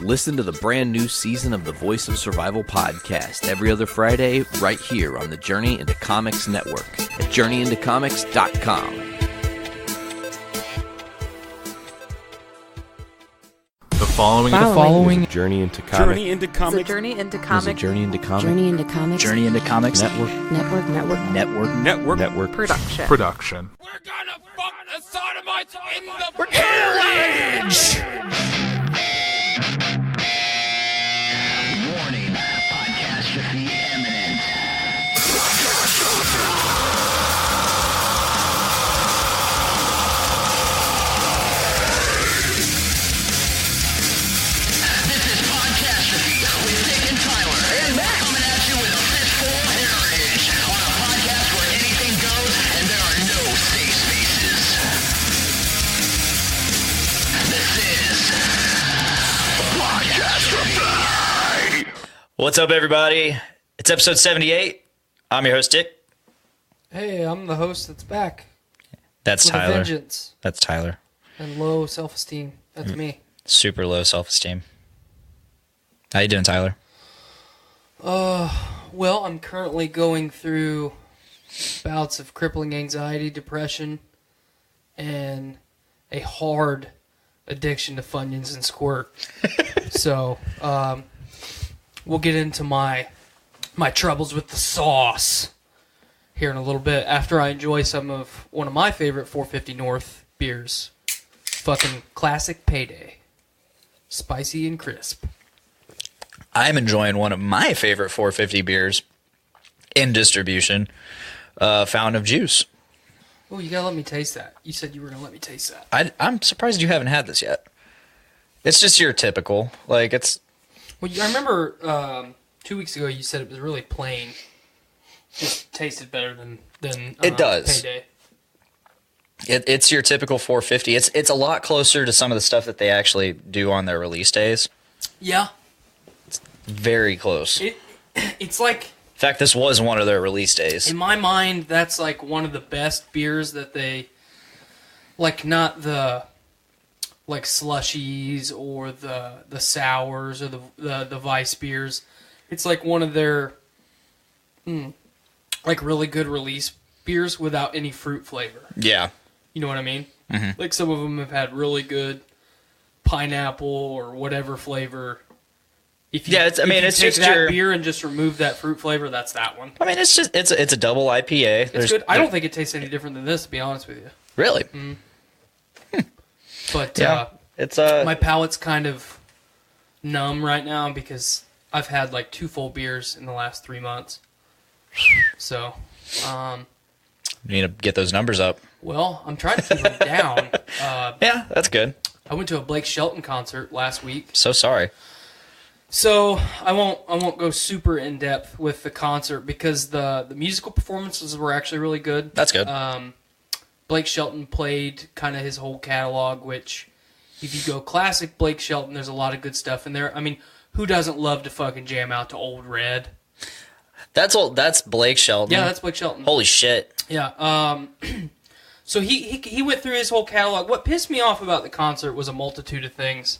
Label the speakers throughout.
Speaker 1: Listen to the brand new season of the Voice of Survival podcast every other Friday right here on the Journey into Comics Network at journeyintocomics.com.
Speaker 2: The following is a Journey into Comics.
Speaker 3: Journey into Comics.
Speaker 4: Journey into Comics.
Speaker 1: Journey into Comics.
Speaker 4: Journey into Comics.
Speaker 1: Journey into Comics.
Speaker 2: Network.
Speaker 4: Production.
Speaker 3: We're gonna fuck the sodomites in the village!
Speaker 5: Warning, Podcastrophe imminent. This is Podcastrophe with Dick and Tyler. And Matt coming at you with a fistful of heritage on a podcast where anything goes and there are no safe spaces. This is Podcastrophe.
Speaker 6: What's up, everybody? It's episode 78. I'm your host, Dick.
Speaker 7: Hey, I'm the host that's back.
Speaker 6: That's
Speaker 7: with a
Speaker 6: Tyler.
Speaker 7: vengeance
Speaker 6: That's Tyler.
Speaker 7: and low self-esteem. That's me.
Speaker 6: Super low self-esteem. How you doing, Tyler?
Speaker 7: Well, I'm currently going through bouts of crippling anxiety, depression, and a hard addiction to Funyuns and Squirt. So, we'll get into my troubles with the sauce here in a little bit after I enjoy some of one of my favorite 450 North beers. Fucking classic Payday. Spicy and crisp.
Speaker 6: I'm enjoying one of my favorite 450 beers in distribution, Fountain of Juice.
Speaker 7: Oh, you gotta let me taste that. You said you were gonna let me taste that.
Speaker 6: I'm surprised you haven't had this yet. It's just your typical, like it's...
Speaker 7: Well, I remember 2 weeks ago you said it was really plain. Just tasted better than
Speaker 6: It does.
Speaker 7: Payday.
Speaker 6: It's your typical 450. It's a lot closer to some of the stuff that they actually do on their release days.
Speaker 7: Yeah.
Speaker 6: Very close.
Speaker 7: It's like,
Speaker 6: In fact, this was one of their release days.
Speaker 7: in my mind, that's like one of the best beers that they, like, not the like slushies or the sours or the Vice beers. It's like one of their like really good release beers without any fruit flavor.
Speaker 6: Yeah.
Speaker 7: You know what I mean?
Speaker 6: Mm-hmm.
Speaker 7: Like some of them have had really good pineapple or whatever flavor. If you,
Speaker 6: it's
Speaker 7: take
Speaker 6: just
Speaker 7: that
Speaker 6: your
Speaker 7: beer and just remove that fruit flavor, that's that one.
Speaker 6: I mean, it's a double IPA.
Speaker 7: It's good. I don't think it tastes any different than this, to be honest with you.
Speaker 6: Really.
Speaker 7: But
Speaker 6: Yeah. It's
Speaker 7: my palate's kind of numb right now because I've had like 2 full beers in the last 3 months. So,
Speaker 6: you need to get those numbers up.
Speaker 7: well, I'm trying to keep them down.
Speaker 6: Yeah, that's good.
Speaker 7: I went to a Blake Shelton concert last week.
Speaker 6: So sorry.
Speaker 7: So I won't go super in depth with the concert because the musical performances were actually really good.
Speaker 6: That's good.
Speaker 7: Blake Shelton played kind of his whole catalog, which if you go classic Blake Shelton, there's a lot of good stuff in there. I mean, who doesn't love to fucking jam out to Old Red?
Speaker 6: That's Blake Shelton.
Speaker 7: Yeah, that's Blake Shelton.
Speaker 6: Holy shit.
Speaker 7: Yeah. So he went through his whole catalog. What pissed me off about the concert was a multitude of things.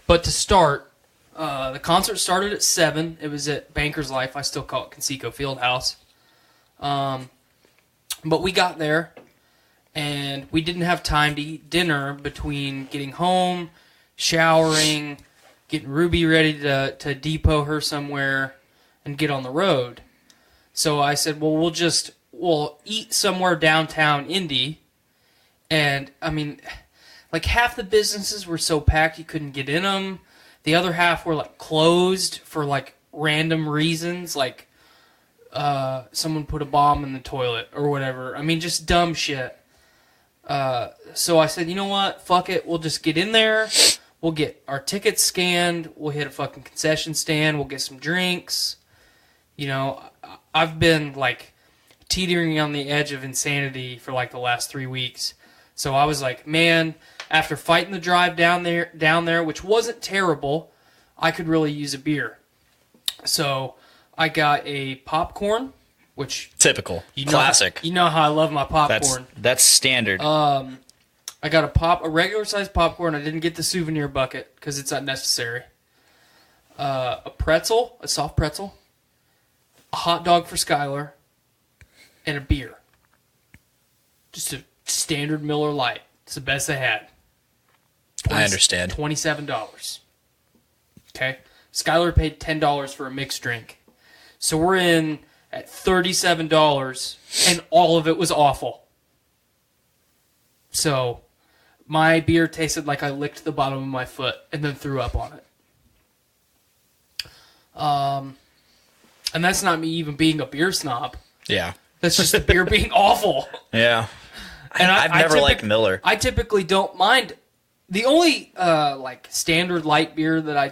Speaker 7: But to start, the concert started at 7. It was at Banker's Life. I still call it Conseco Fieldhouse. But we got there, and we didn't have time to eat dinner between getting home, showering, getting Ruby ready to depot her somewhere, and get on the road. So I said, well, we'll eat somewhere downtown Indy. And, I mean, like half the businesses were so packed you couldn't get in them. The other half were, like, closed for, like, random reasons. Like, someone put a bomb in the toilet or whatever. I mean, just dumb shit. So I said, you know what? Fuck it. We'll just get in there. We'll get our tickets scanned. We'll hit a fucking concession stand. We'll get some drinks. You know, I've been, like, teetering on the edge of insanity for, like, the last 3 weeks. So I was like, man, after fighting the drive down there, which wasn't terrible, I could really use a beer. So I got a popcorn, which
Speaker 6: Typical.
Speaker 7: you know,
Speaker 6: Classic.
Speaker 7: You know how I love my popcorn.
Speaker 6: That's standard.
Speaker 7: I got a regular sized popcorn. I didn't get the souvenir bucket because it's unnecessary. a pretzel, a soft pretzel, a hot dog for Skylar, and a beer. Just a standard Miller Lite. It's the best they had.
Speaker 6: I understand.
Speaker 7: $27. Okay? Skylar paid $10 for a mixed drink. So we're in at $37, and all of it was awful. So my beer tasted like I licked the bottom of my foot and then threw up on it. And that's not me even being a beer snob.
Speaker 6: Yeah.
Speaker 7: That's just the beer being awful.
Speaker 6: Yeah.
Speaker 7: And
Speaker 6: I've never liked Miller.
Speaker 7: I typically don't mind. The only like standard light beer that I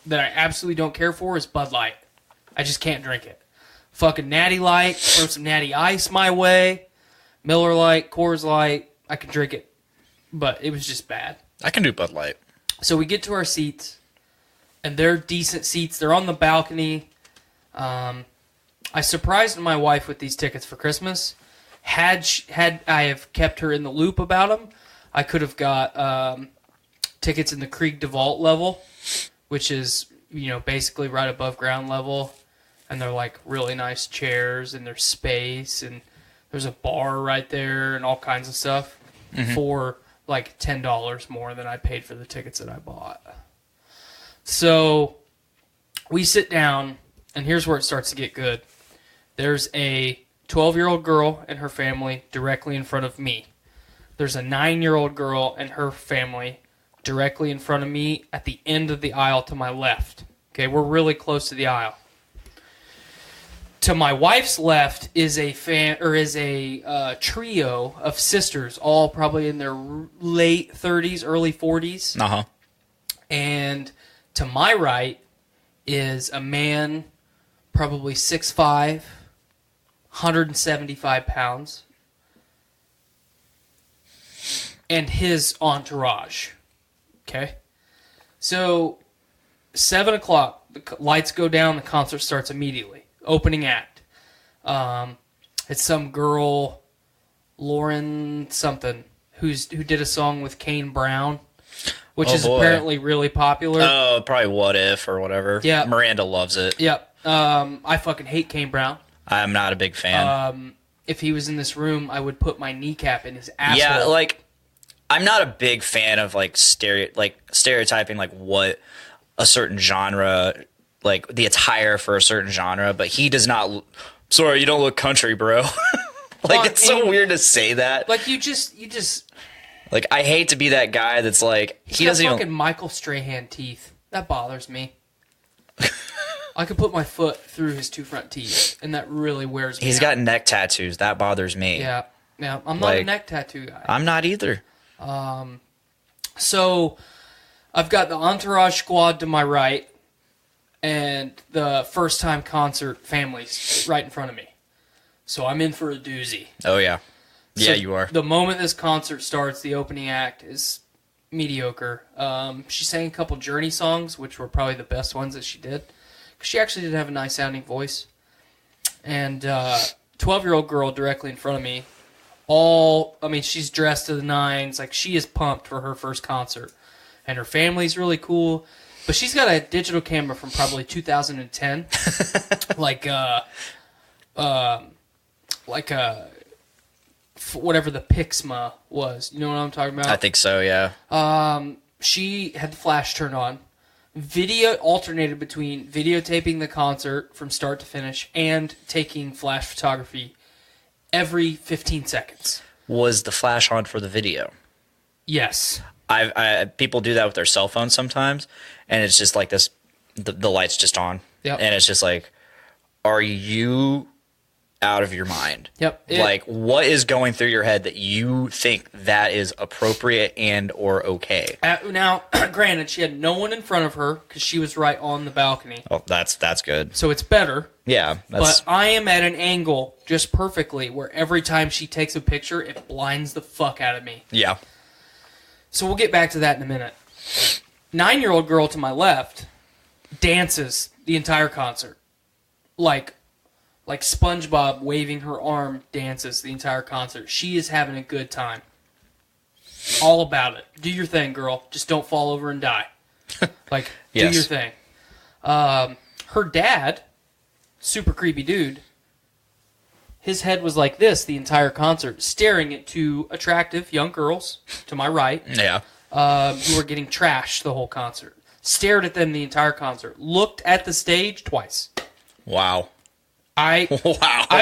Speaker 7: absolutely don't care for is Bud Light. I just can't drink it. Fucking Natty Light, throw some Natty Ice my way. Miller Light, Coors Light, I could drink it. But it was just bad.
Speaker 6: I can do Bud Light.
Speaker 7: So we get to our seats, and they're decent seats. They're on the balcony. I surprised my wife with these tickets for Christmas. Had I have kept her in the loop about them, I could have got tickets in the Krieg DeVault level, which is, basically right above ground level. And they're like really nice chairs, and there's space, and there's a bar right there, and all kinds of stuff for like $10 more than I paid for the tickets that I bought. So we sit down, and here's where it starts to get good. There's a 12-year-old girl and her family directly in front of me. There's a 9-year-old girl and her family directly in front of me at the end of the aisle to my left. Okay, we're really close to the aisle. To my wife's left is a trio of sisters, all probably in their late 30s, early 40s.
Speaker 6: Uh-huh.
Speaker 7: And to my right is a man, probably 6'5", 175 pounds, and his entourage. Okay? So, 7 o'clock, the lights go down, the concert starts immediately. Opening act. It's some girl, Lauren something, who did a song with Kane Brown, which is apparently really popular.
Speaker 6: Oh, probably What If or whatever.
Speaker 7: Yeah.
Speaker 6: Miranda loves it.
Speaker 7: Yep. I fucking hate Kane Brown.
Speaker 6: I'm not a big fan.
Speaker 7: If he was in this room, I would put my kneecap in his asshole.
Speaker 6: Yeah, like, I'm not a big fan of stereotyping like what a certain genre, like the attire for a certain genre, but he does not. Sorry, you don't look country, bro. It's so weird to say that.
Speaker 7: Like you just
Speaker 6: like, I hate to be that guy that's like, he doesn't
Speaker 7: fucking
Speaker 6: even.
Speaker 7: Michael Strahan teeth. That bothers me. I could put my foot through his two front teeth, and that really wears me
Speaker 6: He's
Speaker 7: out.
Speaker 6: got neck tattoos. That bothers me.
Speaker 7: Yeah. I'm not a neck tattoo guy.
Speaker 6: I'm not either.
Speaker 7: So, I've got the Entourage squad to my right, and the first-time concert families right in front of me. So I'm in for a doozy.
Speaker 6: Oh, yeah. Yeah,
Speaker 7: So
Speaker 6: you are.
Speaker 7: The moment this concert starts, the opening act is mediocre. She sang a couple Journey songs, which were probably the best ones that she did. 'Cause she actually did have a nice-sounding voice. And 12-year-old girl directly in front of me, she's dressed to the nines. Like, she is pumped for her first concert. And her family's really cool. But she's got a digital camera from probably 2010. Whatever the Pixma was. You know what I'm talking about?
Speaker 6: I think so, yeah.
Speaker 7: She had the flash turned on. Video alternated between videotaping the concert from start to finish and taking flash photography every 15 seconds.
Speaker 6: Was the flash on for the video?
Speaker 7: Yes.
Speaker 6: People do that with their cell phones sometimes, and it's just like this, the light's just on.
Speaker 7: Yep.
Speaker 6: And it's just like, are you out of your mind?
Speaker 7: Yep.
Speaker 6: What is going through your head that you think that is appropriate and or okay?
Speaker 7: Now, granted, she had no one in front of her because she was right on the balcony.
Speaker 6: Oh, that's good.
Speaker 7: So it's better.
Speaker 6: Yeah.
Speaker 7: But I am at an angle just perfectly where every time she takes a picture, it blinds the fuck out of me.
Speaker 6: Yeah.
Speaker 7: So we'll get back to that in a minute. 9-year-old girl to my left dances the entire concert. Like SpongeBob waving her arm dances the entire concert. She is having a good time. All about it. Do your thing, girl. Just don't fall over and die. Do
Speaker 6: Yes.
Speaker 7: your thing. Her dad, super creepy dude, his head was like this the entire concert, staring at two attractive young girls to my right.
Speaker 6: Yeah.
Speaker 7: Who were getting trashed the whole concert. Stared at them the entire concert. Looked at the stage twice.
Speaker 6: Wow.
Speaker 7: I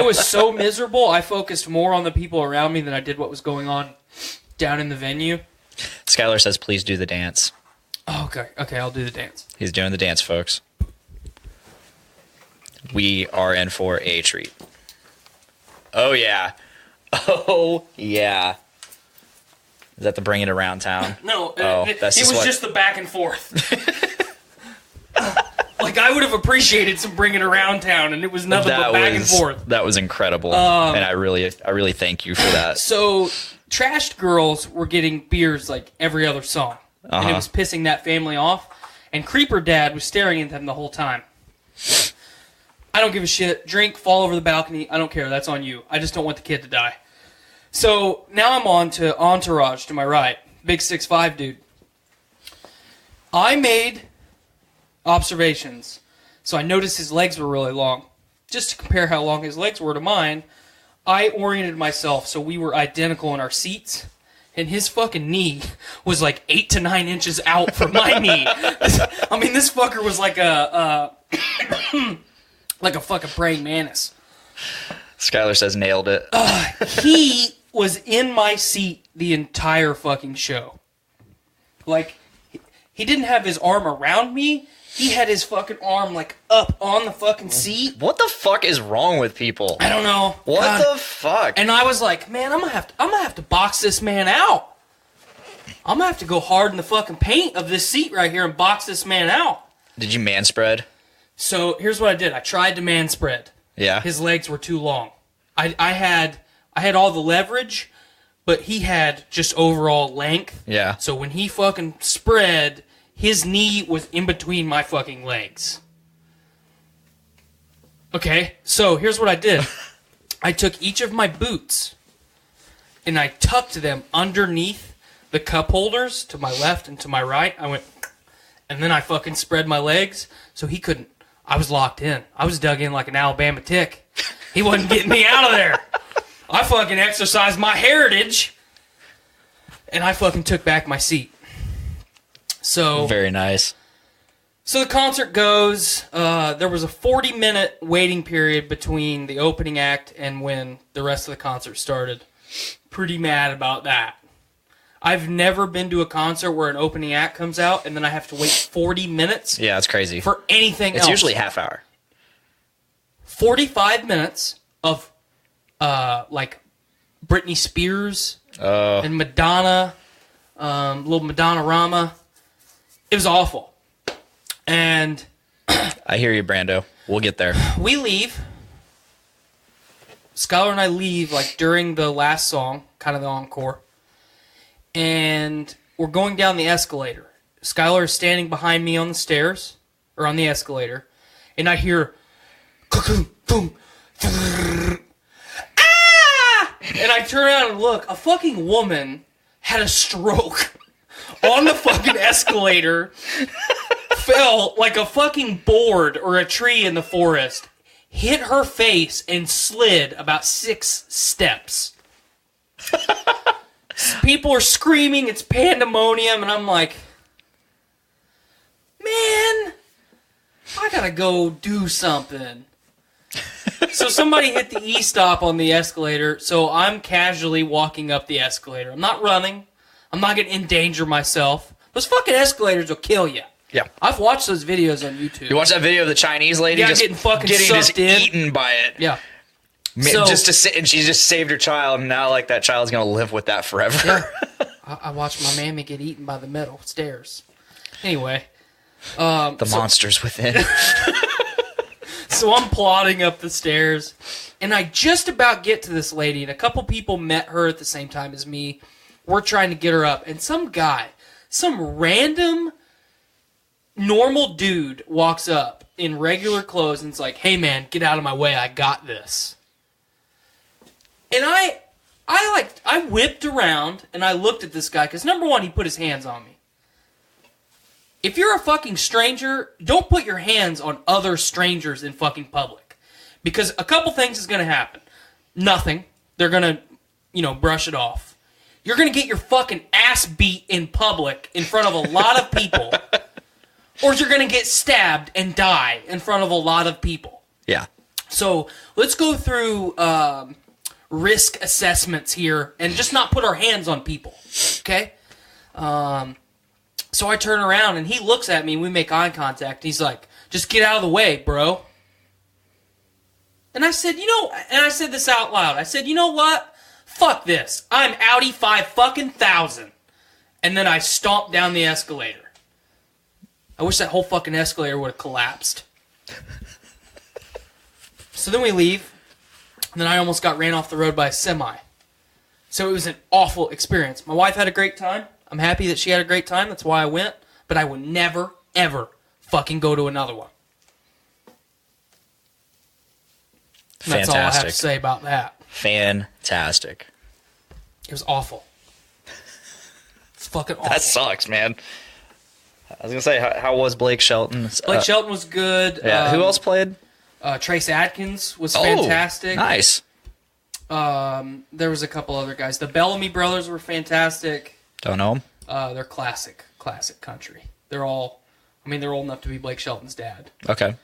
Speaker 7: was so miserable, I focused more on the people around me than I did what was going on down in the venue.
Speaker 6: Skylar says, please do the dance.
Speaker 7: Oh, okay, I'll do the dance.
Speaker 6: He's doing the dance, folks. We are in for a treat. Oh, yeah. Oh, yeah. Is that the Bring It Around Town?
Speaker 7: No,
Speaker 6: it was
Speaker 7: just the back and forth. Like, I would have appreciated some Bring It Around Town, and it was nothing but back and forth.
Speaker 6: That was incredible, and I really thank you for that.
Speaker 7: So, trashed girls were getting beers like every other song, and it was pissing that family off, and Creeper Dad was staring at them the whole time. I don't give a shit. Drink, fall over the balcony. I don't care. That's on you. I just don't want the kid to die. So, now I'm on to Entourage to my right. Big 6'5" dude. I made observations. So I noticed his legs were really long. Just to compare how long his legs were to mine, I oriented myself so we were identical in our seats. And his fucking knee was like 8 to 9 inches out from my knee. I mean, this fucker was like a like a fucking praying mantis.
Speaker 6: Skylar says nailed it.
Speaker 7: He was in my seat the entire fucking show. Like, he didn't have his arm around me. He had his fucking arm, like, up on the fucking seat.
Speaker 6: What the fuck is wrong with people?
Speaker 7: I don't know.
Speaker 6: What
Speaker 7: God.
Speaker 6: the fuck?
Speaker 7: And I was like, man, I'm gonna have to box this man out. I'm gonna have to go hard in the fucking paint of this seat right here and box this man out.
Speaker 6: Did you man spread?
Speaker 7: So here's what I did. I tried to man spread.
Speaker 6: Yeah.
Speaker 7: His legs were too long. I had all the leverage, but he had just overall length.
Speaker 6: Yeah.
Speaker 7: So when he fucking spread, his knee was in between my fucking legs. Okay, so here's what I did. I took each of my boots and I tucked them underneath the cup holders to my left and to my right. I went, and then I fucking spread my legs so he couldn't. I was locked in. I was dug in like an Alabama tick. He wasn't getting me out of there. I fucking exercised my heritage and I fucking took back my seat. So
Speaker 6: very nice.
Speaker 7: So the concert goes. There was a 40-minute waiting period between the opening act and when the rest of the concert started. Pretty mad about that. I've never been to a concert where an opening act comes out and then I have to wait 40 minutes.
Speaker 6: Yeah, it's crazy.
Speaker 7: For anything else.
Speaker 6: It's usually half hour.
Speaker 7: 45 minutes of like Britney Spears and Madonna, little Madonna-rama. It was awful. And
Speaker 6: I hear you, Brando. We'll get there.
Speaker 7: We leave. Skylar and I leave like during the last song, kind of the encore. And we're going down the escalator. Skylar is standing behind me on the stairs, or on the escalator, and I hear boom, ah! And I turn around and look. A fucking woman had a stroke on the fucking escalator, fell like a fucking board or a tree in the forest, hit her face, and slid about 6 steps. People are screaming, it's pandemonium, and I'm like, man, I gotta go do something. So somebody hit the E-stop on the escalator, so I'm casually walking up the escalator. I'm not running. I'm not gonna endanger myself. Those fucking escalators will kill you.
Speaker 6: Yeah.
Speaker 7: I've watched those videos on YouTube.
Speaker 6: You watch that video of the Chinese lady
Speaker 7: Yeah,
Speaker 6: just
Speaker 7: getting fucking sucked in.
Speaker 6: eaten by it.
Speaker 7: Yeah.
Speaker 6: So, just to sit, and she just saved her child, and now like that child's gonna live with that forever.
Speaker 7: Yeah. I watched my mammy get eaten by the metal stairs. Anyway.
Speaker 6: The monsters within.
Speaker 7: So I'm plodding up the stairs, and I just about get to this lady, and a couple people met her at the same time as me. We're trying to get her up, and some guy, some random normal dude walks up in regular clothes and is like, hey man, get out of my way, I got this. And I whipped around and I looked at this guy because number one, he put his hands on me. if you're a fucking stranger, don't put your hands on other strangers in fucking public. Because a couple things is going to happen. Nothing. They're going to, brush it off. You're going to get your fucking ass beat in public in front of a lot of people. Or you're going to get stabbed and die in front of a lot of people.
Speaker 6: Yeah.
Speaker 7: So let's go through risk assessments here and just not put our hands on people. Okay? So I turn around and he looks at me and we make eye contact. He's like, just get out of the way, bro. And I said, and I said this out loud. I said, you know what? Fuck this. I'm Audi 5,000. And then I stomped down the escalator. I wish that whole fucking escalator would have collapsed. So then we leave. And then I almost got ran off the road by a semi. So it was an awful experience. My wife had a great time. I'm happy that she had a great time. That's why I went. But I would never, ever fucking go to another one. That's all I have to say about that.
Speaker 6: Fantastic.
Speaker 7: It was awful. It's fucking awful.
Speaker 6: That sucks, man. I was going to say, how was Blake Shelton?
Speaker 7: Blake Shelton was good.
Speaker 6: Yeah. Who else played?
Speaker 7: Trace Adkins was fantastic.
Speaker 6: Nice.
Speaker 7: There was a couple other guys. The Bellamy brothers were fantastic.
Speaker 6: Don't know them.
Speaker 7: They're classic country. They're old enough to be Blake Shelton's dad.
Speaker 6: Okay.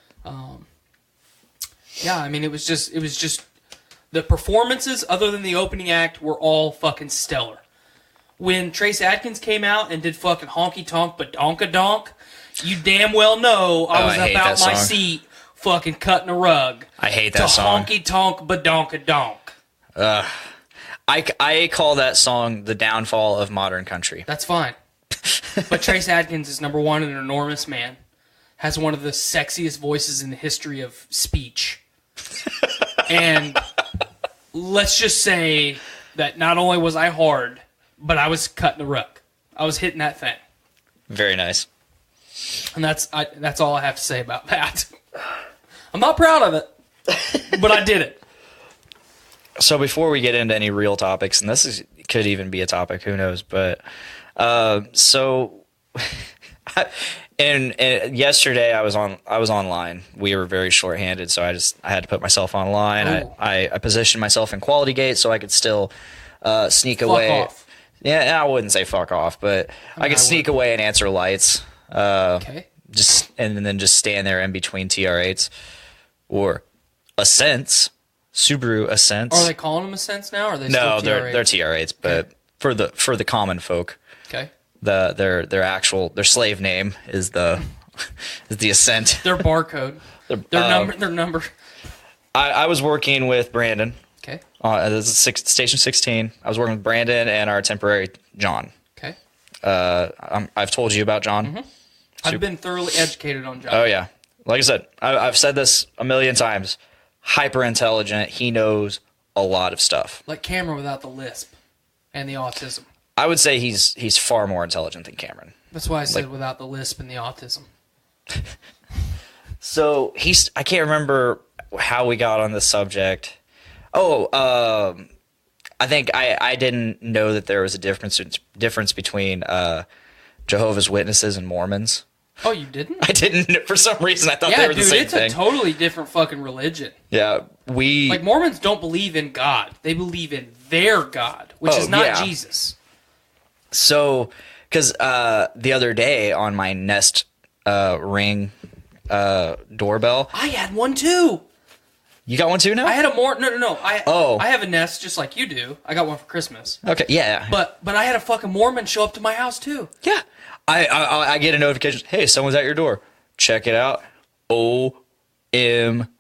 Speaker 7: Yeah, it was just the performances other than the opening act were all fucking stellar. When Trace Adkins came out and did fucking honky tonk badonka donk, you damn well know I was
Speaker 6: hate
Speaker 7: about
Speaker 6: that
Speaker 7: my
Speaker 6: song.
Speaker 7: seat fucking cutting a rug.
Speaker 6: I hate that song.
Speaker 7: Honky tonk badonka donk.
Speaker 6: I call that song the downfall of modern country.
Speaker 7: That's fine. But Trace Adkins is number one, an enormous man. Has one of the sexiest voices in the history of speech. And let's just say that not only was I hard, but I was cutting the rug. I was hitting that thing.
Speaker 6: Very nice.
Speaker 7: And that's all I have to say about that. I'm not proud of it, but I did it.
Speaker 6: So before we get into any real topics, and could even be a topic, who knows? But and yesterday I was online. We were very short-handed, so I had to put myself online.
Speaker 7: Oh.
Speaker 6: I positioned myself in Quality Gate so I could still sneak away.
Speaker 7: Fuck off.
Speaker 6: Yeah, I wouldn't say fuck off, but I could sneak away and answer lights.
Speaker 7: Okay.
Speaker 6: And then just stand there in between TR8s or Ascents, Subaru Ascents.
Speaker 7: Are they calling them Ascents now? Or are they
Speaker 6: No,
Speaker 7: still
Speaker 6: they're TR8s, but for the common folk,
Speaker 7: Okay.
Speaker 6: their slave name is the Ascent.
Speaker 7: Their barcode. Their number.
Speaker 6: I was working with Brandon.
Speaker 7: Okay.
Speaker 6: This is Station 16. I was working with Brandon and our temporary John.
Speaker 7: Okay.
Speaker 6: I've told you about John.
Speaker 7: Mm-hmm. I've been thoroughly educated on John.
Speaker 6: Oh yeah, like I said, I've said this a million times. Hyper intelligent. He knows a lot of stuff.
Speaker 7: Like Cameron without the lisp and the autism.
Speaker 6: I would say he's far more intelligent than Cameron.
Speaker 7: That's why I said without the lisp and the autism.
Speaker 6: So I can't remember how we got on this subject. I think I didn't know that there was a difference between Jehovah's Witnesses and Mormons.
Speaker 7: Oh, you didn't?
Speaker 6: I didn't. For some reason, I thought they were the same thing.
Speaker 7: It's a totally different fucking religion.
Speaker 6: Yeah,
Speaker 7: like Mormons don't believe in God; they believe in their God, which is not Jesus.
Speaker 6: So, because the other day on my Nest Ring doorbell,
Speaker 7: I had one too.
Speaker 6: You got one too now?
Speaker 7: I had a No. I have a Nest just like you do. I got one for Christmas.
Speaker 6: Okay, yeah.
Speaker 7: But I had a fucking Mormon show up to my house too.
Speaker 6: Yeah. I get a notification. Hey, someone's at your door. Check it out.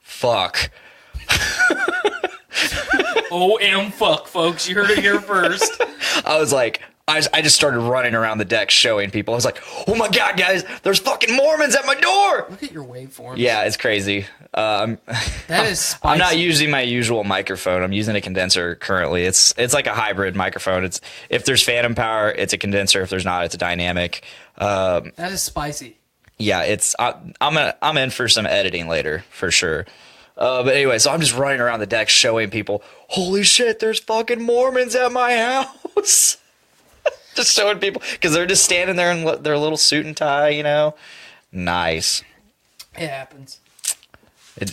Speaker 6: Fuck.
Speaker 7: Fuck, folks. You heard it here first.
Speaker 6: I was like, I just started running around the deck showing people. I was like, oh my God, guys, there's fucking Mormons at my door.
Speaker 7: Look at your waveforms.
Speaker 6: Yeah, it's crazy.
Speaker 7: That is spicy.
Speaker 6: I'm not using my usual microphone. I'm using a condenser currently. It's like a hybrid microphone. It's if there's phantom power, it's a condenser. If there's not, it's a dynamic.
Speaker 7: That is spicy.
Speaker 6: Yeah, I'm in for some editing later for sure. But anyway, so I'm just running around the deck showing people, holy shit, there's fucking Mormons at my house. Just showing people, because they're just standing there in their little suit and tie, you know? Nice.
Speaker 7: It happens.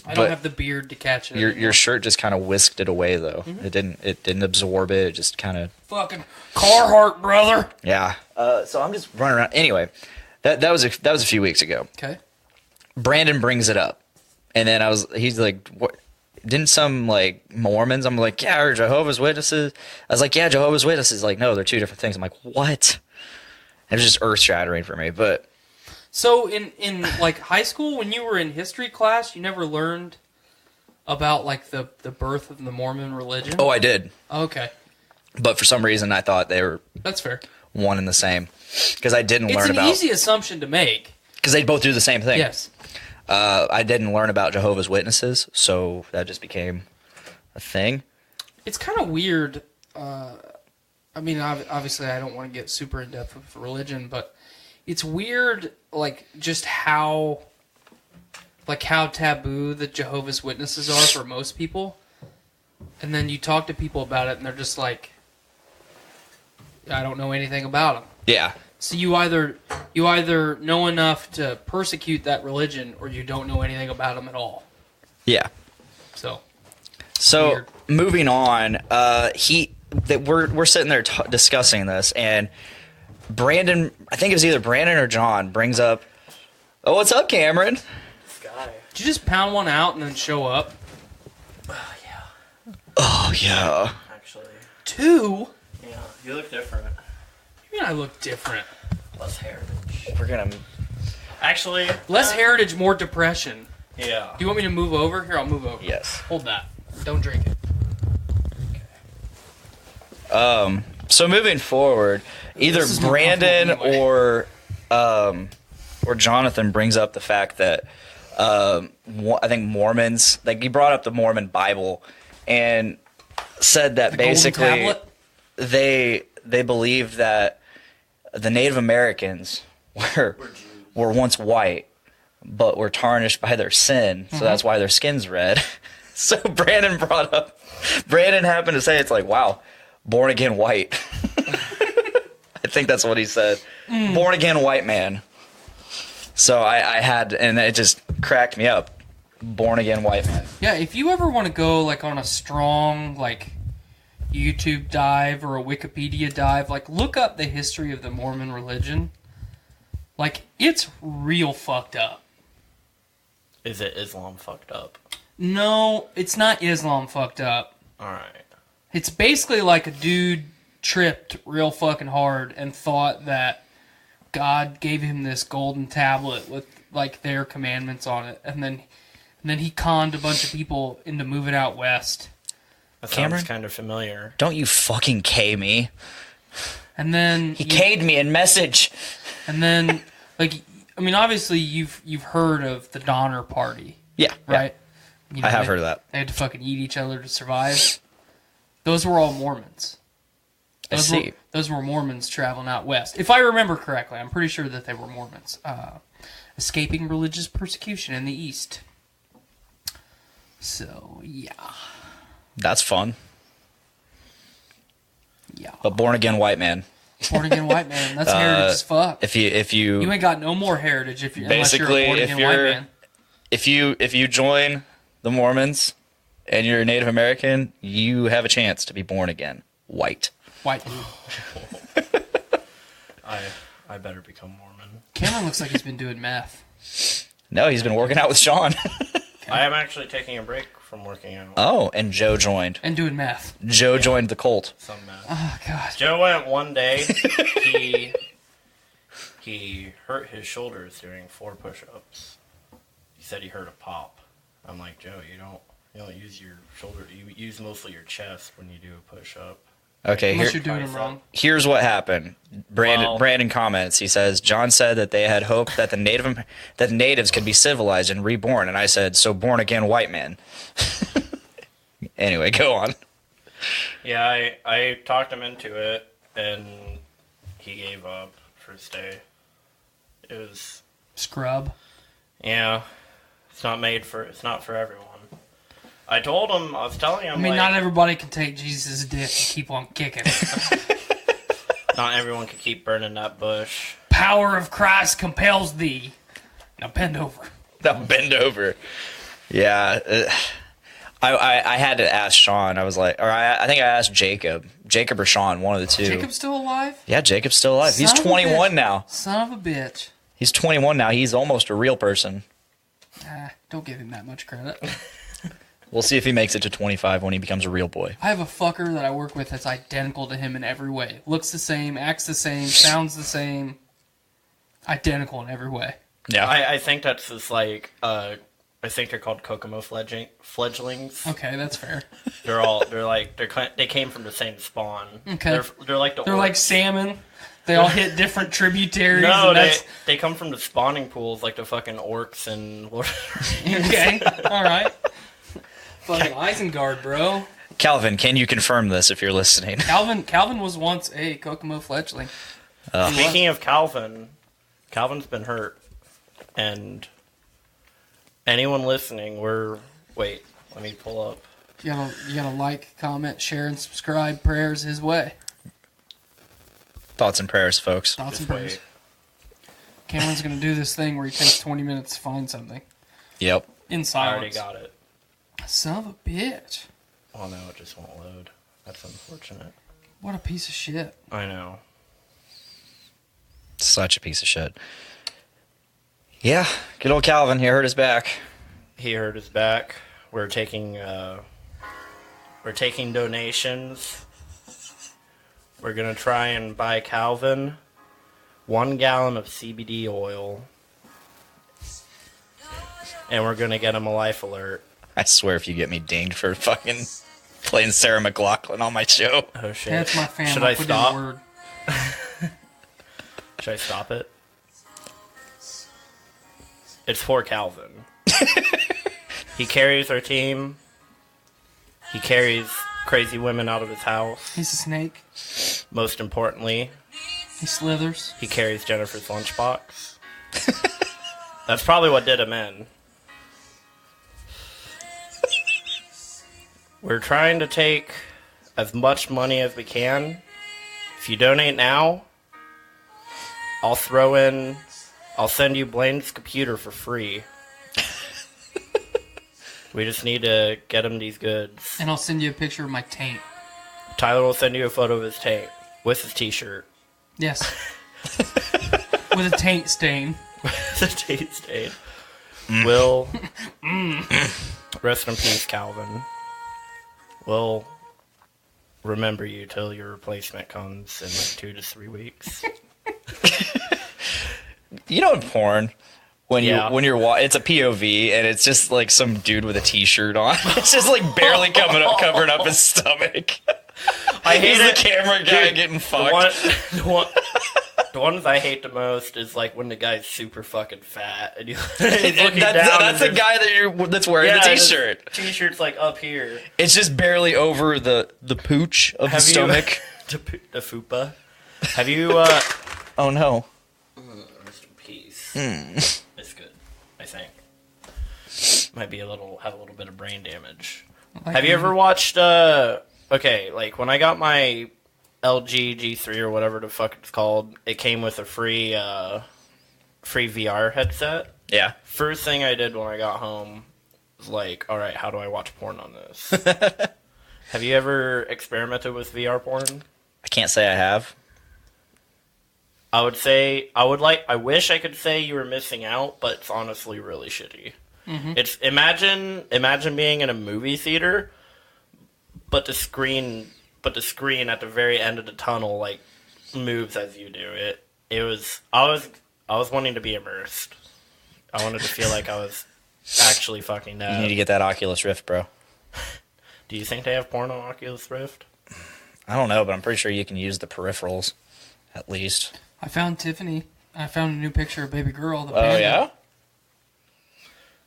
Speaker 7: I don't have the beard to catch it.
Speaker 6: Your shirt just kind of whisked it away, though. Mm-hmm. It didn't absorb it. It just kind of...
Speaker 7: Fucking Carhartt, brother.
Speaker 6: Yeah. So I'm just running around. Anyway, that was a few weeks ago.
Speaker 7: Okay.
Speaker 6: Brandon brings it up. And then he's like, what? Didn't some, like, Mormons? I'm like, yeah, or Jehovah's Witnesses. I was like, yeah, Jehovah's Witnesses. Like, no, they're two different things. I'm like, what? It was just earth-shattering for me, but...
Speaker 7: So, in like, high school, when you were in history class, you never learned about, like, the birth of the Mormon religion?
Speaker 6: Oh, I did.
Speaker 7: Okay.
Speaker 6: But for some reason, I thought they were...
Speaker 7: That's fair.
Speaker 6: One and the same. Because I didn't learn about...
Speaker 7: It's an easy assumption to make.
Speaker 6: Because they both do the same thing.
Speaker 7: Yes.
Speaker 6: I didn't learn about Jehovah's Witnesses, so that just became a thing.
Speaker 7: It's kind of weird. I mean, obviously, I don't want to get super in depth with religion, but it's weird, like, just how taboo the Jehovah's Witnesses are for most people. And then you talk to people about it, and they're just like, I don't know anything about them.
Speaker 6: Yeah.
Speaker 7: So you either know enough to persecute that religion, or you don't know anything about them at all.
Speaker 6: Yeah.
Speaker 7: So
Speaker 6: weird. Moving on, we're sitting there discussing this, and Brandon, I think it was either Brandon or John, brings up, "Oh, what's up, Cameron?"
Speaker 7: Did you just pound one out and then show up?
Speaker 4: Yeah.
Speaker 6: Oh yeah.
Speaker 4: Actually.
Speaker 7: 2?
Speaker 4: Yeah. You look different.
Speaker 7: What do you mean I look different?
Speaker 4: Less heritage.
Speaker 6: We're gonna...
Speaker 4: Actually...
Speaker 7: Less heritage, more depression.
Speaker 4: Yeah.
Speaker 7: Do you want me to move over? Here, I'll move over.
Speaker 6: Yes.
Speaker 7: Hold that. Don't drink it.
Speaker 6: So moving forward, either Brandon or Jonathan brings up the fact that I think Mormons, like, he brought up the Mormon Bible and said that basically they believe that the Native Americans were once white, but were tarnished by their sin, so that's why their skin's red. So Brandon happened to say, it's like, wow, born again white. I think that's what he said. Born again white man. So I had, and it just cracked me up. Born again white man.
Speaker 7: Yeah, if you ever want to go, like, on a strong, like, YouTube dive or a Wikipedia dive, like, look up the history of the Mormon religion. Like, it's real fucked up.
Speaker 4: Is it Islam fucked up?
Speaker 7: No, it's not Islam fucked up.
Speaker 4: Alright.
Speaker 7: It's basically like a dude tripped real fucking hard and thought that God gave him this golden tablet with, like, their commandments on it, and then he conned a bunch of people into moving out west.
Speaker 4: That
Speaker 6: Cameron?
Speaker 4: sounds kind of familiar.
Speaker 6: Don't you fucking K me.
Speaker 7: And then
Speaker 6: He K'd me in message.
Speaker 7: And then, like, I mean, obviously you've heard of the Donner Party,
Speaker 6: Yeah.
Speaker 7: right? You know,
Speaker 6: I have heard of that.
Speaker 7: They had to fucking eat each other to survive. Those were all Mormons. Those were Mormons traveling out west. If I remember correctly, I'm pretty sure that they were Mormons. Escaping religious persecution in the East. So, yeah.
Speaker 6: That's fun.
Speaker 7: Yeah.
Speaker 6: But born again white man.
Speaker 7: Born again white man. That's heritage as fuck.
Speaker 6: If you
Speaker 7: You ain't got no more heritage unless you're
Speaker 6: basically
Speaker 7: a born again white man.
Speaker 6: if you join the Mormons and you're a Native American, you have a chance to be born again white.
Speaker 7: White dude.
Speaker 4: I better become Mormon.
Speaker 7: Cameron looks like he's been doing meth.
Speaker 6: No, he's been working out with Sean.
Speaker 4: I am actually taking a break from working out.
Speaker 6: Oh, and Joe joined.
Speaker 7: And doing meth.
Speaker 6: Joe joined the cult.
Speaker 4: Some math.
Speaker 7: Oh, God.
Speaker 4: Joe went one day. He hurt his shoulders doing 4 push-ups. He said he heard a pop. I'm like, Joe, you don't use your shoulder. You use mostly your chest when you do a push-up.
Speaker 6: Okay,
Speaker 7: Unless you're doing them wrong.
Speaker 6: here's what happened. Brandon comments. He says, John said that they had hoped that the natives could be civilized and reborn, and I said, so born again white man. Anyway, go on.
Speaker 4: Yeah, I talked him into it, and he gave up first day. It was...
Speaker 7: Scrub.
Speaker 4: Yeah, it's not for everyone. I told him, I was telling him,
Speaker 7: I mean, not everybody can take Jesus' dick and keep on kicking.
Speaker 4: Not everyone can keep burning that bush.
Speaker 7: Power of Christ compels thee. Now bend over.
Speaker 6: Now bend over. Yeah. I had to ask Sean. I was like, I think I asked Jacob or Sean, one of the two.
Speaker 7: Jacob's still alive?
Speaker 6: Yeah, Jacob's still alive. He's 21 now.
Speaker 7: Son of a bitch.
Speaker 6: He's 21 now. He's almost a real person.
Speaker 7: Don't give him that much credit.
Speaker 6: We'll see if he makes it to 25 when he becomes a real boy.
Speaker 7: I have a fucker that I work with that's identical to him in every way. Looks the same, acts the same, sounds the same. Identical in every way.
Speaker 6: Yeah.
Speaker 4: I think that's just like, I think they're called Kokomo fledglings.
Speaker 7: Okay, that's fair.
Speaker 4: They came from the same spawn.
Speaker 7: Okay.
Speaker 4: They're like
Speaker 7: They're like salmon. They all hit different tributaries.
Speaker 4: No, they come from the spawning pools like the fucking orcs and...
Speaker 7: Okay, alright. Fucking Isengard, bro.
Speaker 6: Calvin, can you confirm this if you're listening?
Speaker 7: Calvin was once a Kokomo fledgling.
Speaker 4: Speaking of Calvin's been hurt. And anyone listening, wait, let me pull up.
Speaker 7: You gotta like, comment, share, and subscribe. Prayers his way.
Speaker 6: Thoughts and prayers, folks.
Speaker 7: Thoughts and prayers. Cameron's gonna do this thing where he takes 20 minutes to find something.
Speaker 6: Yep.
Speaker 7: In
Speaker 4: I
Speaker 7: silence.
Speaker 4: already got it.
Speaker 7: Son of a bitch.
Speaker 4: Oh no, it just won't load. That's unfortunate.
Speaker 7: What a piece of shit.
Speaker 4: I know.
Speaker 6: Such a piece of shit. Yeah, good old Calvin. He hurt his back.
Speaker 4: He hurt his back. We're taking donations. We're gonna try and buy Calvin 1 gallon of CBD oil, and we're gonna get him a life alert.
Speaker 6: I swear, if you get me dinged for fucking playing Sarah McLachlan on my show.
Speaker 4: Oh shit!
Speaker 7: That's my family.
Speaker 4: Should I
Speaker 7: Put in
Speaker 4: stop?
Speaker 7: the word.
Speaker 4: Should I stop it? It's for Calvin. He carries our team. He carries crazy women out of his house.
Speaker 7: He's a snake.
Speaker 4: Most importantly,
Speaker 7: He slithers.
Speaker 4: he carries Jennifer's lunchbox. That's probably what did him in. We're trying to take as much money as we can. If you donate now, I'll send you Blaine's computer for free. We just need to get him these goods.
Speaker 7: And I'll send you a picture of my taint.
Speaker 4: Tyler will send you a photo of his tape with his t-shirt.
Speaker 7: Yes. With a taint stain.
Speaker 4: The tape stain. Will rest in peace, Calvin. We'll remember you till your replacement comes in like 2 to 3 weeks.
Speaker 6: You know in porn, when
Speaker 4: Yeah.
Speaker 6: you're it's a POV and it's just like some dude with a t-shirt on. It's just like barely covering up his stomach.
Speaker 4: I hate
Speaker 6: He's
Speaker 4: it.
Speaker 6: the camera guy
Speaker 4: Dude,
Speaker 6: getting fucked.
Speaker 4: The ones I hate the most is like when the guy's super fucking fat and he's looking down.
Speaker 6: That's the
Speaker 4: and
Speaker 6: guy that's wearing the t-shirt.
Speaker 4: the t-shirt's like up here.
Speaker 6: It's just barely over the pooch of the stomach.
Speaker 4: The fupa. Have you?
Speaker 6: Oh no.
Speaker 4: Rest in peace. It's good. I think. Might be have a little bit of brain damage. Have you ever watched? Okay, like when I got my LG G3 or whatever the fuck it's called, it came with a free VR headset.
Speaker 6: Yeah.
Speaker 4: First thing I did when I got home was like, all right, how do I watch porn on this? Have you ever experimented with VR porn?
Speaker 6: I can't say I have.
Speaker 4: I would say I wish I could say you were missing out, but it's honestly really shitty. Mm-hmm. It's imagine being in a movie theater, but the screen at the very end of the tunnel like moves as you do it. I was wanting to be immersed. I wanted to feel like I was actually fucking
Speaker 6: You need to get that Oculus Rift, bro.
Speaker 4: Do you think they have porn on Oculus Rift?
Speaker 6: I don't know, but I'm pretty sure you can use the peripherals, at least.
Speaker 7: I found Tiffany. I found a new picture of baby girl. The
Speaker 6: Oh,
Speaker 7: panda.
Speaker 6: yeah?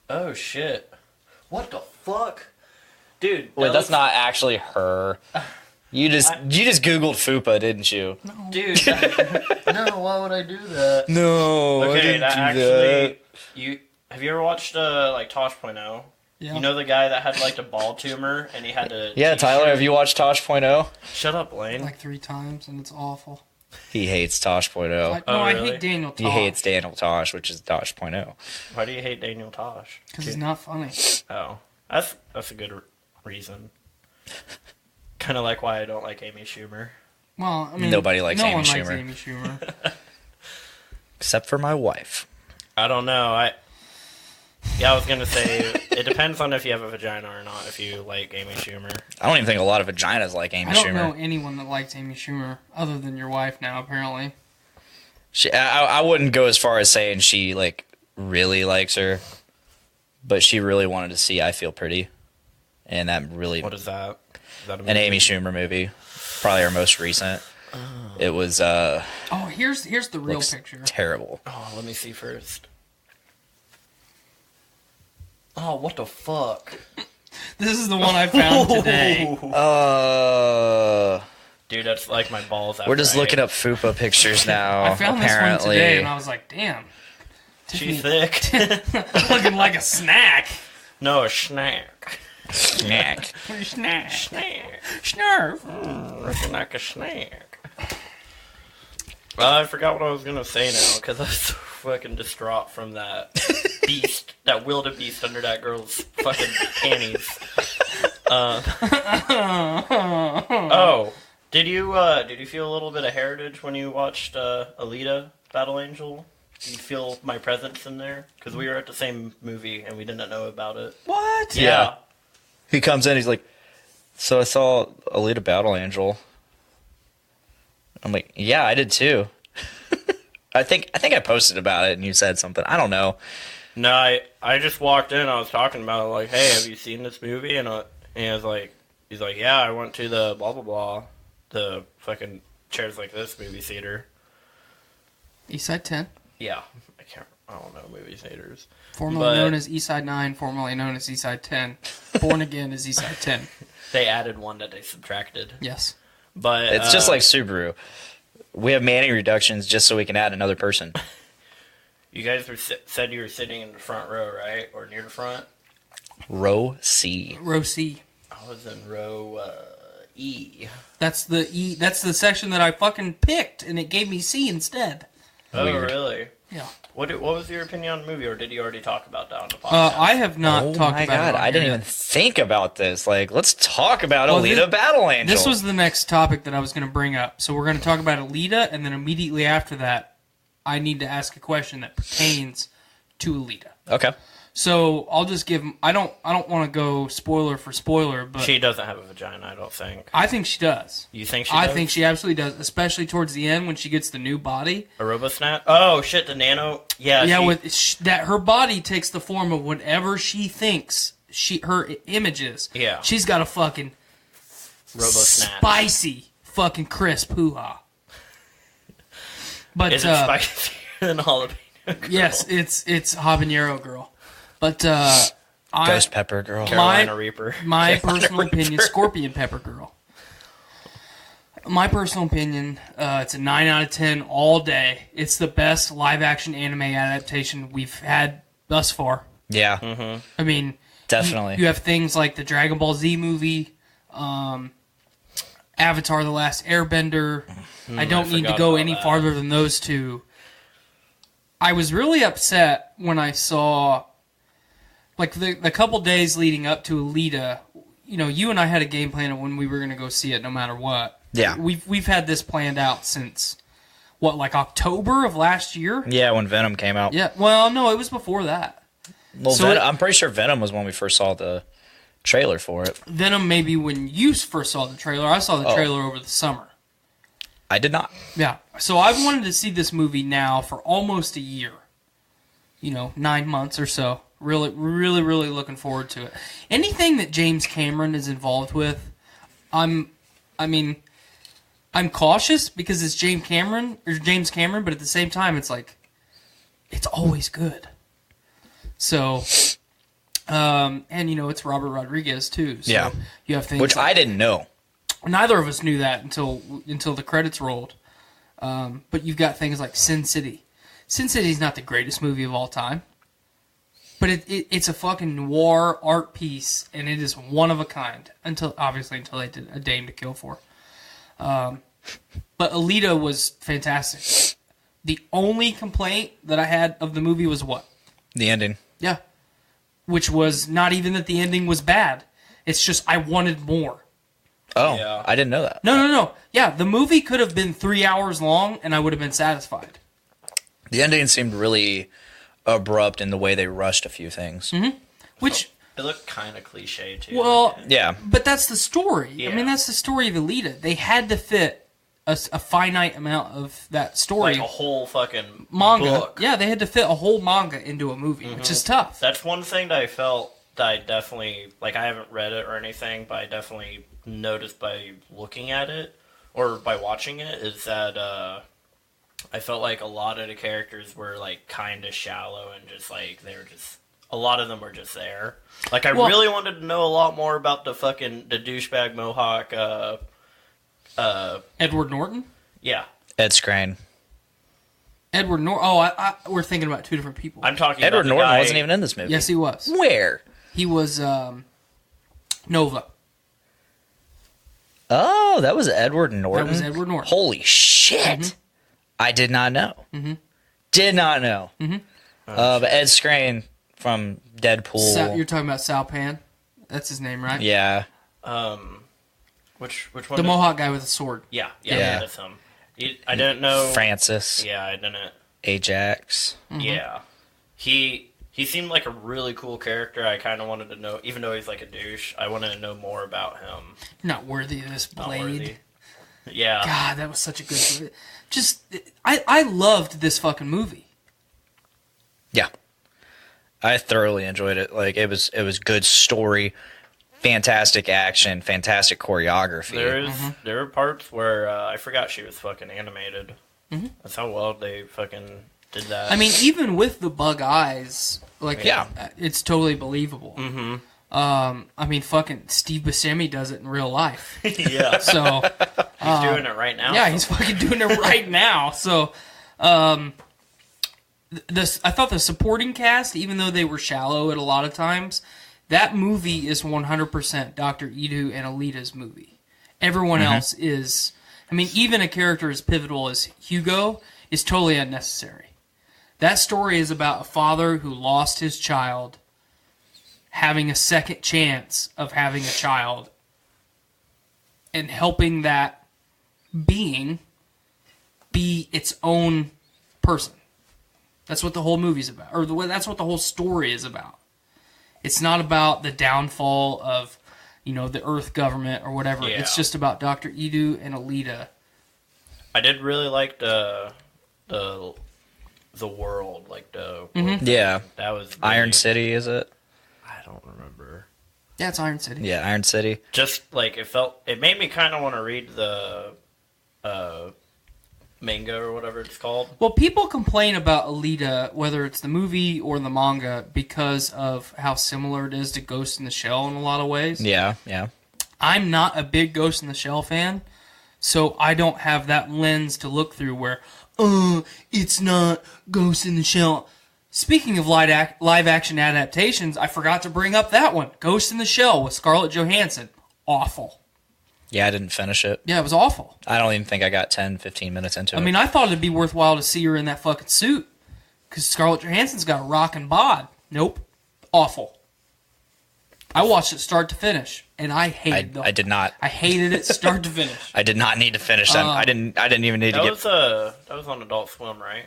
Speaker 4: Oh shit! What the fuck, dude?
Speaker 6: Wait, that's not actually her. You just Googled Fupa, didn't you?
Speaker 4: Dude. No, why would I do that?
Speaker 6: No,
Speaker 4: Okay, that actually. Have you ever watched like Tosh.0?
Speaker 7: Yeah.
Speaker 4: You know the guy that had like the ball tumor and he had to.
Speaker 6: Yeah, Tyler, have you watched Tosh.0?
Speaker 4: Shut up, Blaine.
Speaker 7: Like 3 times, and it's awful.
Speaker 6: He hates Tosh.0.
Speaker 7: I
Speaker 4: really?
Speaker 7: hate Daniel Tosh.
Speaker 6: He hates Daniel Tosh, which is Tosh.0.
Speaker 4: Why do you hate Daniel Tosh?
Speaker 7: Because he's not funny.
Speaker 4: Oh, that's a good reason. Kind of like why I don't like Amy Schumer.
Speaker 7: Well, I mean,
Speaker 6: Nobody likes Amy
Speaker 7: one
Speaker 6: Schumer.
Speaker 7: likes Amy Schumer.
Speaker 6: Except for my wife.
Speaker 4: I don't know. I was gonna say it depends on if you have a vagina or not. If you like Amy Schumer,
Speaker 6: I don't even think a lot of vaginas like Amy
Speaker 7: I don't
Speaker 6: Schumer.
Speaker 7: know anyone that likes Amy Schumer other than your wife now, apparently.
Speaker 6: I wouldn't go as far as saying she like really likes her, but she really wanted to see I Feel Pretty, and that really
Speaker 4: what is that? Is that a
Speaker 6: an Amy Schumer movie, probably her most recent. It was
Speaker 7: Oh, here's the real
Speaker 6: looks
Speaker 7: picture.
Speaker 6: terrible.
Speaker 4: Oh, let me see first. Oh, what the fuck?
Speaker 7: This is the one I found today.
Speaker 4: Dude, that's like my balls.
Speaker 6: We're just looking up fupa pictures now.
Speaker 7: I found
Speaker 6: apparently.
Speaker 7: this one today, and I was like, damn.
Speaker 4: She's thick.
Speaker 7: Looking like a snack.
Speaker 4: No, a snack.
Speaker 6: Snack.
Speaker 7: Snack.
Speaker 4: Snack.
Speaker 7: Snarf.
Speaker 4: Looking like a snack. Well, I forgot what I was gonna say now because I was so fucking distraught from that beast, that wildebeest under that girl's fucking panties. Oh, did you feel a little bit of heritage when you watched Alita: Battle Angel? Did you feel my presence in there? Because we were at the same movie and we didn't know about it.
Speaker 7: What?
Speaker 6: Yeah. He comes in, he's like, so I saw Alita Battle Angel. I'm like, yeah, I did too. I think I posted about it and you said something. I don't know.
Speaker 4: No, I just walked in. I was talking about it, like, hey, have you seen this movie? And he was like, yeah, I went to the blah blah blah, the fucking chairs like this movie theater.
Speaker 7: Eastside 10.
Speaker 4: Yeah, I don't know movie theaters.
Speaker 7: Formerly known as Eastside 9, formerly known as Eastside 10. Born again as Eastside 10.
Speaker 4: They added one that they subtracted.
Speaker 7: Yes.
Speaker 4: But
Speaker 6: It's just like Subaru. We have manning reductions just so we can add another person.
Speaker 4: you guys said you were sitting in the front row, right, or near the front?
Speaker 6: Row C.
Speaker 7: Row C.
Speaker 4: I was in row E.
Speaker 7: That's the E. That's the section that I fucking picked, and it gave me C instead.
Speaker 4: Oh,
Speaker 6: Weird.
Speaker 4: really?
Speaker 7: Yeah.
Speaker 4: What was your opinion on the movie, or did you already talk about that on the podcast?
Speaker 7: I have not
Speaker 6: Oh
Speaker 7: talked
Speaker 6: my
Speaker 7: about
Speaker 6: god,
Speaker 7: it. on
Speaker 6: I didn't
Speaker 7: here
Speaker 6: even
Speaker 7: yet.
Speaker 6: think about this. Like, let's talk about
Speaker 7: Well,
Speaker 6: Alita Battle Angel.
Speaker 7: This was the next topic that I was going to bring up. So we're going to talk about Alita, and then immediately after that, I need to ask a question that pertains to Alita.
Speaker 6: Okay.
Speaker 7: So I'll just give. I don't want to go spoiler for spoiler, but
Speaker 4: She doesn't have a vagina, I don't think.
Speaker 7: I think she does.
Speaker 4: You think she
Speaker 7: I
Speaker 4: does?
Speaker 7: think she absolutely does, especially towards the end when she gets the new body.
Speaker 4: A RoboSnap? Oh, shit, the nano. Yeah,
Speaker 7: Yeah,
Speaker 4: she,
Speaker 7: that her body takes the form of whatever she thinks her image is.
Speaker 4: Yeah.
Speaker 7: She's got a fucking
Speaker 4: RoboSnap.
Speaker 7: spicy fucking crisp hoo-ha. But
Speaker 4: Is it spicier than jalapeno?
Speaker 7: yes, it's habanero girl. But
Speaker 6: Ghost Pepper Girl.
Speaker 4: Carolina Reaper.
Speaker 7: my personal opinion, Scorpion Pepper Girl. My personal opinion, it's a 9 out of 10 all day. It's the best live-action anime adaptation we've had thus far.
Speaker 6: Yeah,
Speaker 4: Mm-hmm.
Speaker 7: I mean,
Speaker 6: definitely.
Speaker 7: you have things like the Dragon Ball Z movie, Avatar: The Last Airbender. I don't need to
Speaker 4: forgot
Speaker 7: go
Speaker 4: about
Speaker 7: any
Speaker 4: that.
Speaker 7: farther than those two. I was really upset when I saw, like, the couple days leading up to Alita. You know, you and I had a game plan of when we were going to go see it, no matter what.
Speaker 6: Yeah.
Speaker 7: We've had this planned out since what, like October of last year?
Speaker 6: Yeah, when Venom came out.
Speaker 7: Yeah. Well, no, it was before that.
Speaker 6: Well,
Speaker 7: So
Speaker 6: I'm pretty sure Venom was when we first saw the trailer for it.
Speaker 7: Venom, maybe when you first saw the trailer. I saw the
Speaker 6: Oh.
Speaker 7: trailer over the summer.
Speaker 6: I did not.
Speaker 7: Yeah. So I've wanted to see this movie now for almost a year. 9 months or so. Really, really, really looking forward to it. Anything that James Cameron is involved with, I'm cautious because it's James Cameron, but at the same time, it's like, it's always good. So, and it's Robert Rodriguez too. So
Speaker 6: Yeah.
Speaker 7: You have things
Speaker 6: Which I didn't know.
Speaker 7: Neither of us knew that until the credits rolled. But you've got things like Sin City. Sin City's not the greatest movie of all time, but it's a fucking noir art piece, and it is one of a kind. Until they did A Dame to Kill For. But Alita was fantastic. The only complaint that I had of the movie was what?
Speaker 6: The ending.
Speaker 7: Yeah. Which was not even that the ending was bad. It's just I wanted more.
Speaker 6: Oh,
Speaker 4: Yeah.
Speaker 6: I didn't know that.
Speaker 7: No. Yeah, the movie could have been 3 hours long, and I would have been satisfied.
Speaker 6: The ending seemed really abrupt in the way they rushed a few things.
Speaker 7: Mm-hmm. Which,
Speaker 4: It looked kind of cliche too.
Speaker 7: well,
Speaker 6: Yeah.
Speaker 7: but that's the story. I
Speaker 4: Yeah.
Speaker 7: mean, that's the story of Alita. They had to fit a finite amount of that story.
Speaker 4: like a whole fucking
Speaker 7: manga.
Speaker 4: book.
Speaker 7: Yeah, they had to fit a whole manga into a movie, which is tough.
Speaker 4: That's one thing that I felt that I definitely, like, I haven't read it or anything, but I definitely noticed by looking at it or by watching it is that I felt like a lot of the characters were like kind of shallow and just like they were just a lot of them were just there. Like I really wanted to know a lot more about the douchebag Mohawk.
Speaker 7: Edward Norton?
Speaker 4: Yeah,
Speaker 6: Ed Skrein.
Speaker 7: Edward Norton. Oh, we're thinking about two different people.
Speaker 4: I'm talking.
Speaker 6: Edward
Speaker 4: about the
Speaker 6: Norton
Speaker 4: guy,
Speaker 6: wasn't even in this movie.
Speaker 7: Yes, he was.
Speaker 6: Where?
Speaker 7: He was Nova.
Speaker 6: Oh, that was Edward Norton.
Speaker 7: That was Edward Norton.
Speaker 6: Holy shit! I did not know. Did not know. But Ed Skrein from Deadpool.
Speaker 7: You're talking about Sal Pan? That's his name, right?
Speaker 6: Yeah.
Speaker 4: Which one?
Speaker 7: The Mohawk guy with a sword.
Speaker 4: Yeah,
Speaker 6: Yeah.
Speaker 4: that's him. I didn't know.
Speaker 6: Francis.
Speaker 4: Yeah, I didn't.
Speaker 6: Ajax.
Speaker 4: Yeah, he seemed like a really cool character. I kind of wanted to know, even though he's like a douche, I wanted to know more about him.
Speaker 7: You're not worthy of this
Speaker 4: Not
Speaker 7: blade.
Speaker 4: worthy. Yeah.
Speaker 7: God, that was such a good. I loved this fucking movie.
Speaker 6: Yeah. I thoroughly enjoyed it. Like it was good story, fantastic action, fantastic choreography.
Speaker 4: There were parts where I forgot she was fucking animated. That's how well they fucking did that.
Speaker 7: I mean, even with the bug eyes, like,
Speaker 6: Yeah.
Speaker 7: it's totally believable. I mean, fucking Steve Buscemi does it in real life.
Speaker 4: yeah,
Speaker 7: So,
Speaker 4: he's doing it right now.
Speaker 7: yeah, he's fucking doing it right now. So, I thought the supporting cast, even though they were shallow at a lot of times, that movie is 100% Dr. Edu and Alita's movie. Everyone else is... I mean, even a character as pivotal as Hugo is totally unnecessary. That story is about a father who lost his child, having a second chance of having a child, and helping that being be its own person. That's what the whole movie's about, or that's what the whole story is about. It's not about the downfall of, the Earth government or whatever.
Speaker 4: Yeah.
Speaker 7: It's just about Dr. Edu and Alita.
Speaker 4: I did really like the world, like the
Speaker 6: Yeah.
Speaker 4: that was
Speaker 6: Iron
Speaker 4: really-
Speaker 6: City, is it?
Speaker 4: I don't remember.
Speaker 7: Yeah, it's Iron City.
Speaker 6: Yeah, Iron City.
Speaker 4: Just like it made me kind of want to read the manga or whatever it's called.
Speaker 7: Well, people complain about Alita, whether it's the movie or the manga, because of how similar it is to Ghost in the Shell in a lot of ways.
Speaker 6: Yeah, yeah.
Speaker 7: I'm not a big Ghost in the Shell fan, so I don't have that lens to look through where, it's not Ghost in the Shell. Speaking of live action adaptations, I forgot to bring up that one. Ghost in the Shell with Scarlett Johansson. Awful.
Speaker 6: Yeah, I didn't finish it.
Speaker 7: Yeah, it was awful.
Speaker 6: I don't even think I got 10, 15 minutes into it.
Speaker 7: I mean, I thought it'd be worthwhile to see her in that fucking suit. Because Scarlett Johansson's got a rockin' bod. Nope. Awful. I watched it start to finish, and I hated
Speaker 6: I did not.
Speaker 7: I hated it start to finish.
Speaker 6: I did not need to finish that. I didn't even need to get...
Speaker 4: That was on Adult Swim, right?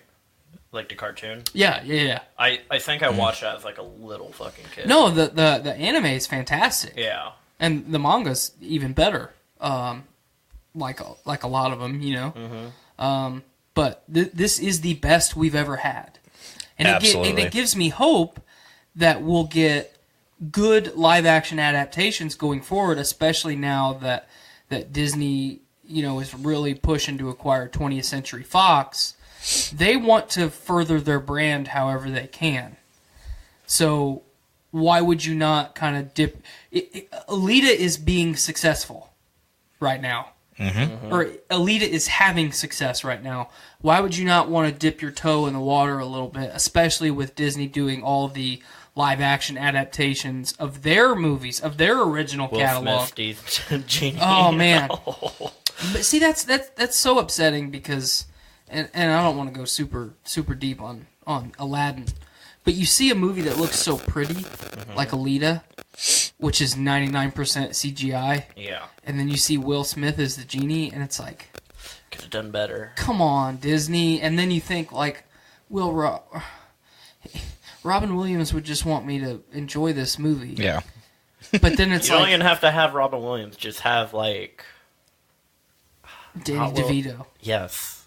Speaker 4: Like the cartoon.
Speaker 7: Yeah.
Speaker 4: I think I watched that as like a little fucking kid.
Speaker 7: No, the anime is fantastic.
Speaker 4: Yeah.
Speaker 7: And the manga's even better. Like a lot of them, But this is the best we've ever had. And
Speaker 6: Absolutely.
Speaker 7: it gives me hope that we'll get good live-action adaptations going forward, especially now that Disney, is really pushing to acquire 20th Century Fox. They want to further their brand however they can. So why would you not kind of dip... Alita is being successful right now. Or Alita is having success right now. Why would you not want to dip your toe in the water a little bit, especially with Disney doing all the live-action adaptations of their movies, of their original
Speaker 4: Will
Speaker 7: catalog?
Speaker 4: Smith, Steve, Genie.
Speaker 7: Oh, man. But see, that's so upsetting because, and I don't want to go super deep on Aladdin, but you see a movie that looks so pretty, like Alita, which is 99% CGI.
Speaker 4: Yeah.
Speaker 7: And then you see Will Smith as the genie, and it's like,
Speaker 4: could have done better.
Speaker 7: Come on, Disney. And then you think like, Robin Williams would just want me to enjoy this movie.
Speaker 6: Yeah.
Speaker 7: But then it's
Speaker 4: you don't even have to have Robin Williams. Just have like
Speaker 7: Danny DeVito.
Speaker 4: Yes.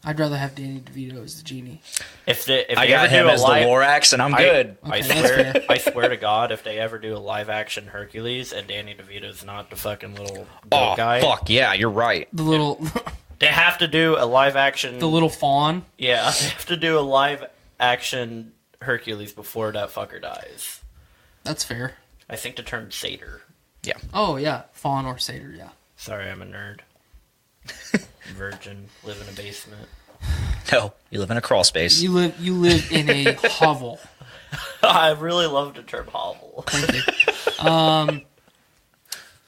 Speaker 7: I'd rather have Danny DeVito as the genie.
Speaker 4: If
Speaker 6: I
Speaker 4: they
Speaker 6: got
Speaker 4: ever
Speaker 6: him
Speaker 4: do
Speaker 6: as the Lorax, and I'm good.
Speaker 4: I swear to God, if they ever do a live action Hercules and Danny DeVito's not the fucking little goat guy.
Speaker 6: Fuck yeah, you're right.
Speaker 7: The little.
Speaker 4: They have to do a live action.
Speaker 7: The little fawn.
Speaker 4: Yeah, they have to do a live action Hercules before that fucker dies.
Speaker 7: That's fair.
Speaker 4: I think the term satyr.
Speaker 6: Yeah.
Speaker 7: Oh yeah, fawn or satyr. Yeah.
Speaker 4: Sorry, I'm a nerd. Virgin, live in a basement.
Speaker 6: No, you live in a crawl space.
Speaker 7: You live in a hovel.
Speaker 4: I really love the term hovel.
Speaker 7: Thank you.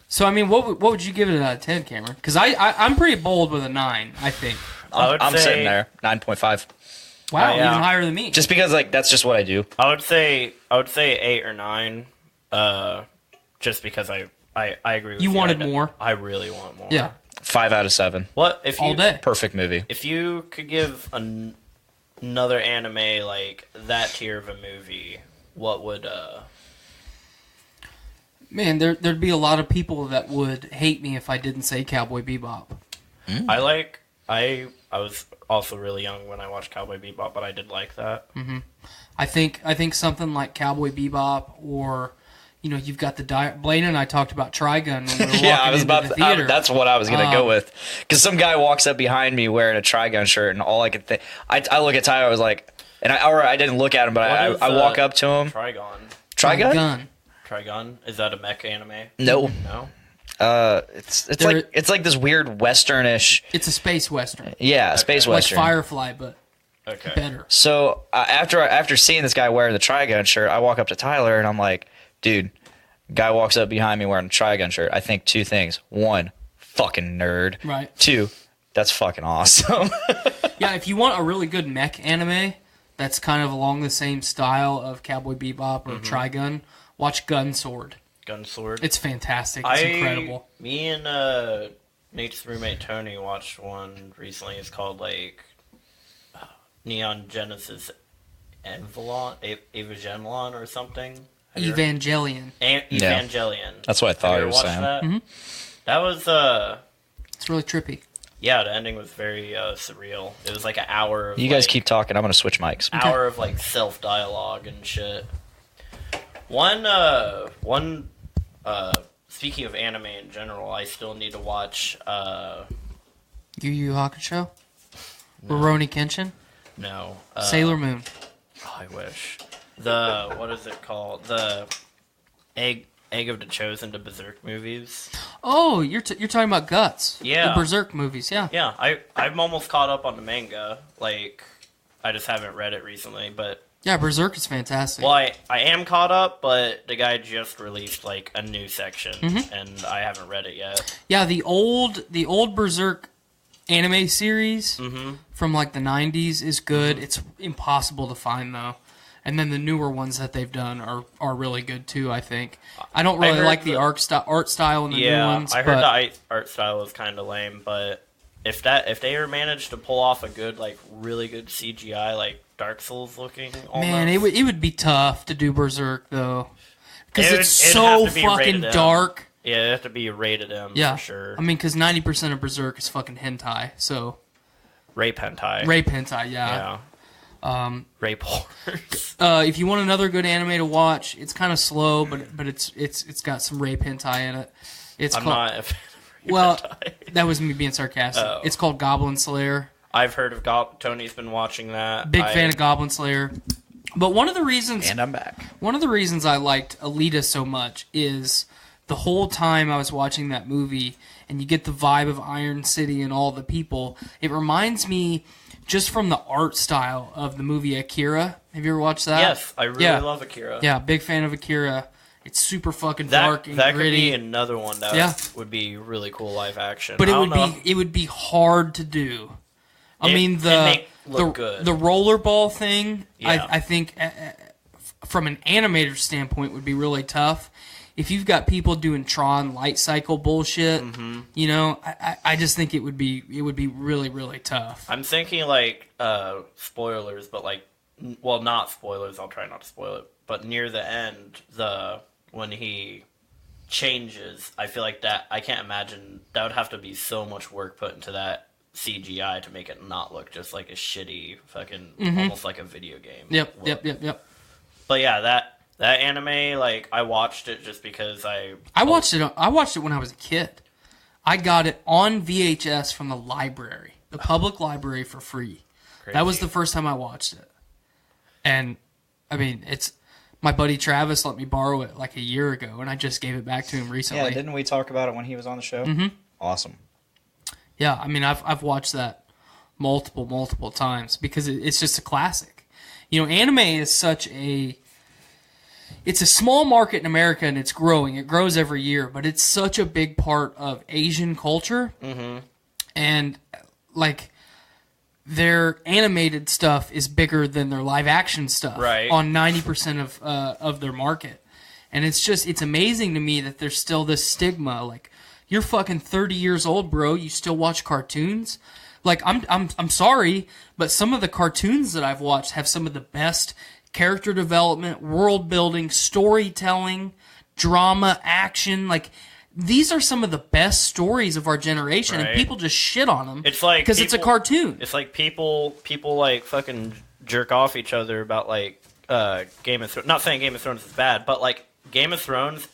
Speaker 7: So I mean, what would you give it out of 10, Cameron? Because I'm pretty bold with a 9. I think.
Speaker 6: I'm sitting there 9.5.
Speaker 7: Wow,
Speaker 4: yeah.
Speaker 7: even higher than me.
Speaker 6: Just because like that's just what I do.
Speaker 4: I would say 8 or 9. Just because I agree with you.
Speaker 7: You wanted more.
Speaker 4: I really want more.
Speaker 7: Yeah.
Speaker 6: 5 out of 7.
Speaker 4: What if
Speaker 7: all
Speaker 4: you
Speaker 7: day?
Speaker 6: Perfect movie.
Speaker 4: If you could give another anime like that tier of a movie, what would
Speaker 7: Man, there'd be a lot of people that would hate me if I didn't say Cowboy Bebop.
Speaker 4: I was also really young when I watched Cowboy Bebop, but I did like that.
Speaker 7: Mm-hmm. I think something like Cowboy Bebop, or you've got the Blaine and I talked about Trigun when we were walking
Speaker 6: Yeah, I was
Speaker 7: into
Speaker 6: about
Speaker 7: the
Speaker 6: to,
Speaker 7: theater.
Speaker 6: that's what I was gonna go with. Because some guy walks up behind me wearing a Trigun shirt, and all I could think, I look at Tyler, I was like, I didn't look at him, but I walk up to him.
Speaker 4: Trigun. Trigun? Is that a mech anime?
Speaker 6: No.
Speaker 4: No.
Speaker 6: It's like this weird westernish.
Speaker 7: It's a space western.
Speaker 6: Yeah, space western.
Speaker 7: Like Firefly, but better.
Speaker 6: So after seeing this guy wearing the Trigun shirt, I walk up to Tyler and I'm like, dude, guy walks up behind me wearing a Trigun shirt. I think 2 things. 1, fucking nerd.
Speaker 7: Right.
Speaker 6: 2, that's fucking awesome.
Speaker 7: Yeah, if you want a really good mech anime that's kind of along the same style of Cowboy Bebop or Trigun, watch Gunsword.
Speaker 4: Gunsword.
Speaker 7: It's fantastic. It's incredible.
Speaker 4: Me and Nate's roommate Tony watched one recently. It's called like Neon Genesis Evangelion or something.
Speaker 7: Evangelion.
Speaker 4: Evangelion.
Speaker 6: That's what I thought you were saying.
Speaker 4: That?
Speaker 7: Mm-hmm.
Speaker 4: That was
Speaker 7: It's really trippy.
Speaker 4: Yeah, the ending was very surreal. It was like an hour of
Speaker 6: You guys keep talking, I'm gonna switch mics.
Speaker 4: Hour of like self dialogue and shit. One speaking of anime in general, I still need to watch
Speaker 7: Yu Yu Hakusho? Rurouni Kenshin?
Speaker 4: No.
Speaker 7: Sailor Moon.
Speaker 4: Oh, I wish. What is it called? The Egg of the Chosen to Berserk movies.
Speaker 7: Oh, you're talking about Guts.
Speaker 4: Yeah.
Speaker 7: The Berserk movies, yeah.
Speaker 4: Yeah, I'm almost caught up on the manga. Like, I just haven't read it recently, but...
Speaker 7: Yeah, Berserk is fantastic.
Speaker 4: Well, I am caught up, but the guy just released, like, a new section, and I haven't read it yet.
Speaker 7: Yeah, the old Berserk anime series from, like, the 90s is good. It's impossible to find, though. And then the newer ones that they've done are really good, too, I think. I don't really like the art style in the new ones.
Speaker 4: I heard the art style was kind of lame, but if they ever managed to pull off a good, like, really good CGI, like, Dark Souls looking almost.
Speaker 7: Man, it would be tough to do Berserk, though. Because it's so fucking dark.
Speaker 4: Yeah, it'd have to be rated M for sure.
Speaker 7: I mean, because 90% of Berserk is fucking hentai, so...
Speaker 4: Rape hentai.
Speaker 7: Rape hentai, yeah.
Speaker 4: Rape horrors.
Speaker 7: If you want another good anime to watch, it's kind of slow, but it's got some rape hentai in it.
Speaker 4: I'm not a fan of
Speaker 7: rape
Speaker 4: hentai.
Speaker 7: That was me being sarcastic.
Speaker 4: Oh.
Speaker 7: It's called Goblin Slayer.
Speaker 4: I've heard of Tony's been watching that.
Speaker 7: Big fan of Goblin Slayer. But one of the reasons...
Speaker 6: And I'm back.
Speaker 7: One of the reasons I liked Alita so much is the whole time I was watching that movie, and you get the vibe of Iron City and all the people, it reminds me... Just from the art style of the movie Akira. Have you ever watched that?
Speaker 4: Yes, I really love Akira.
Speaker 7: Yeah, big fan of Akira. It's super fucking dark and
Speaker 4: that
Speaker 7: gritty.
Speaker 4: could be another one that would be really cool live action.
Speaker 7: But it would be hard to do. I mean the rollerball thing.
Speaker 6: Yeah.
Speaker 7: I think from an animator standpoint would be really tough. If you've got people doing Tron light cycle bullshit, you know, I just think it would be really, really tough.
Speaker 4: I'm thinking like spoilers, but like, well, not spoilers. I'll try not to spoil it. But near the end, when he changes, I feel like that. I can't imagine that would have to be so much work put into that CGI to make it not look just like a shitty fucking almost like a video game.
Speaker 7: Yep.
Speaker 4: But yeah, that anime, like, I watched it just because I
Speaker 7: watched it when I was a kid. I got it on VHS from the library, the public library, for free.
Speaker 4: Crazy.
Speaker 7: That was the first time I watched it. And I mean, my buddy Travis let me borrow it like a year ago, and I just gave it back to him recently.
Speaker 6: Yeah, didn't we talk about it when he was on the show? Mm-hmm. Awesome.
Speaker 7: Yeah, I mean, I've watched that multiple times because it's just a classic. You know, anime is it's a small market in America, and it's growing. It grows every year, but it's such a big part of Asian culture. Mm-hmm. And, like, their animated stuff is bigger than their live-action stuff on 90% of their market. And it's amazing to me that there's still this stigma. Like, you're fucking 30 years old, bro. You still watch cartoons? Like, I'm sorry, but some of the cartoons that I've watched have some of the best character development, world building, storytelling, drama, action. Like, these are some of the best stories of our generation, and people just shit on them.
Speaker 4: It's like
Speaker 7: because it's a cartoon.
Speaker 4: It's like people like fucking jerk off each other about like Game of Thrones. Not saying Game of Thrones is bad, but like Game of Thrones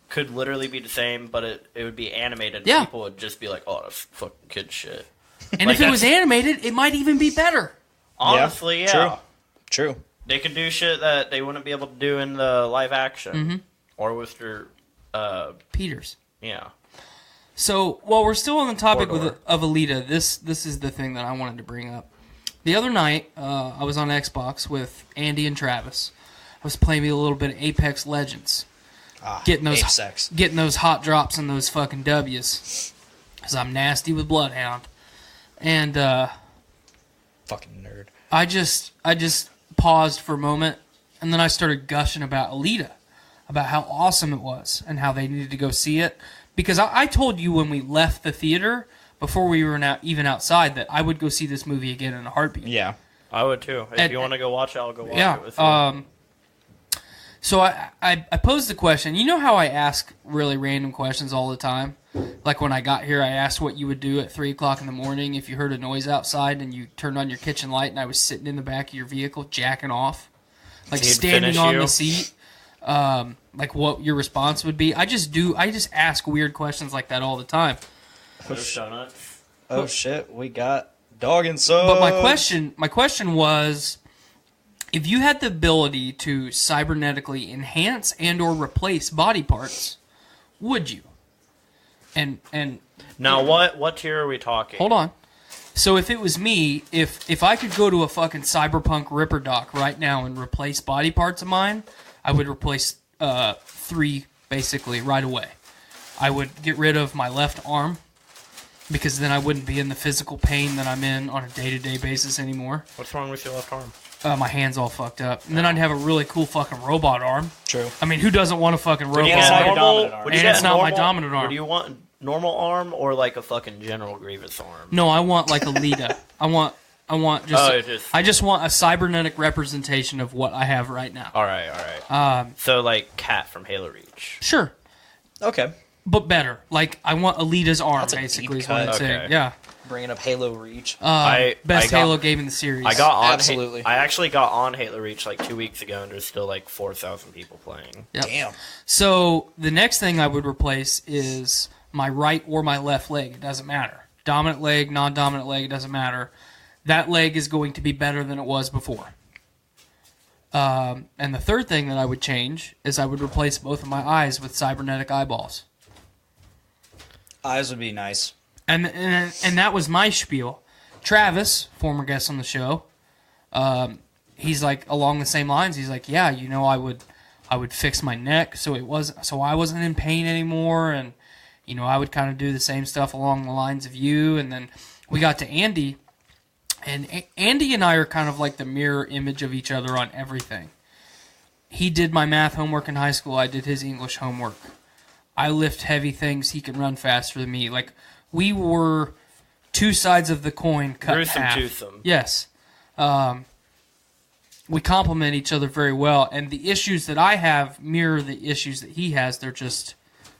Speaker 4: could literally be the same, but it would be animated.
Speaker 7: Yeah.
Speaker 4: People would just be like, "Oh, that's fucking kid shit."
Speaker 7: And like, if it was animated, it might even be better.
Speaker 4: Honestly, yeah.
Speaker 6: True.
Speaker 4: They could do shit that they wouldn't be able to do in the live action or with your
Speaker 7: Peters.
Speaker 4: Yeah.
Speaker 7: So while we're still on the topic of Alita, this is the thing that I wanted to bring up. The other night, I was on Xbox with Andy and Travis. I was playing a little bit of Apex Legends, getting those hot drops and those fucking W's, because I'm nasty with Bloodhound. And
Speaker 6: fucking nerd.
Speaker 7: I just paused for a moment, and then I started gushing about Alita, about how awesome it was and how they needed to go see it. Because I told you when we left the theater, before we were even outside, that I would go see this movie again in a heartbeat.
Speaker 6: Yeah.
Speaker 4: I would too. If you want to go watch it, I'll go watch it with you.
Speaker 7: So I posed the question. You know how I ask really random questions all the time? Like when I got here, I asked what you would do at 3 o'clock in the morning if you heard a noise outside and you turned on your kitchen light and I was sitting in the back of your vehicle jacking off. Like standing on the seat. Like what your response would be. I just ask weird questions like that all the time.
Speaker 6: Oh shit, we got dog and soul.
Speaker 7: But my question was, if you had the ability to cybernetically enhance and or replace body parts, would you? And
Speaker 4: now what tier are we talking?
Speaker 7: Hold on. So if it was me, if I could go to a fucking cyberpunk Ripper Doc right now and replace body parts of mine, I would replace 3 basically right away. I would get rid of my left arm, because then I wouldn't be in the physical pain that I'm in on a day-to-day basis anymore.
Speaker 4: What's wrong with your left arm?
Speaker 7: My hand's all fucked up. And then I'd have a really cool fucking robot arm.
Speaker 6: True.
Speaker 7: I mean, who doesn't want a fucking robot arm? And it's not my dominant arm.
Speaker 4: Would you want normal arm or like a fucking General Grievous arm?
Speaker 7: No, I want like Alita. I want I just want a cybernetic representation of what I have right now.
Speaker 4: All right. So like Cat from Halo Reach.
Speaker 7: Sure.
Speaker 6: Okay.
Speaker 7: But better. Like, I want Alita's arm,
Speaker 6: That's a
Speaker 7: basically,
Speaker 6: deep
Speaker 7: is what I'm
Speaker 6: cut.
Speaker 7: saying.
Speaker 4: Okay.
Speaker 7: Yeah.
Speaker 6: Bringing up Halo Reach.
Speaker 7: Best Halo game in the series.
Speaker 4: I got on
Speaker 6: Absolutely.
Speaker 4: I actually got on Halo Reach like 2 weeks ago, and there's still like 4,000 people playing.
Speaker 7: Yep.
Speaker 6: Damn.
Speaker 7: So, the next thing I would replace is my right or my left leg. It doesn't matter. Dominant leg, non-dominant leg, it doesn't matter. That leg is going to be better than it was before. And the third thing that I would change is I would replace both of my eyes with cybernetic eyeballs.
Speaker 6: Eyes would be nice.
Speaker 7: And that was my spiel. Travis, former guest on the show, he's like along the same lines. He's like, yeah, you know, I would I would fix my neck so I wasn't in pain anymore, and I would kind of do the same stuff along the lines of you. And then we got to Andy, and Andy and I are kind of like the mirror image of each other on everything. He did my math homework in high school. I did his English homework. I lift heavy things. He can run faster than me. Like, we were two sides of the coin cut in half.
Speaker 4: Toothsome.
Speaker 7: Yes. We complement each other very well, and the issues that I have mirror the issues that he has. They're just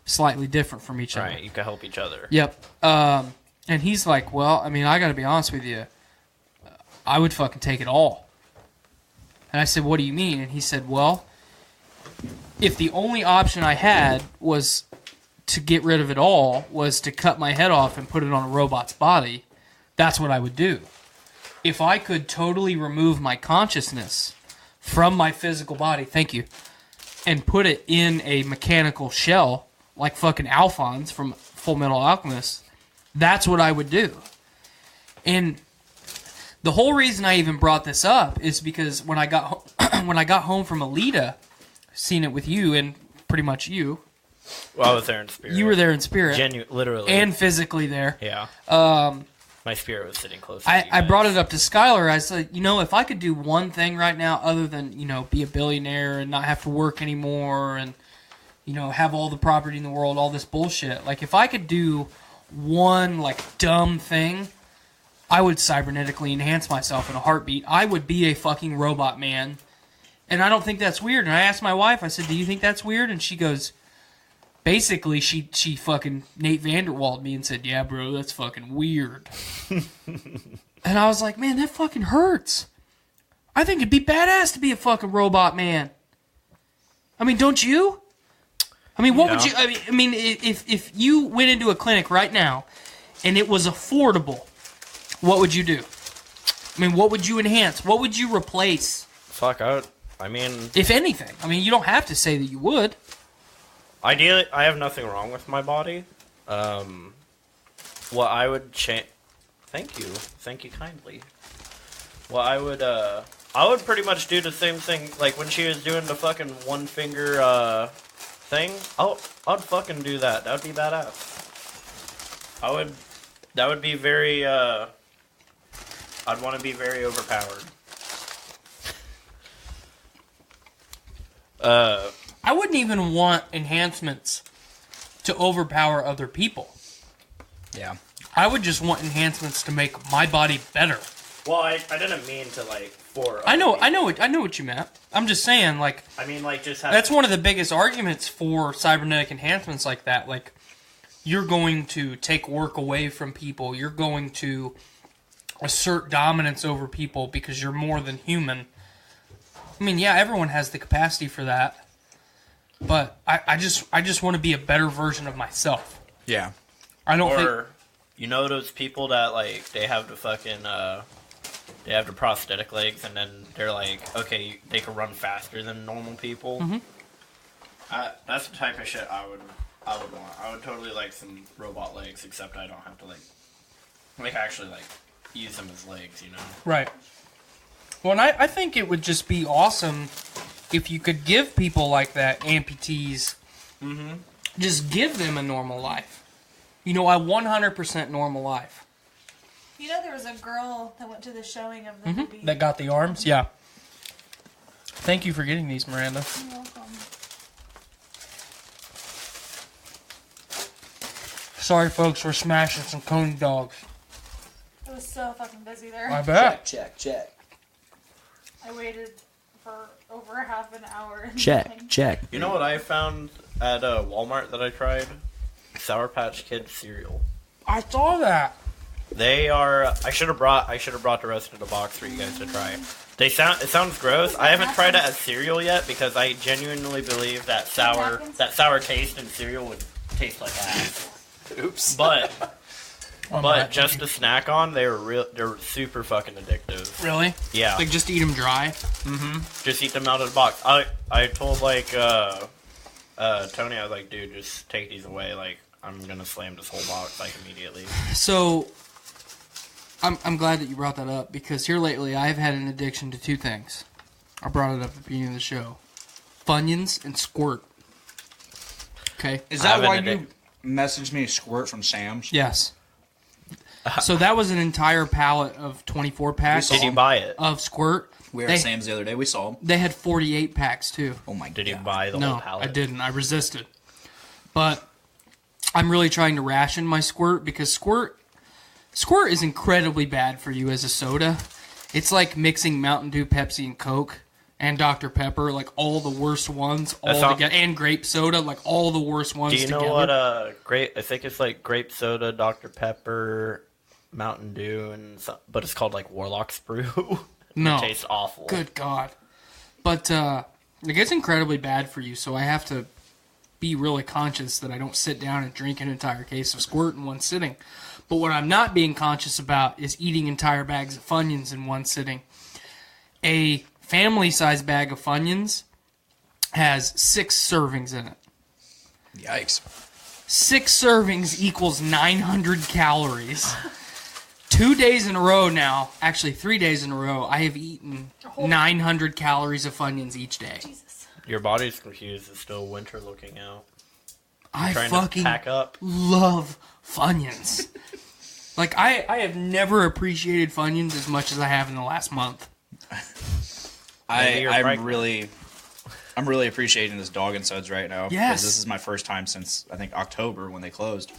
Speaker 7: slightly different from each other.
Speaker 4: Right, you can help each other.
Speaker 7: Yep. And he's like, well, I mean, I got to be honest with you. I would fucking take it all. And I said, what do you mean? And he said, well, if the only option I had was to get rid of it all, was to cut my head off and put it on a robot's body, that's what I would do. If I could totally remove my consciousness from my physical body, thank you, and put it in a mechanical shell, like fucking Alphonse from Full Metal Alchemist, that's what I would do. And the whole reason I even brought this up is because when I got home from Alita, seen it with you and pretty much you.
Speaker 4: Well, I was there in spirit.
Speaker 7: You were there in spirit,
Speaker 4: literally,
Speaker 7: and physically there.
Speaker 4: Yeah. My spirit was sitting close.
Speaker 7: I brought it up to Skylar. I said, if I could do one thing right now, other than be a billionaire and not have to work anymore, and have all the property in the world, all this bullshit. Like, if I could do one dumb thing, I would cybernetically enhance myself in a heartbeat. I would be a fucking robot man. And I don't think that's weird. And I asked my wife, I said, do you think that's weird? And she goes, basically, she fucking Nate Vanderwald me and said, yeah, bro, that's fucking weird. And I was like, man, that fucking hurts. I think it'd be badass to be a fucking robot man. I mean, don't you? I mean, what would you... I mean, if you went into a clinic right now and it was affordable, what would you do? I mean, what would you enhance? What would you replace?
Speaker 4: Fuck out. I mean...
Speaker 7: If anything. I mean, you don't have to say that you would.
Speaker 4: Ideally, I have nothing wrong with my body. What I would change... Thank you. Thank you kindly. Well, I would pretty much do the same thing, like when she was doing the fucking one finger, thing. I'd fucking do that. That would be badass. That would be very, I'd want to be very overpowered.
Speaker 7: I wouldn't even want enhancements to overpower other people.
Speaker 6: Yeah.
Speaker 7: I would just want enhancements to make my body better.
Speaker 4: Well, I didn't mean to, for...
Speaker 7: I know what you meant. I'm just saying,
Speaker 4: I mean, just have...
Speaker 7: That's one of the biggest arguments for cybernetic enhancements like that. Like, you're going to take work away from people. You're going to assert dominance over people because you're more than human. I mean, yeah, everyone has the capacity for that. But I just want to be a better version of myself.
Speaker 6: Yeah.
Speaker 7: I don't think...
Speaker 4: You know those people that, they have the fucking, they have the prosthetic legs, and then they're like, okay, they can run faster than normal people?
Speaker 7: Mm-hmm.
Speaker 4: That's the type of shit I would want. I would totally like some robot legs, except I don't have to, actually, use them as legs,
Speaker 7: Right. Well, and I think it would just be awesome if you could give people like that, amputees, just give them a normal life. A 100% normal life.
Speaker 8: There was a girl that went to the showing of the movie.
Speaker 7: That got the arms? Yeah. Thank you for getting these, Miranda.
Speaker 8: You're welcome.
Speaker 7: Sorry, folks, we're smashing some coney dogs.
Speaker 8: It was so fucking busy there.
Speaker 7: I bet.
Speaker 6: Check.
Speaker 8: I waited for over half an hour.
Speaker 1: Check.
Speaker 4: You know what I found at Walmart that I tried? Sour Patch Kids cereal.
Speaker 7: I saw that.
Speaker 4: They are. I should have brought the rest of the box for you guys to try. It sounds gross. I haven't tried it as cereal yet because I genuinely believe that sour taste in cereal would taste like ass.
Speaker 6: Oops.
Speaker 4: But just to snack on, they're super fucking addictive.
Speaker 7: Really?
Speaker 4: Yeah.
Speaker 7: Just eat them dry?
Speaker 4: Mm-hmm. Just eat them out of the box. I told Tony, I was like, dude, just take these away. I'm gonna slam this whole box immediately.
Speaker 7: So, I'm glad that you brought that up because here lately I've had an addiction to two things. I brought it up at the beginning of the show. Funyuns and Squirt. Okay.
Speaker 9: Is that why you messaged me Squirt from Sam's?
Speaker 7: Yes. So that was an entire pallet of 24 packs.
Speaker 4: Did you buy it?
Speaker 7: Of Squirt.
Speaker 9: We were at Sam's the other day. We saw them.
Speaker 7: They had 48 packs too.
Speaker 9: Oh my god.
Speaker 4: Did you buy the whole pallet?
Speaker 7: No, I didn't. I resisted. But I'm really trying to ration my Squirt because Squirt is incredibly bad for you as a soda. It's like mixing Mountain Dew, Pepsi, and Coke and Dr. Pepper, like all the worst ones all together, and grape soda, like all the worst ones together.
Speaker 4: Do you know what I think it's like grape soda, Dr. Pepper, Mountain Dew, but it's called like Warlock Sprue.
Speaker 7: No.
Speaker 4: It tastes awful.
Speaker 7: Good God. But it gets incredibly bad for you, so I have to be really conscious that I don't sit down and drink an entire case of Squirt in one sitting. But what I'm not being conscious about is eating entire bags of Funyuns in one sitting. A family-sized bag of Funyuns has 6 servings in it.
Speaker 9: Yikes.
Speaker 7: 6 servings equals 900 calories. 2 days in a row now, actually 3 days in a row, I have eaten 900 calories of Funyuns each day.
Speaker 8: Jesus.
Speaker 4: Your body's confused. It's still winter looking out.
Speaker 7: I
Speaker 4: Trying
Speaker 7: fucking
Speaker 4: to pack up.
Speaker 7: love Funyuns. Like, I have never appreciated Funyuns as much as I have in the last month.
Speaker 9: I'm really appreciating this Dog and Suds right now.
Speaker 7: Yes.
Speaker 9: Because this is my first time since, I think, October when they closed.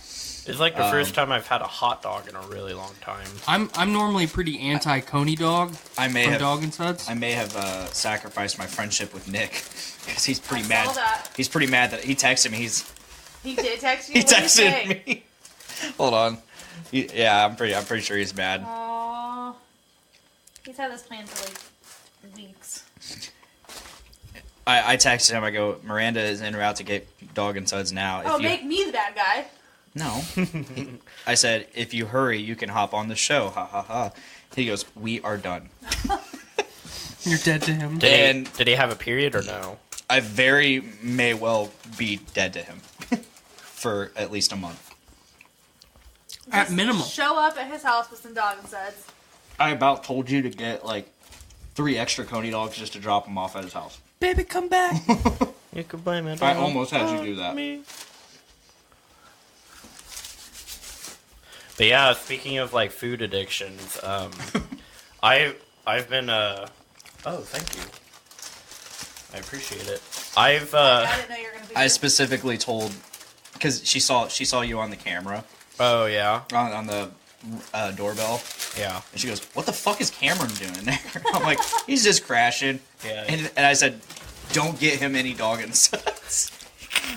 Speaker 4: It's like the first time I've had a hot dog in a really long time.
Speaker 7: I'm normally pretty anti-Coney Dog from Dog and Suds.
Speaker 9: I may have sacrificed my friendship with Nick because he's pretty
Speaker 8: I
Speaker 9: mad.
Speaker 8: saw that.
Speaker 9: He's pretty mad that he texted me.
Speaker 8: He did text you.
Speaker 9: He
Speaker 8: What did
Speaker 9: texted
Speaker 8: say?
Speaker 9: me. Hold on. Yeah, I'm pretty sure he's mad.
Speaker 8: Aww. He's had this plan for like weeks.
Speaker 9: I texted him. I go, Miranda is en route to get Dog and Suds now.
Speaker 8: Oh, make me the bad guy.
Speaker 9: No. I said, if you hurry, you can hop on the show. Ha ha ha. He goes, we are done.
Speaker 7: You're dead to him.
Speaker 4: Did he have a period or no?
Speaker 9: I very may well be dead to him for at least a month.
Speaker 7: At minimum.
Speaker 8: Show up at his house with some Dog and Suds.
Speaker 9: I about told you to get like 3 extra Coney dogs just to drop them off at his house.
Speaker 7: Baby, come back.
Speaker 4: You could blame it.
Speaker 9: I almost had you do that.
Speaker 4: But yeah, speaking of like food addictions, I've been oh, thank you. I appreciate it.
Speaker 8: I didn't know you were gonna be.
Speaker 9: I specifically told because she saw you on the camera.
Speaker 4: Oh yeah.
Speaker 9: On the doorbell.
Speaker 4: Yeah.
Speaker 9: And she goes, "What the fuck is Cameron doing there?" I'm like, "He's just crashing."
Speaker 4: Yeah.
Speaker 9: And I said, "Don't get him any Dog and Suds."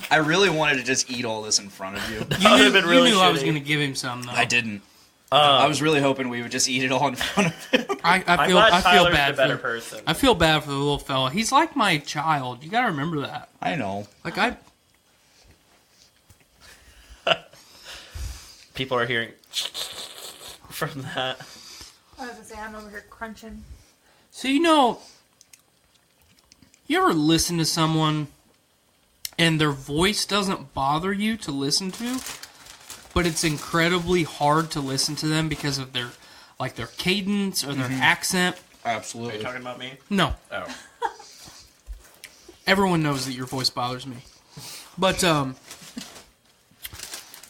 Speaker 9: I really wanted to just eat all this in front of you.
Speaker 7: You knew I was going to give him some, though.
Speaker 9: I didn't. I was really hoping we would just eat it all in front of him.
Speaker 7: I feel
Speaker 4: Tyler's
Speaker 7: bad
Speaker 4: the better
Speaker 7: for
Speaker 4: person.
Speaker 7: I feel bad for the little fella. He's like my child. You got to remember that.
Speaker 9: I know.
Speaker 7: Like
Speaker 4: People are hearing from that.
Speaker 8: I was gonna say I'm over here crunching.
Speaker 7: So you ever listen to someone and their voice doesn't bother you to listen to, but it's incredibly hard to listen to them because of their cadence or their accent?
Speaker 9: Absolutely.
Speaker 4: Are you talking about me?
Speaker 7: No.
Speaker 4: Oh.
Speaker 7: Everyone knows that your voice bothers me. But,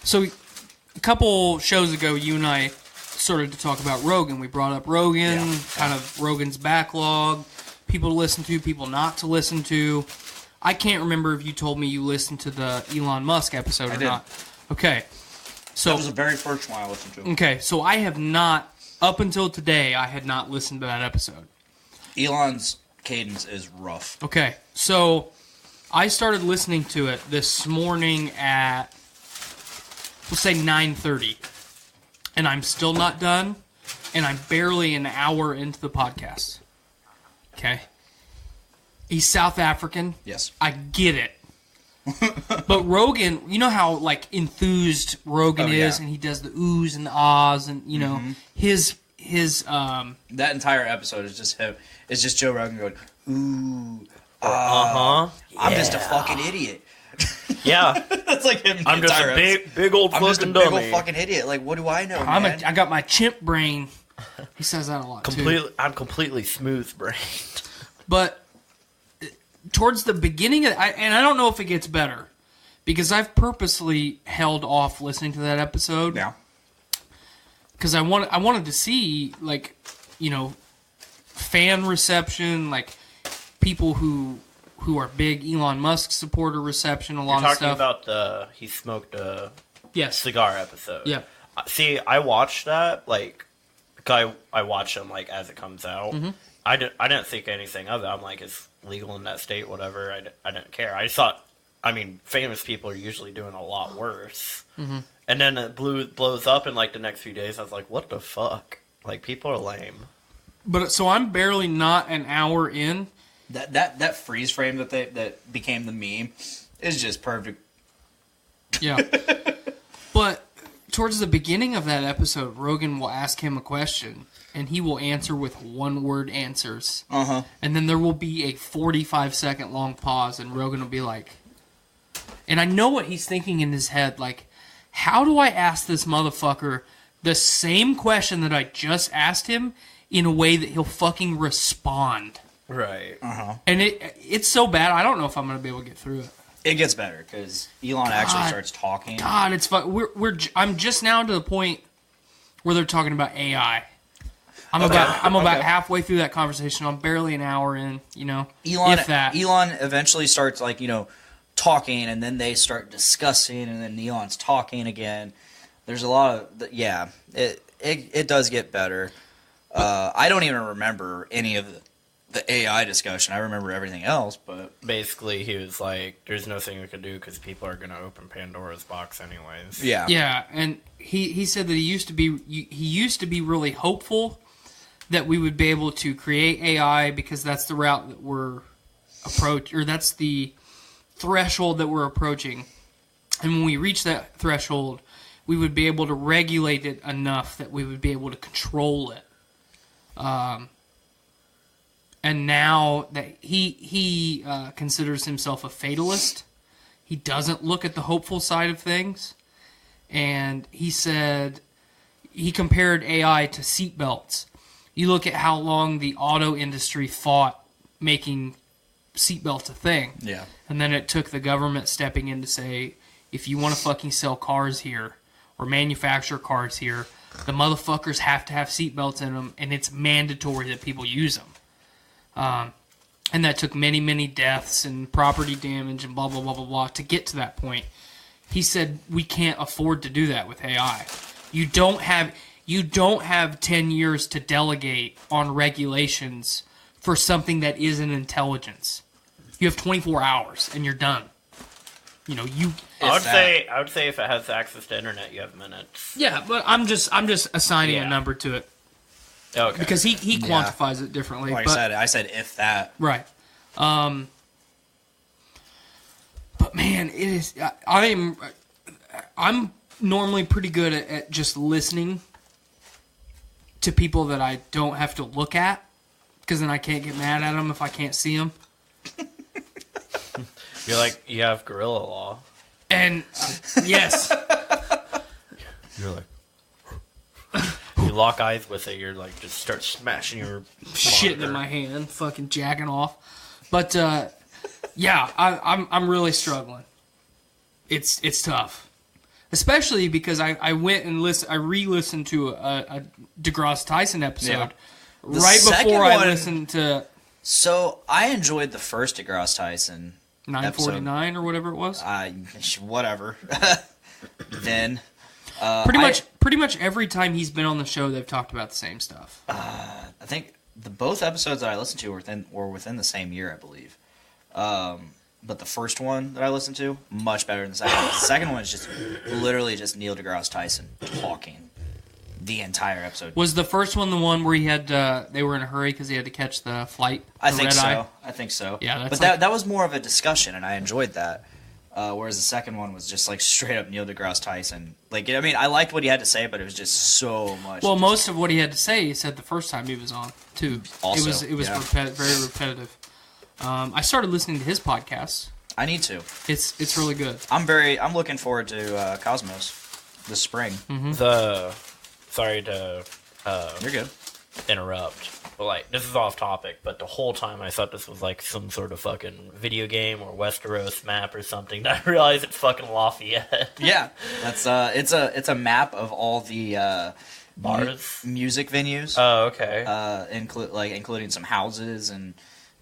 Speaker 7: so a couple shows ago, you and I started to talk about Rogan. We brought up Rogan, kind of Rogan's backlog, people to listen to, people not to listen to. I can't remember if you told me you listened to the Elon Musk episode or not. Okay. So
Speaker 9: that was the very first one I listened to.
Speaker 7: Okay, so I have not, up until today, I had not listened to that episode.
Speaker 9: Elon's cadence is rough.
Speaker 7: Okay, so I started listening to it this morning at, we'll say 9:30, and I'm still not done, and I'm barely an hour into the podcast. Okay? He's South African.
Speaker 9: Yes.
Speaker 7: I get it. But Rogan, you know how enthused Rogan is, and he does the oohs and the ahs, and his
Speaker 9: that entire episode is just him. It's just Joe Rogan going ooh,
Speaker 4: Yeah.
Speaker 9: I'm just a fucking idiot.
Speaker 4: Yeah,
Speaker 9: that's like him.
Speaker 4: I'm just a big old
Speaker 9: I'm
Speaker 4: fucking
Speaker 9: just a
Speaker 4: dummy.
Speaker 9: big old fucking idiot. Like, what do I know? Man?
Speaker 7: I got my chimp brain. He says that a lot too.
Speaker 4: I'm completely smooth brained.
Speaker 7: But towards the beginning, and I don't know if it gets better, because I've purposely held off listening to that episode.
Speaker 9: Yeah.
Speaker 7: Because I wanted to see, like, you know, fan reception, like people who are big Elon Musk supporter reception, a lot
Speaker 4: You're
Speaker 7: of stuff.
Speaker 4: talking about he smoked a
Speaker 7: Yes.
Speaker 4: cigar episode.
Speaker 7: Yeah.
Speaker 4: See, I watched that, like, I watch them, like, as it comes out.
Speaker 7: Mm-hmm.
Speaker 4: I didn't think anything of it. I'm like, it's legal in that state, whatever. I didn't care. I thought, I mean, famous people are usually doing a lot worse.
Speaker 7: Mm-hmm.
Speaker 4: And then it blows up in, like, the next few days. I was like, what the fuck? Like, people are lame.
Speaker 7: But so I'm barely not an hour in.
Speaker 9: That freeze frame that became the meme is just perfect.
Speaker 7: Yeah. But towards the beginning of that episode, Rogan will ask him a question, and he will answer with one-word answers.
Speaker 9: Uh-huh.
Speaker 7: And then there will be a 45-second long pause, and Rogan will be like... And I know what he's thinking in his head, like, how do I ask this motherfucker the same question that I just asked him in a way that he'll fucking respond?
Speaker 4: Right.
Speaker 9: Uh-huh.
Speaker 7: And it's so bad, I don't know if I'm going to be able to get through it.
Speaker 9: It gets better because Elon actually starts talking.
Speaker 7: God, it's fun. I'm just now to the point where they're talking about AI. I'm about halfway through that conversation. I'm barely an hour in, you know.
Speaker 9: Elon eventually starts, like, you know, talking, and then they start discussing, and then Elon's talking again. There's a lot of it does get better. I don't even remember any of the AI discussion. I remember everything else, but
Speaker 4: Basically, he was like, there's nothing we can do because people are going to open Pandora's box anyways.
Speaker 9: yeah.
Speaker 7: Yeah, and he said that he used to be really hopeful that we would be able to create AI because that's the route that we're that's the threshold that we're approaching. And when we reach that threshold, we would be able to regulate it enough that we would be able to control it. And now that he considers himself a fatalist, he doesn't look at the hopeful side of things. And he said he compared AI to seatbelts. You look at how long the auto industry fought making seatbelts a thing.
Speaker 9: Yeah.
Speaker 7: And then it took the government stepping in to say, if you want to fucking sell cars here or manufacture cars here, the motherfuckers have to have seatbelts in them, and it's mandatory that people use them. And that took many, many deaths and property damage and blah, blah, blah, blah, blah to get to that point. He said, we can't afford to do that with AI. You don't have 10 years to delegate on regulations for something that isn't intelligence. You have 24 hours and you're done. You know,
Speaker 4: I would say if it has access to internet, you have minutes.
Speaker 7: Yeah, but I'm just assigning a number to it.
Speaker 4: Okay.
Speaker 7: Because he quantifies it differently.
Speaker 9: Like I said, if that.
Speaker 7: Right. But man, it is. I'm normally pretty good at just listening to people that I don't have to look at, because then I can't get mad at them if I can't see them.
Speaker 4: You're like, you have gorilla law.
Speaker 7: And yes,
Speaker 4: you're like. You lock eyes with it, you're like, just start smashing your
Speaker 7: shit in my hand, fucking jacking off. But yeah, I'm really struggling. It's tough, especially because I went and re-listened to a DeGrasse Tyson episode right before I listened to.
Speaker 9: So I enjoyed the first DeGrasse Tyson
Speaker 7: 949
Speaker 9: episode.
Speaker 7: Or whatever it was.
Speaker 9: Whatever. Then.
Speaker 7: Pretty much every time he's been on the show, they've talked about the same stuff.
Speaker 9: I think both episodes that I listened to were within the same year, I believe. But the first one that I listened to, much better than the second one. The second one is just literally just Neil deGrasse Tyson talking the entire episode.
Speaker 7: Was the first one the one where he had they were in a hurry because he had to catch the flight?
Speaker 9: I think so.
Speaker 7: Yeah,
Speaker 9: but that was more of a discussion, and I enjoyed that. Whereas the second one was just like straight up Neil deGrasse Tyson. Like, I mean, I liked what he had to say, but it was just so much.
Speaker 7: Well, most of what he had to say, he said the first time he was on too.
Speaker 9: Also,
Speaker 7: it was very repetitive. I started listening to his podcast.
Speaker 9: I need to.
Speaker 7: It's really good.
Speaker 9: I'm looking forward to Cosmos this spring.
Speaker 7: Mm-hmm.
Speaker 4: Sorry to
Speaker 9: You're good.
Speaker 4: interrupt, like, this is off topic, but the whole time I thought this was like some sort of fucking video game or Westeros map or something. I realized it's fucking Lafayette.
Speaker 9: Yeah, that's it's a map of all the
Speaker 4: bars,
Speaker 9: music venues.
Speaker 4: Oh, okay.
Speaker 9: Including some houses and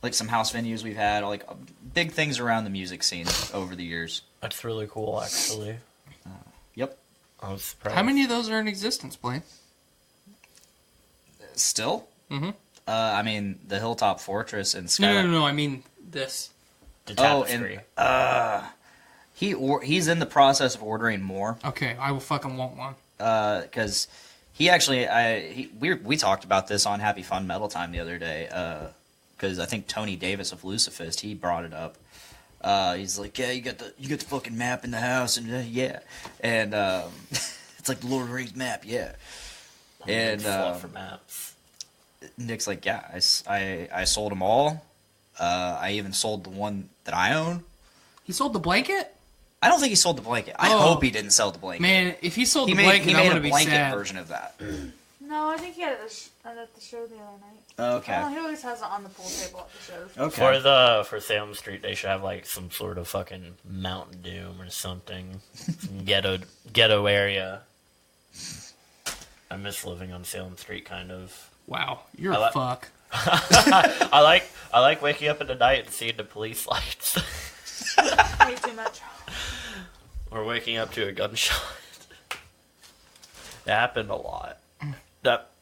Speaker 9: like some house venues we've had, like big things around the music scene over the years.
Speaker 4: That's really cool, actually.
Speaker 9: Yep.
Speaker 4: I was surprised.
Speaker 7: How many of those are in existence, Blaine?
Speaker 9: Still?
Speaker 7: Mm-hmm.
Speaker 9: I mean, the Hilltop Fortress and Skyline.
Speaker 7: No. I mean this.
Speaker 4: The tapestry.
Speaker 9: He's in the process of ordering more.
Speaker 7: Okay, I will fucking want one.
Speaker 9: Because he actually, we talked about this on Happy Fun Metal Time the other day. Because I think Tony Davis of Lucifist, he brought it up. He's like, yeah, you got the fucking map in the house, and yeah, and it's like the Lord of the Rings map, yeah. And
Speaker 4: for maps.
Speaker 9: Nick's like, yeah, I sold them all. I even sold the one that I own.
Speaker 7: He sold the blanket?
Speaker 9: I don't think he sold the blanket. I hope he didn't sell the blanket.
Speaker 7: Man, if he sold the blanket,
Speaker 9: he
Speaker 7: I'm
Speaker 9: made
Speaker 7: gonna
Speaker 9: a
Speaker 7: be
Speaker 9: blanket
Speaker 7: sad.
Speaker 9: version of that.
Speaker 8: No, I think he had it at the show the other night.
Speaker 9: Okay.
Speaker 8: Oh, he always has it on the pool table at the shows.
Speaker 9: Okay.
Speaker 4: For Salem Street, they should have like some sort of fucking Mountain Doom or something, some ghetto area. I miss living on Salem Street, kind of.
Speaker 7: Wow, you're a fuck.
Speaker 4: I like waking up in the night and seeing the police lights.
Speaker 8: Way too much.
Speaker 4: Or waking up to a gunshot. It happened a lot.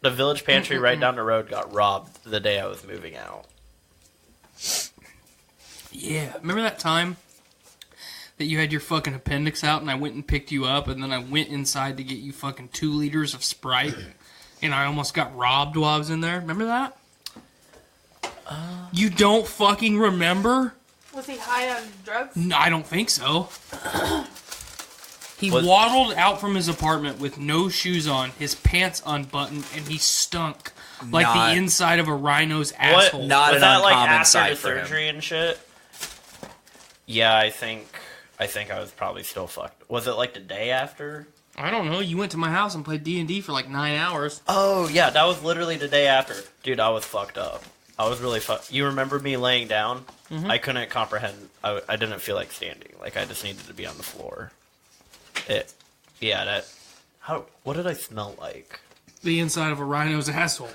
Speaker 4: The village pantry right down the road got robbed the day I was moving out.
Speaker 7: Yeah, remember that time that you had your fucking appendix out and I went and picked you up and then I went inside to get you fucking 2 liters of Sprite and I almost got robbed while I was in there? Remember that? You don't fucking remember?
Speaker 8: Was he high on drugs?
Speaker 7: No, I don't think so. He waddled out from his apartment with no shoes on, his pants unbuttoned, and he stunk like the inside of a rhino's asshole.
Speaker 9: Not
Speaker 4: was
Speaker 9: an
Speaker 4: that like
Speaker 9: uncommon
Speaker 4: after
Speaker 9: sight
Speaker 4: the
Speaker 9: for him.
Speaker 4: surgery and shit? Yeah, I think I was probably still fucked. Was it like the day after?
Speaker 7: I don't know. You went to my house and played D&D for like 9 hours.
Speaker 4: Oh yeah, that was literally the day after. Dude, I was fucked up. I was really fucked. You remember me laying down?
Speaker 7: Mm-hmm.
Speaker 4: I couldn't comprehend. I didn't feel like standing. Like I just needed to be on the floor. What did I smell like?
Speaker 7: The inside of a rhino's asshole.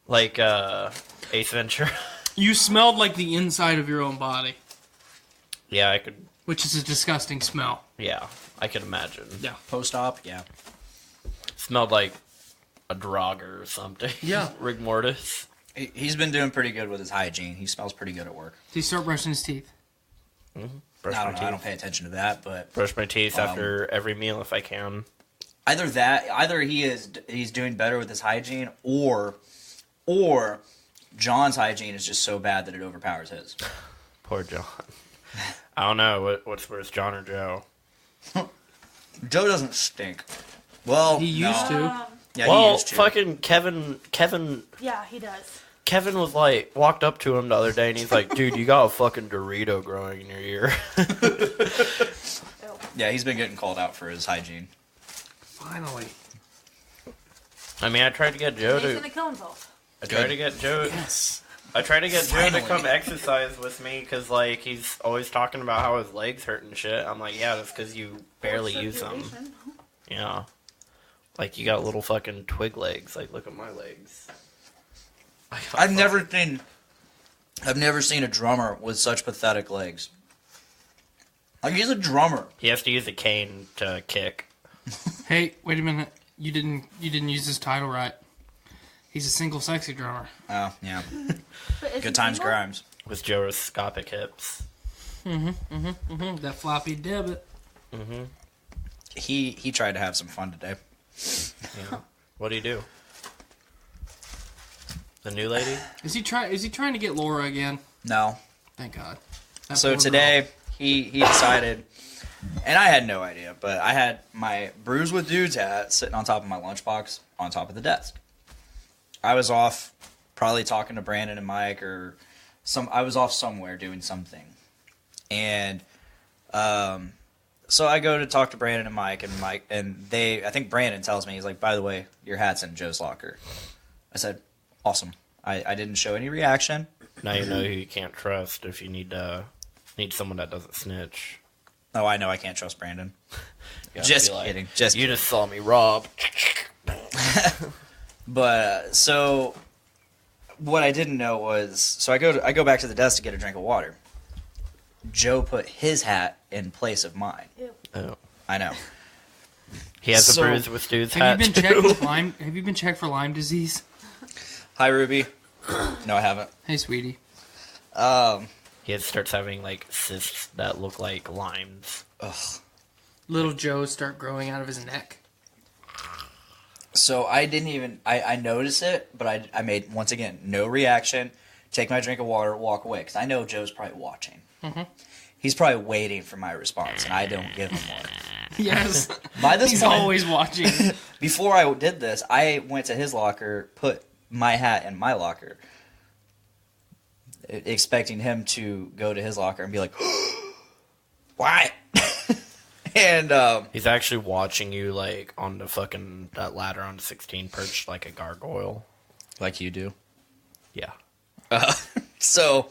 Speaker 4: Like Ace Ventura.
Speaker 7: You smelled like the inside of your own body.
Speaker 4: Yeah, I could.
Speaker 7: Which is a disgusting smell.
Speaker 4: Yeah, I could imagine.
Speaker 7: Yeah.
Speaker 9: Post-op, yeah.
Speaker 4: Smelled like a Draugr or something.
Speaker 7: Yeah.
Speaker 4: Rig mortis.
Speaker 9: He's been doing pretty good with his hygiene. He smells pretty good at work.
Speaker 7: Did he start brushing his teeth?
Speaker 4: Mm-hmm.
Speaker 9: I don't pay attention to that, but
Speaker 4: brush my teeth after every meal if I can.
Speaker 9: Either he's doing better with his hygiene, or John's hygiene is just so bad that it overpowers his.
Speaker 4: Poor John. I don't know what's worse, John or Joe.
Speaker 9: Joe doesn't stink. Well,
Speaker 7: he used to.
Speaker 9: Yeah,
Speaker 4: well,
Speaker 9: he used to.
Speaker 4: Fucking Kevin.
Speaker 8: Yeah, he does.
Speaker 4: Kevin was like, walked up to him the other day and he's like, dude, you got a fucking Dorito growing in your ear.
Speaker 9: Yeah, he's been getting called out for his hygiene.
Speaker 7: Finally.
Speaker 4: I mean, I tried to get Joe
Speaker 8: He's gonna kill himself.
Speaker 4: I tried to get Joe.
Speaker 7: Yes.
Speaker 4: I tried to get Joe
Speaker 9: Finally.
Speaker 4: to come exercise with me because, like, he's always talking about how his legs hurt and shit. I'm like, yeah, that's because you barely use them. Yeah. Like, you got little fucking twig legs. Like, look at my legs.
Speaker 9: I've never seen a drummer with such pathetic legs. Like, he's a drummer.
Speaker 4: He has to use a cane to kick.
Speaker 7: Hey, wait a minute. You didn't use his title right. He's a single sexy drummer.
Speaker 9: Oh, yeah.
Speaker 8: But is
Speaker 9: Good
Speaker 8: he
Speaker 9: times,
Speaker 8: single?
Speaker 9: Grimes.
Speaker 4: With gyroscopic hips.
Speaker 7: That floppy debit.
Speaker 9: He tried to have some fun today.
Speaker 4: Yeah. What do you do? The new lady?
Speaker 7: Is he trying to get Laura again?
Speaker 9: No.
Speaker 7: Thank God. That
Speaker 9: So
Speaker 7: poor
Speaker 9: today
Speaker 7: girl.
Speaker 9: he decided, and I had no idea, but I had my Brews with Dudes hat sitting on top of my lunchbox on top of the desk. I was off probably talking to Brandon and Mike I was off somewhere doing something. And so I go to talk to Brandon and Mike, I think Brandon tells me, he's like, by the way, your hat's in Joe's locker. I said, awesome. I didn't show any reaction.
Speaker 4: Now you know who you can't trust if you need someone that doesn't snitch.
Speaker 9: Oh, I know I can't trust Brandon.
Speaker 4: Just
Speaker 9: kidding.
Speaker 4: You just saw me rob.
Speaker 9: But so what I didn't know was, so I go back to the desk to get a drink of water. Joe put his hat in place of mine.
Speaker 4: Oh.
Speaker 9: I know.
Speaker 4: He has a bruise with Stu's
Speaker 7: Have
Speaker 4: hat.
Speaker 7: you been checked with Lyme? Have you been checked for Lyme disease?
Speaker 9: Hi, Ruby. No, I haven't.
Speaker 7: Hey, sweetie.
Speaker 4: He starts having like cysts that look like limes.
Speaker 9: Ugh.
Speaker 7: Little Joe start growing out of his neck.
Speaker 9: So I didn't even, I noticed it, but I made, once again, no reaction, take my drink of water, walk away, because I know Joe's probably watching.
Speaker 7: Mm-hmm.
Speaker 9: He's probably waiting for my response, and I don't give him one.
Speaker 7: Yes.
Speaker 9: By this
Speaker 7: He's
Speaker 9: point,
Speaker 7: always watching.
Speaker 9: Before I did this, I went to his locker, put my hat in my locker, expecting him to go to his locker and be like, "What?" And
Speaker 4: he's actually watching you like on the fucking that ladder on 16 perched like a gargoyle,
Speaker 9: like you do.
Speaker 4: Yeah.
Speaker 9: So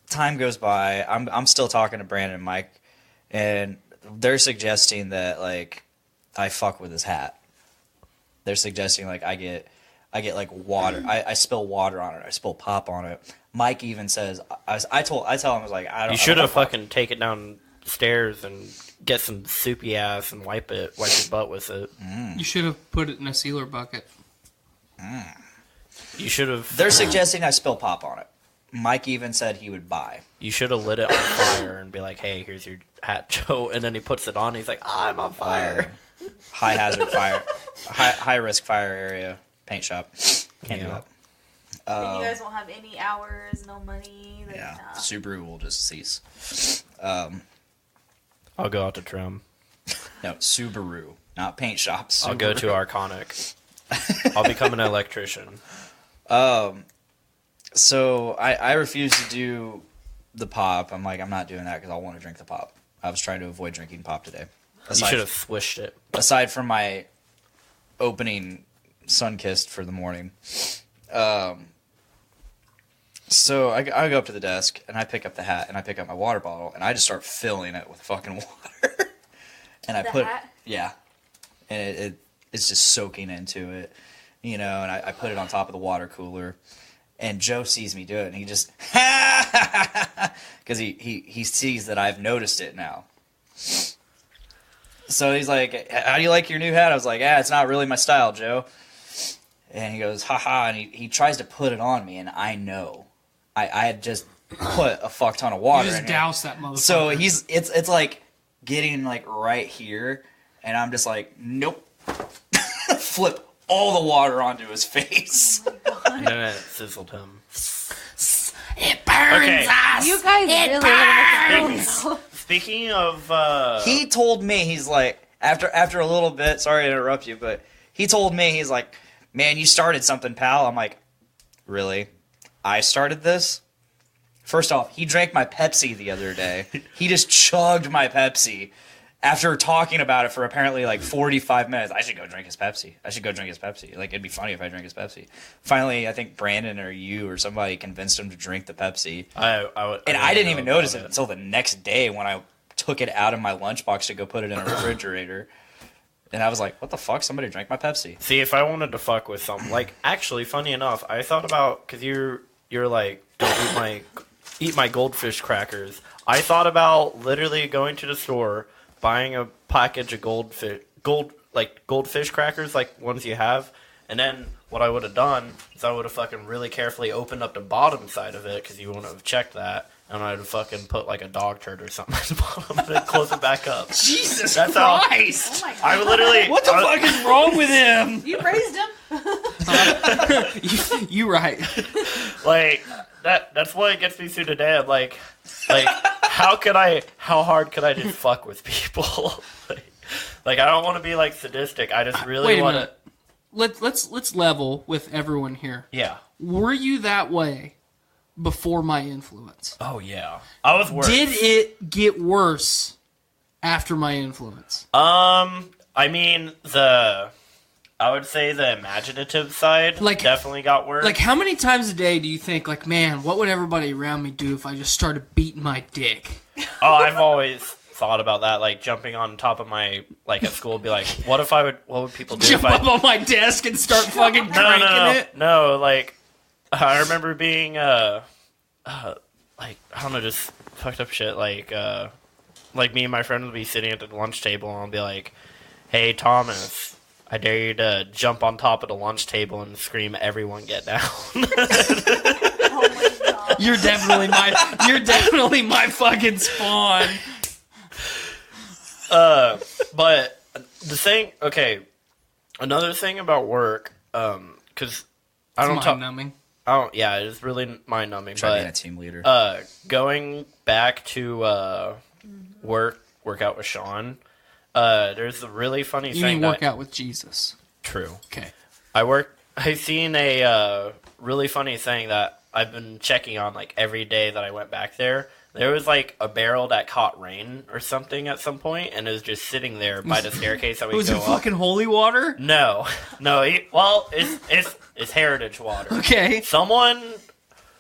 Speaker 9: time goes by. I'm still talking to Brandon and Mike, and they're suggesting that like I fuck with his hat. They're suggesting like I get like water. I spill water on it. I spill pop on it. Mike even says I tell him I was like, I don't.
Speaker 4: You should have fucking taken downstairs and get some soupy ass and wipe your butt with it.
Speaker 7: You should have put it in a sealer bucket.
Speaker 4: You should have.
Speaker 9: They're suggesting I spill pop on it. Mike even said he would buy.
Speaker 4: You should have lit it on fire and be like, "Hey, here's your hat, Joe." And then he puts it on. And he's like, "I'm on fire."
Speaker 9: High hazard fire, high risk fire area, paint shop. Can't do that.
Speaker 8: And you guys won't have any hours, no money. Like,
Speaker 9: Yeah,
Speaker 8: nah.
Speaker 9: Subaru will just cease.
Speaker 4: I'll go out to trim.
Speaker 9: No, Subaru, not paint shops.
Speaker 4: I'll go to Arconic. I'll become an electrician.
Speaker 9: So I refuse to do the pop. I'm like, I'm not doing that because I want to drink the pop. I was trying to avoid drinking pop today.
Speaker 4: You should have swished it.
Speaker 9: Aside from my opening Sunkissed for the morning. So I go up to the desk and I pick up the hat and I pick up my water bottle and I just start filling it with fucking water. And I
Speaker 8: The
Speaker 9: put
Speaker 8: hat?
Speaker 9: yeah, and it's just soaking into it, you know. And I put it on top of the water cooler, and Joe sees me do it and he just because he sees that I've noticed it now. So he's like, "How do you like your new hat?" I was like, "It's not really my style, Joe." And he goes, "Haha," and he tries to put it on me, and I know. I had just put a fuck ton of water
Speaker 7: You just
Speaker 9: in
Speaker 7: douse that motherfucker.
Speaker 9: So it's like getting like right here, and I'm just like, nope. Flip all the water onto his face.
Speaker 4: And then it sizzled him.
Speaker 7: It burns
Speaker 4: Okay.
Speaker 7: us.
Speaker 8: You guys
Speaker 7: It
Speaker 8: really
Speaker 7: burns.
Speaker 4: Speaking of,
Speaker 9: He told me, he's like, after a little bit, sorry to interrupt you, but he told me, he's like, "Man, you started something, pal." I'm like, "Really? I started this?" First off, he drank my Pepsi the other day. He just chugged my Pepsi after talking about it for apparently like 45 minutes. I should go drink his Pepsi. Like, it'd be funny if I drank his Pepsi. Finally, I think Brandon or you or somebody convinced him to drink the Pepsi.
Speaker 4: I
Speaker 9: didn't even notice it until the next day when I took it out of my lunchbox to go put it in a refrigerator. And I was like, "What the fuck? Somebody drank my Pepsi."
Speaker 4: See, if I wanted to fuck with something, like, actually, funny enough, I thought about, because you're like, "Don't eat my goldfish crackers." I thought about literally going to the store, buying a package of goldfish crackers, like ones you have, and then what I would have done is I would have fucking really carefully opened up the bottom side of it, because you wouldn't have checked that, and I'd have fucking put like a dog turd or something at the bottom and then close it back up.
Speaker 7: Jesus
Speaker 4: That's
Speaker 7: Christ!
Speaker 8: Oh my God.
Speaker 4: I would literally.
Speaker 7: What the fuck is wrong with him?
Speaker 8: You raised him.
Speaker 7: You right.
Speaker 4: Like that's what gets me through the day. I'm like how hard could I just fuck with people? like I don't want to be like sadistic. I just really
Speaker 7: Wait a
Speaker 4: want to.
Speaker 7: minute. Let's level with everyone here.
Speaker 4: Yeah.
Speaker 7: Were you that way before my influence?
Speaker 4: Oh yeah. I was worse.
Speaker 7: Did it get worse after my influence?
Speaker 4: I mean I would say the imaginative side definitely got worse.
Speaker 7: Like, how many times a day do you think, like, man, what would everybody around me do if I just started beating my dick?
Speaker 4: Oh, I've always thought about that, like jumping on top of my, like at school, be like, what would people do
Speaker 7: Jump
Speaker 4: if I...
Speaker 7: up on my desk and start fucking cranking it?
Speaker 4: No, like, I remember being, like, I don't know, just fucked up shit, like me and my friend would be sitting at the lunch table and I'll be like, hey, Thomas, I dare you to jump on top of the lunch table and scream, everyone get down.
Speaker 8: Oh my god.
Speaker 7: You're definitely my fucking spawn.
Speaker 4: But the thing, okay, another thing about work, because I don't talk.
Speaker 7: Mind-numbing.
Speaker 4: Yeah, it is really mind numbing.
Speaker 9: Try being a team leader.
Speaker 4: Going back to work out with Sean. There's a really funny thing.
Speaker 7: You mean work out with Jesus?
Speaker 4: True.
Speaker 7: Okay.
Speaker 4: I've seen a really funny thing that I've been checking on like every day that I went back there. There was like a barrel that caught rain or something at some point, and it was just sitting there by the staircase that we go up.
Speaker 7: Was it fucking holy water?
Speaker 4: No. It's heritage water.
Speaker 7: Okay.
Speaker 4: Someone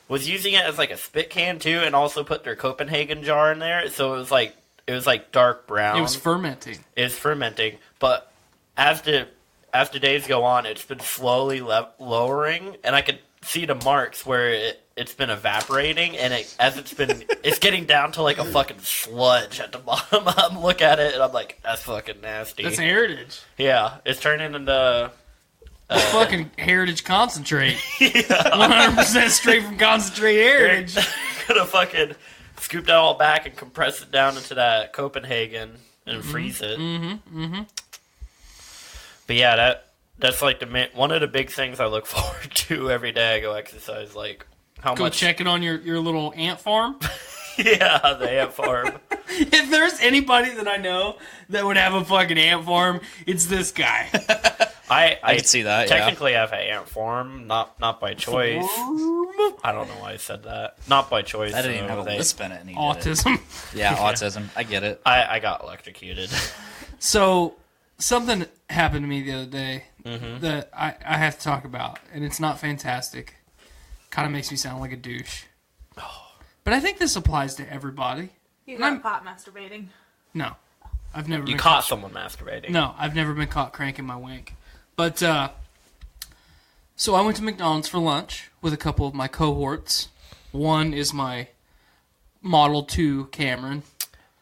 Speaker 4: was using it as like a spit can too, and also put their Copenhagen jar in there. So it was like dark brown.
Speaker 7: It was fermenting.
Speaker 4: It's fermenting, but as the days go on, it's been slowly lowering, and I could see the marks where it's been evaporating, and it's getting down to like a fucking sludge at the bottom. I look at it and I'm like, that's fucking nasty.
Speaker 7: That's heritage.
Speaker 4: Yeah, it's turning into
Speaker 7: fucking heritage concentrate. 100% straight from concentrate heritage.
Speaker 4: Gonna fucking scoop that all back and compress it down into that Copenhagen and freeze it. But yeah, that's like one of the big things I look forward to every day I go exercise. Like how much.
Speaker 7: Go checking on your little ant farm.
Speaker 4: Yeah, the ant farm.
Speaker 7: If there's anybody that I know that would have a fucking ant farm, it's this guy.
Speaker 6: I can see that.
Speaker 4: Technically, I have an ant farm, not by choice. I don't know why I said that. Not by choice.
Speaker 9: I didn't even have a lisp in it. And
Speaker 7: autism.
Speaker 9: Yeah, autism. I get it.
Speaker 4: I got electrocuted.
Speaker 7: So something happened to me the other day that I have to talk about, and it's not fantastic. Kind of makes me sound like a douche. But I think this applies to everybody.
Speaker 8: You got caught masturbating.
Speaker 7: No. I've never
Speaker 4: You
Speaker 7: been
Speaker 4: caught someone masturbating.
Speaker 7: No, I've never been caught cranking my wink. But, so I went to McDonald's for lunch with a couple of my cohorts. One is my Model 2 Cameron.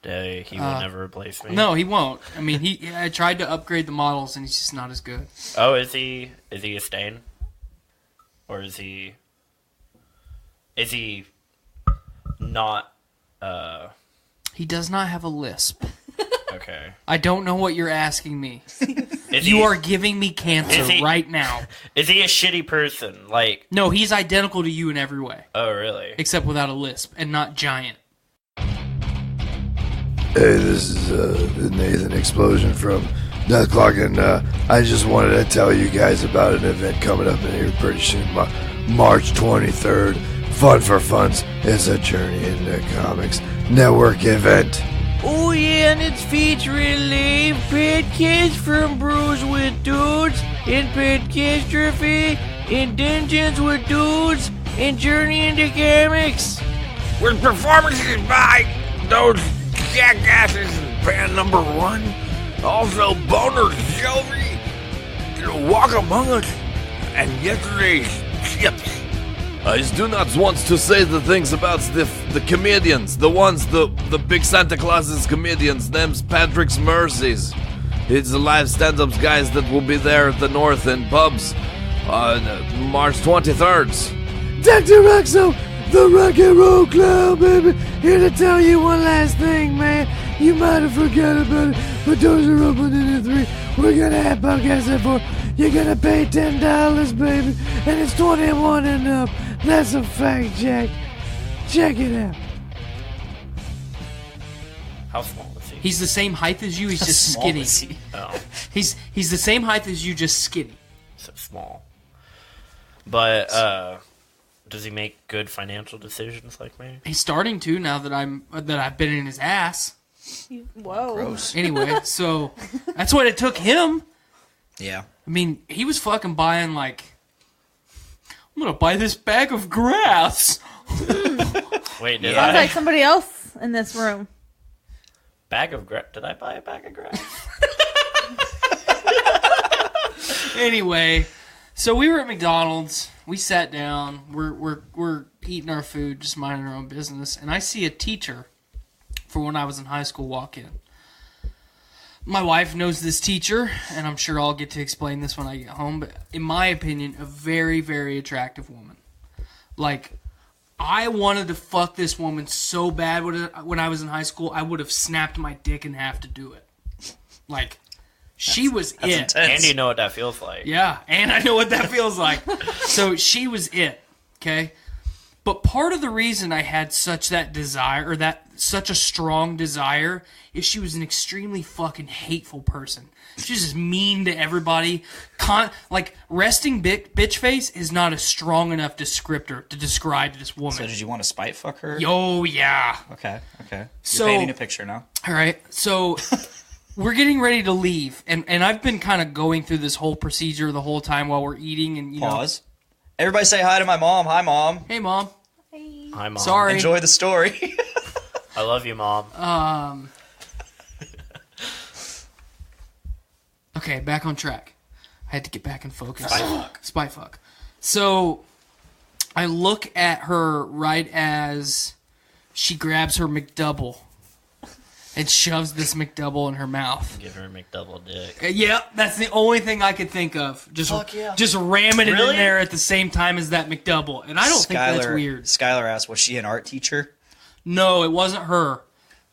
Speaker 4: He will never replace me.
Speaker 7: No, he won't. I mean, I tried to upgrade the models, and he's just not as good.
Speaker 4: Oh, is he a stain? Or is he not,
Speaker 7: He does not have a lisp.
Speaker 4: Okay.
Speaker 7: I don't know what you're asking me. You are giving me cancer right now.
Speaker 4: Is he a shitty person? Like,
Speaker 7: no, he's identical to you in every way.
Speaker 4: Oh, really?
Speaker 7: Except without a lisp and not giant.
Speaker 10: Hey, this is Nathan Explosion from Death Clock, and I just wanted to tell you guys about an event coming up in here pretty soon, March 23rd. Fun for Funds. It's a Journey into Comics network event.
Speaker 11: Oh yeah, and it's featuring live podcasts from Brews with Dudes, and Podcastrophe, and Dungeons with Dudes, and Journey into Comics.
Speaker 3: With performances by those jackasses in band number 1. Also, Boner Shelby, Walk Among Us, and yesterday's Chips.
Speaker 2: I do not want to say the things about the comedians, the big Santa Claus's comedians, them's Patrick's Mercies. It's the live stand-ups guys that will be there at the North in pubs on March 23rd.
Speaker 10: Dr. Roxo, the Rock and Roll Clown, baby. Here to tell you one last thing, man. You might have forgot about it, but doors are open in 3. We're gonna have podcasts at 4. You're gonna pay $10, baby, and it's 21 and up. That's a fact, Jack. Check it out.
Speaker 4: How small is he?
Speaker 7: He's the same height as you. He's just skinny.
Speaker 4: Oh,
Speaker 7: He's the same height as you, just skinny.
Speaker 4: so small. But does he make good financial decisions like me?
Speaker 7: He's starting to now that I've been in his ass.
Speaker 8: Whoa.
Speaker 9: Gross.
Speaker 7: Anyway, so that's what it took him.
Speaker 9: Yeah.
Speaker 7: I mean, he was fucking buying like, I'm gonna buy this bag of grass.
Speaker 4: Wait, did
Speaker 8: Sounds
Speaker 4: I?
Speaker 8: like somebody else in this room.
Speaker 4: Bag of grass? Did I buy a bag of grass?
Speaker 7: Anyway, so we were at McDonald's. We sat down. We're eating our food, just minding our own business. And I see a teacher for when I was in high school walk in. My wife knows this teacher, and I'm sure I'll get to explain this when I get home. But in my opinion, a very, very attractive woman. Like, I wanted to fuck this woman so bad when I was in high school, I would have snapped my dick in half to do it. Like, she was it.
Speaker 6: intense.
Speaker 4: And you know what that feels like.
Speaker 7: Yeah, and I know what that feels like. So she was it, okay? But part of the reason I had such that desire, or that such a strong desire, is she was an extremely fucking hateful person. She's just mean to everybody. Like, resting bitch face is not a strong enough descriptor to describe this woman.
Speaker 9: So did you want to spite fuck her?
Speaker 7: Yo, yeah.
Speaker 9: Okay. You're
Speaker 7: So-
Speaker 9: painting a picture now.
Speaker 7: All right, so we're getting ready to leave, and I've been kind of going through this whole procedure the whole time while we're eating, and you
Speaker 9: Pause. Everybody say hi to my mom. Hi, Mom.
Speaker 7: Hey, Mom.
Speaker 4: Hi, Mom.
Speaker 7: Sorry.
Speaker 9: Enjoy the story.
Speaker 4: I love you, Mom.
Speaker 7: Okay, back on track. I had to get back in focus.
Speaker 4: Spy fuck.
Speaker 7: Spy fuck. So, I look at her right as she grabs her McDouble and shoves this McDouble in her mouth.
Speaker 4: Give her a McDouble dick.
Speaker 7: Yeah, that's the only thing I could think of. Just ramming it in
Speaker 4: Really?
Speaker 7: there at the same time as that McDouble. And I don't think that's weird.
Speaker 9: Skylar asked, was she an art teacher?
Speaker 7: No, it wasn't her.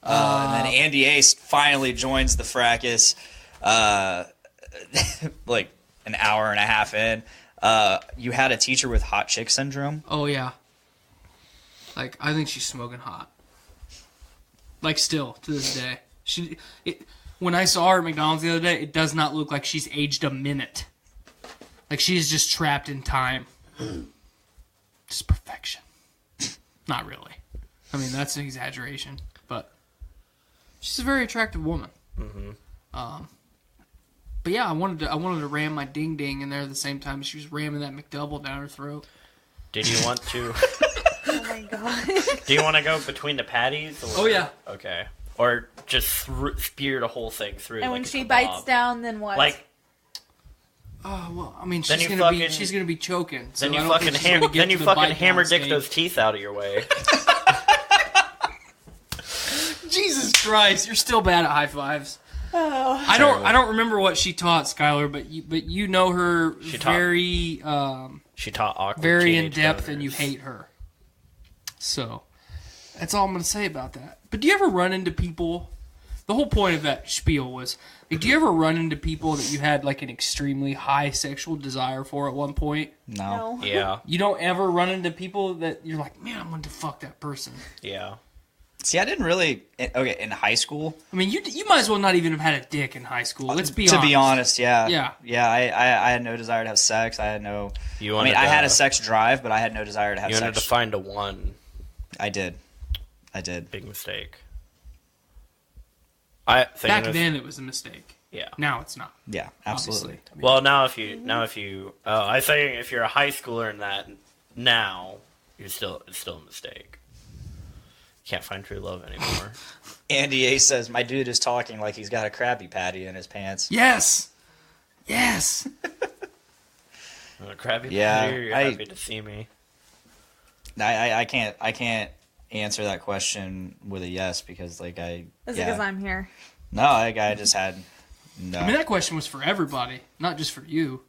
Speaker 9: And then Andy Ace finally joins the fracas, like an hour and a half in. You had a teacher with hot chick syndrome?
Speaker 7: Oh, yeah. Like, I think she's smoking hot. Like, still, to this day. When I saw her at McDonald's the other day, it does not look like she's aged a minute. Like, she is just trapped in time. Just perfection. Not really. I mean, that's an exaggeration. But she's a very attractive woman. Mm-hmm. But yeah, I wanted to ram my ding ding in there at the same time as she was ramming that McDouble down her throat.
Speaker 4: Did you want to...
Speaker 8: Oh my god.
Speaker 4: Do you want to go between the patties? Or...
Speaker 7: Oh, yeah.
Speaker 4: Okay. Or just spear the whole thing through.
Speaker 8: And
Speaker 4: like
Speaker 8: when
Speaker 4: a
Speaker 8: she
Speaker 4: kebab.
Speaker 8: bites down, then what?
Speaker 4: Like,
Speaker 7: Oh well, I mean,
Speaker 4: Then
Speaker 7: she's
Speaker 4: you
Speaker 7: gonna be choking. So
Speaker 4: then you
Speaker 7: I don't
Speaker 4: fucking
Speaker 7: think she's gonna get
Speaker 4: then you
Speaker 7: to the
Speaker 4: fucking
Speaker 7: bite
Speaker 4: hammer
Speaker 7: down
Speaker 4: dick
Speaker 7: stage.
Speaker 4: those teeth out of your way.
Speaker 7: Jesus Christ, you're still bad at high fives.
Speaker 8: oh.
Speaker 7: I don't remember what she taught, Skylar, but you know her
Speaker 4: She taught-
Speaker 7: very
Speaker 4: She taught awkward.
Speaker 7: very in
Speaker 4: teenage
Speaker 7: depth,
Speaker 4: boners.
Speaker 7: and you hate her. So that's all I'm gonna say about that. But do you ever run into people? The whole point of that spiel was, like, do you ever run into people that you had like an extremely high sexual desire for at one point?
Speaker 9: No.
Speaker 8: No.
Speaker 4: Yeah,
Speaker 7: You don't ever run into people that you're like, man, I want to fuck that person.
Speaker 4: yeah.
Speaker 9: See, I didn't really... Okay, in high school...
Speaker 7: I mean, you might as well not even have had a dick in high school. Let's be honest.
Speaker 9: To be honest, yeah.
Speaker 7: Yeah.
Speaker 9: Yeah, I had no desire to have sex. I had no...
Speaker 4: You
Speaker 9: I mean,
Speaker 4: wanted
Speaker 9: I had
Speaker 4: to-
Speaker 9: a sex drive, but I had no desire to have
Speaker 4: You wanted
Speaker 9: sex.
Speaker 4: to find a one.
Speaker 9: I did.
Speaker 4: Big mistake.
Speaker 7: Back then, it was a mistake.
Speaker 4: Yeah.
Speaker 7: Now it's not.
Speaker 9: Yeah, absolutely.
Speaker 7: Obviously. I mean,
Speaker 4: Well, now if you, I think if you're a high schooler in that now, it's still a mistake. Can't find true love anymore.
Speaker 9: Andy A says, my dude is talking like he's got a Krabby Patty in his pants.
Speaker 7: yes. Yes.
Speaker 4: A Krabby
Speaker 9: Yeah,
Speaker 4: Patty, you're happy to see me.
Speaker 9: I can't answer that question with a yes because, like,
Speaker 8: Is it because I'm here?
Speaker 9: No, like, I just had... No.
Speaker 7: I mean, that question was for everybody, not just for you.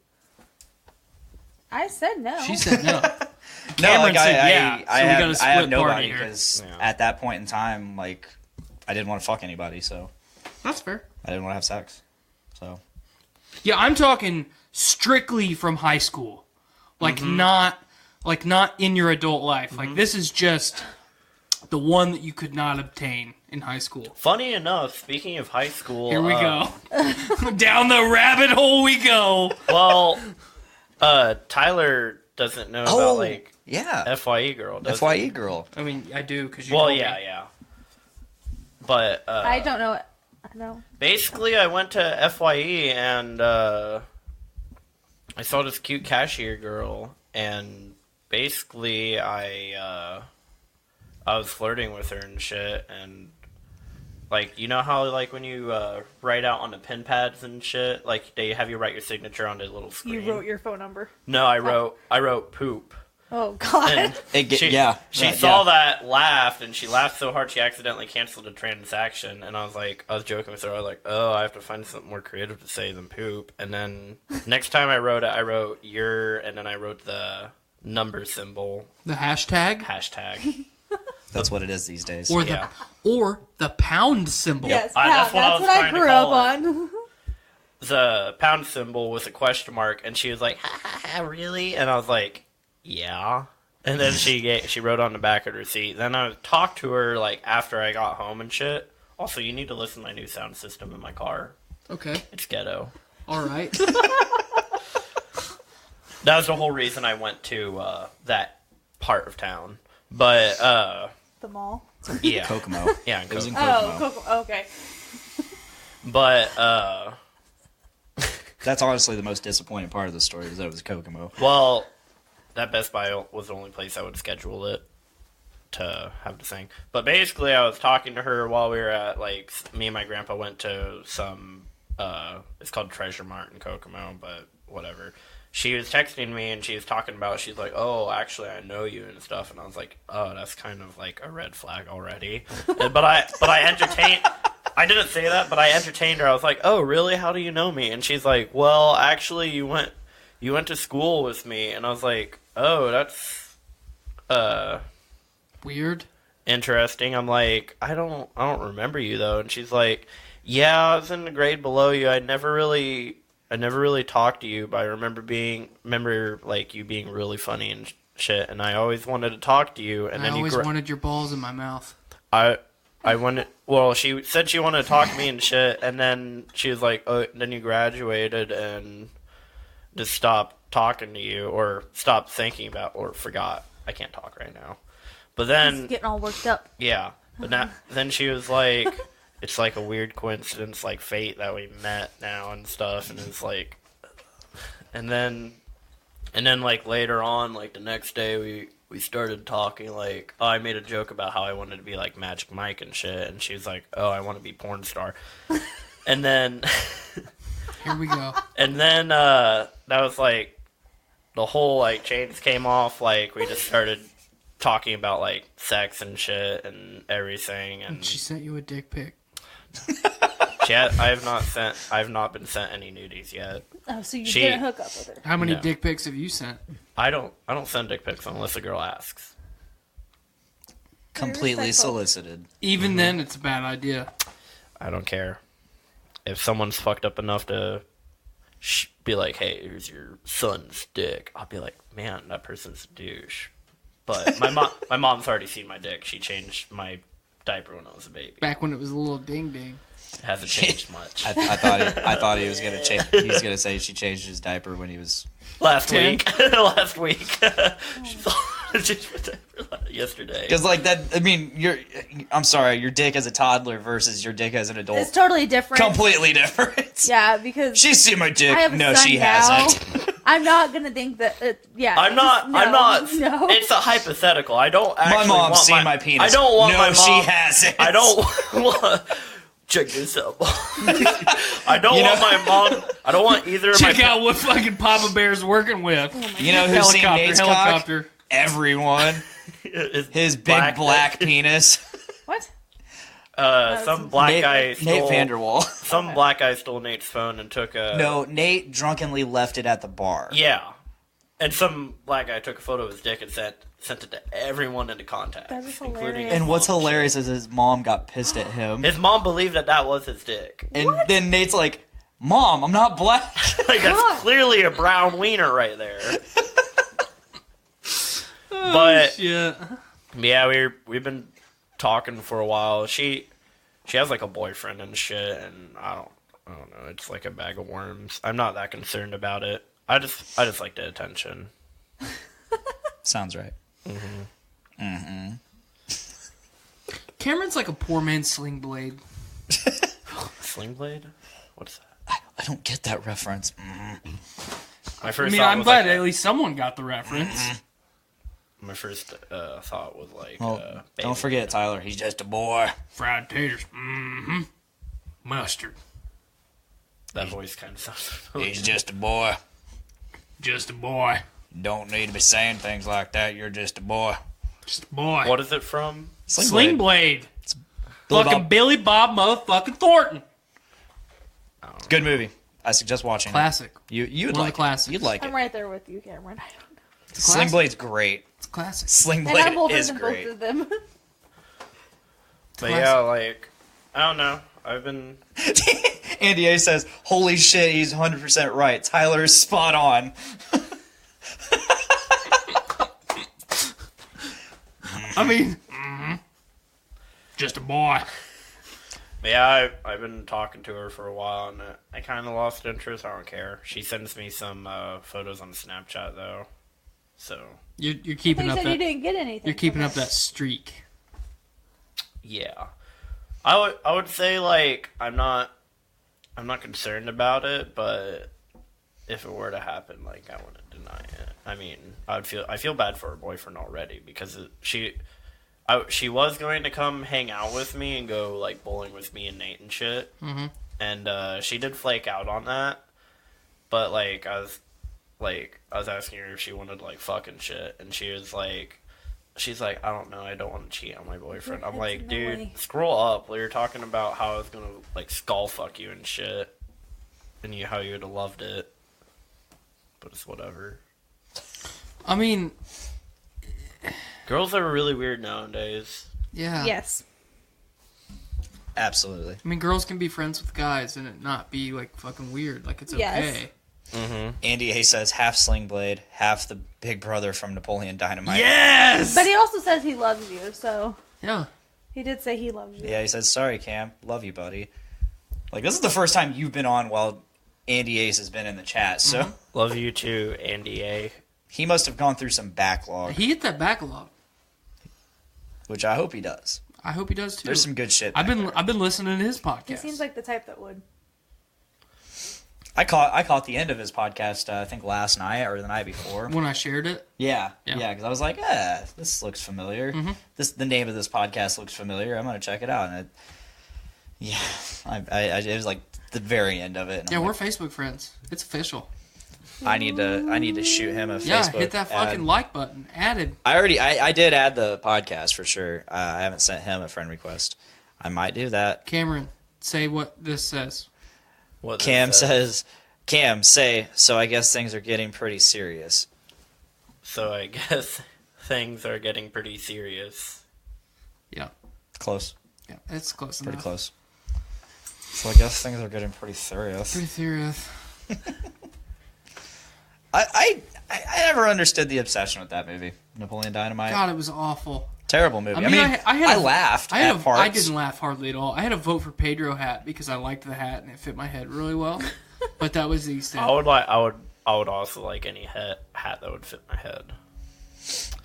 Speaker 8: I said no.
Speaker 7: She said no.
Speaker 9: No,
Speaker 7: Cameron
Speaker 9: like,
Speaker 7: said yeah, so we got a
Speaker 9: I
Speaker 7: split
Speaker 9: have nobody
Speaker 7: party here.
Speaker 9: because
Speaker 4: Yeah.
Speaker 9: at that point in time, like, I didn't want to fuck anybody, so
Speaker 7: That's fair.
Speaker 9: I didn't want to have sex. So
Speaker 7: Yeah, I'm talking strictly from high school. Like, not in your adult life. Like, this is just the one that you could not obtain in high school.
Speaker 4: Funny enough, speaking of high school,
Speaker 7: Here we go. Down the rabbit hole we go.
Speaker 4: Well, Tyler doesn't know about like
Speaker 9: yeah,
Speaker 4: FYE girl. Does he?
Speaker 9: FYE girl.
Speaker 7: I mean, I do because you.
Speaker 4: Well,
Speaker 7: told me.
Speaker 4: yeah. But
Speaker 8: I don't know it. I know.
Speaker 4: basically, I went to FYE and I saw this cute cashier girl, and basically I was flirting with her and shit, and like, you know how like when you write out on the pen pads and shit, like they have you write your signature on the little screen.
Speaker 8: You wrote your phone number.
Speaker 4: No, I wrote poop.
Speaker 8: Oh God.
Speaker 4: She saw that, laughed, and she laughed so hard she accidentally canceled a transaction. And I was joking with her. I was like, oh, I have to find something more creative to say than poop. And then next time I wrote it, I wrote your, and then I wrote the number symbol.
Speaker 7: The hashtag?
Speaker 4: Hashtag.
Speaker 9: That's what it is these days.
Speaker 7: Or the pound symbol.
Speaker 8: Yes,
Speaker 4: that's what I
Speaker 8: grew up on.
Speaker 4: The pound symbol with a question mark, and she was like, ha, ha, ha, really? And I was like, yeah. And then she wrote on the back of her receipt. Then I talked to her like after I got home and shit. Also, you need to listen to my new sound system in my car.
Speaker 7: Okay.
Speaker 4: It's ghetto.
Speaker 7: All right.
Speaker 4: That was the whole reason I went to that part of town. But
Speaker 8: the mall.
Speaker 4: Yeah,
Speaker 9: Kokomo.
Speaker 4: Yeah,
Speaker 9: it was in Kokomo.
Speaker 8: Oh, Kokomo. Okay.
Speaker 4: But
Speaker 9: that's honestly the most disappointing part of the story, is that it was Kokomo.
Speaker 4: Well, that Best Buy was the only place I would schedule it to have the thing. But basically, I was talking to her while we were at, like, me and my grandpa went to some, it's called Treasure Mart in Kokomo, but whatever. She was texting me, and she was talking about, she's like, oh, actually, I know you and stuff. And I was like, oh, that's kind of like a red flag already. But I entertained, I didn't say that, but I entertained her. I was like, oh, really? How do you know me? And she's like, well, actually, you went to school with me. And I was like, oh, that's
Speaker 7: weird,
Speaker 4: interesting. I'm like, I don't remember you though. And she's like, yeah, I was in the grade below you. I never really talked to you, but I remember like you being really funny and shit. And I always wanted to talk to you. And then
Speaker 7: I always wanted your balls in my mouth.
Speaker 4: I wanted. Well, she said she wanted to talk to me and shit. And then she was like, oh, then you graduated and just stopped talking to you, or stopped thinking about, or forgot. I can't talk right now. But then
Speaker 8: He's getting all worked up.
Speaker 4: Yeah. But then she was like, it's like a weird coincidence, like fate that we met now and stuff. And it's like, and then like later on, like the next day we started talking, like, oh, I made a joke about how I wanted to be like Magic Mike and shit. And she was like, oh, I want to be porn star. And then
Speaker 7: here we go. And
Speaker 4: then that was like the whole like chains came off. Like we just started talking about like sex and shit and everything. And
Speaker 7: she sent you a dick pic.
Speaker 4: I have not been sent any nudies yet.
Speaker 8: Oh, so you didn't hook up with her?
Speaker 7: How many dick pics have you sent?
Speaker 4: I don't send dick pics unless a girl asks.
Speaker 9: Completely solicited.
Speaker 7: Even then, it's a bad idea.
Speaker 4: I don't care. If someone's fucked up enough to be like, hey, here's your son's dick, I'll be like, man, that person's a douche. But my mom's already seen my dick. She changed my diaper when I was a baby.
Speaker 7: Back when it was a little ding ding.
Speaker 4: It hasn't changed much.
Speaker 9: I thought he was gonna change. He was gonna say she changed his diaper when he was
Speaker 4: last week. Last week. She changed my diaper yesterday.
Speaker 9: Because like that, I mean, I'm sorry, your dick as a toddler versus your dick as an adult.
Speaker 8: It's totally different.
Speaker 9: Completely different.
Speaker 8: Yeah, because
Speaker 9: she's seen my dick. No, she hasn't.
Speaker 8: I'm not gonna think that. Yeah.
Speaker 4: I'm not.
Speaker 8: No.
Speaker 4: It's a hypothetical. I don't actually.
Speaker 9: My mom's seen my penis.
Speaker 4: I don't want my mom.
Speaker 9: No, she hasn't.
Speaker 4: I don't want. Check this out. I don't want my mom. I don't want either of my.
Speaker 7: Check out what fucking Papa Bear's working with.
Speaker 9: You know who's seen Nate's cock? Everyone. His big black penis.
Speaker 8: What?
Speaker 4: Some black guy stole...
Speaker 9: Nate Vanderwall.
Speaker 4: Some black guy stole Nate's phone and took a...
Speaker 9: No, Nate drunkenly left it at the bar.
Speaker 4: Yeah. And some black guy took a photo of his dick and sent it to everyone into contact.
Speaker 8: That is hilarious.
Speaker 9: And what's hilarious is his mom got pissed at him.
Speaker 4: His mom believed that was his dick.
Speaker 9: And then Nate's like, Mom, I'm not black.
Speaker 4: Like, that's clearly a brown wiener right there. But
Speaker 7: shit.
Speaker 4: Yeah, we've been talking for a while. She has like a boyfriend and shit, and I don't know. It's like a bag of worms. I'm not that concerned about it. I just like the attention.
Speaker 9: Sounds right.
Speaker 7: Cameron's like a poor man's Sling Blade.
Speaker 4: Sling Blade? What's that?
Speaker 9: I don't get that reference.
Speaker 4: My first
Speaker 7: I mean,
Speaker 4: thought
Speaker 7: I'm
Speaker 4: was
Speaker 7: glad
Speaker 4: like,
Speaker 7: at least someone got the reference.
Speaker 4: my first thought was like,
Speaker 9: Well,
Speaker 4: baby.
Speaker 9: don't forget, Tyler. He's just a boy.
Speaker 7: Fried taters. Mm-hmm. Mustard.
Speaker 4: That voice kind of sounds familiar.
Speaker 9: He's just a boy.
Speaker 7: Just a boy.
Speaker 9: Don't need to be saying things like that. You're just a boy.
Speaker 7: Just a boy.
Speaker 4: What is it from?
Speaker 7: Sling Blade.
Speaker 9: Billy
Speaker 7: Fucking
Speaker 9: Bob.
Speaker 7: Billy Bob motherfucking Thornton.
Speaker 9: Good movie. I suggest watching it.
Speaker 7: Classic.
Speaker 9: You'd
Speaker 7: One of the
Speaker 9: like
Speaker 7: classics.
Speaker 9: it. You'd like
Speaker 8: I'm
Speaker 9: it.
Speaker 8: right there with you, Cameron. I don't know.
Speaker 9: Sling Blade's great.
Speaker 7: It's classic.
Speaker 9: Sling
Speaker 8: And I'm
Speaker 9: Blade
Speaker 8: older
Speaker 9: is
Speaker 8: than
Speaker 9: great.
Speaker 8: both of them.
Speaker 4: But yeah, like, I don't know. I've been.
Speaker 9: Andy A says, "Holy shit, he's 100% right. Tyler is spot on."
Speaker 7: I mean, just a boy.
Speaker 4: But yeah, I've been talking to her for a while, and I kind of lost interest. I don't care. She sends me some photos on Snapchat, though. So
Speaker 7: You're keeping
Speaker 8: You
Speaker 7: up
Speaker 8: said
Speaker 7: that.
Speaker 8: you didn't get anything.
Speaker 7: You're keeping
Speaker 8: from
Speaker 7: up that streak.
Speaker 4: yeah, I would say like I'm not concerned about it, but if it were to happen, like I wouldn't deny it. I mean, I feel bad for her boyfriend already because she was going to come hang out with me and go like bowling with me and Nate and shit, and she did flake out on that. But like I was asking her if she wanted like fucking shit, and she's like, I don't know, I don't want to cheat on my boyfriend. I'm like, dude, scroll up. We were talking about how I was gonna like skull fuck you and shit, and how you would have loved it, but it's whatever.
Speaker 7: I mean,
Speaker 4: girls are really weird nowadays.
Speaker 7: yeah.
Speaker 8: Yes.
Speaker 9: Absolutely.
Speaker 7: I mean, girls can be friends with guys and it not be like fucking weird. Like it's
Speaker 8: Yes.
Speaker 7: okay.
Speaker 9: Andy A says, half Sling Blade, half the big brother from Napoleon Dynamite.
Speaker 7: Yes.
Speaker 8: But he also says he loves you, so
Speaker 7: Yeah.
Speaker 8: he did say he loves you.
Speaker 9: Yeah, he says, sorry, Cam. Love you, buddy. Like, this is the first time you've been on while Andy Ace has been in the chat, so
Speaker 4: Love you too, Andy A.
Speaker 9: he must have gone through some backlog,
Speaker 7: He hit that backlog.
Speaker 9: which I hope he does.
Speaker 7: I hope he does too.
Speaker 9: There's some good shit.
Speaker 7: I've
Speaker 9: back
Speaker 7: been
Speaker 9: there.
Speaker 7: listening to his podcast.
Speaker 8: He seems like the type that would.
Speaker 9: I caught the end of his podcast, I think last night or the night before.
Speaker 7: when I shared it.
Speaker 9: Yeah,
Speaker 7: Yeah.
Speaker 9: because I was like, this looks familiar. The name of this podcast looks familiar. I'm gonna check it out, and it was like the very end of it. And
Speaker 7: Yeah,
Speaker 9: I'm
Speaker 7: we're
Speaker 9: like,
Speaker 7: Facebook friends. It's official.
Speaker 9: I need to shoot him a
Speaker 7: Yeah,
Speaker 9: Facebook.
Speaker 7: hit that fucking
Speaker 9: ad.
Speaker 7: like button. Added.
Speaker 9: I did add the podcast for sure. I haven't sent him a friend request. I might do that.
Speaker 7: Cameron, say what this says.
Speaker 4: What
Speaker 9: Cam
Speaker 4: this
Speaker 9: says, Cam, say, so I guess things are getting pretty serious.
Speaker 4: So I guess things are getting pretty serious.
Speaker 7: Yeah.
Speaker 9: Close.
Speaker 7: Yeah, it's close
Speaker 9: Pretty
Speaker 7: enough.
Speaker 9: close. So I guess things are getting pretty serious.
Speaker 7: Pretty serious.
Speaker 9: I never understood the obsession with that movie, Napoleon Dynamite.
Speaker 7: God, it was awful.
Speaker 9: Terrible movie.
Speaker 7: I mean,
Speaker 9: I laughed at parts.
Speaker 7: I didn't laugh hardly at all. I had a vote for Pedro hat because I liked the hat and it fit my head really well. But that was the extent.
Speaker 4: I would also like any hat that would fit my head.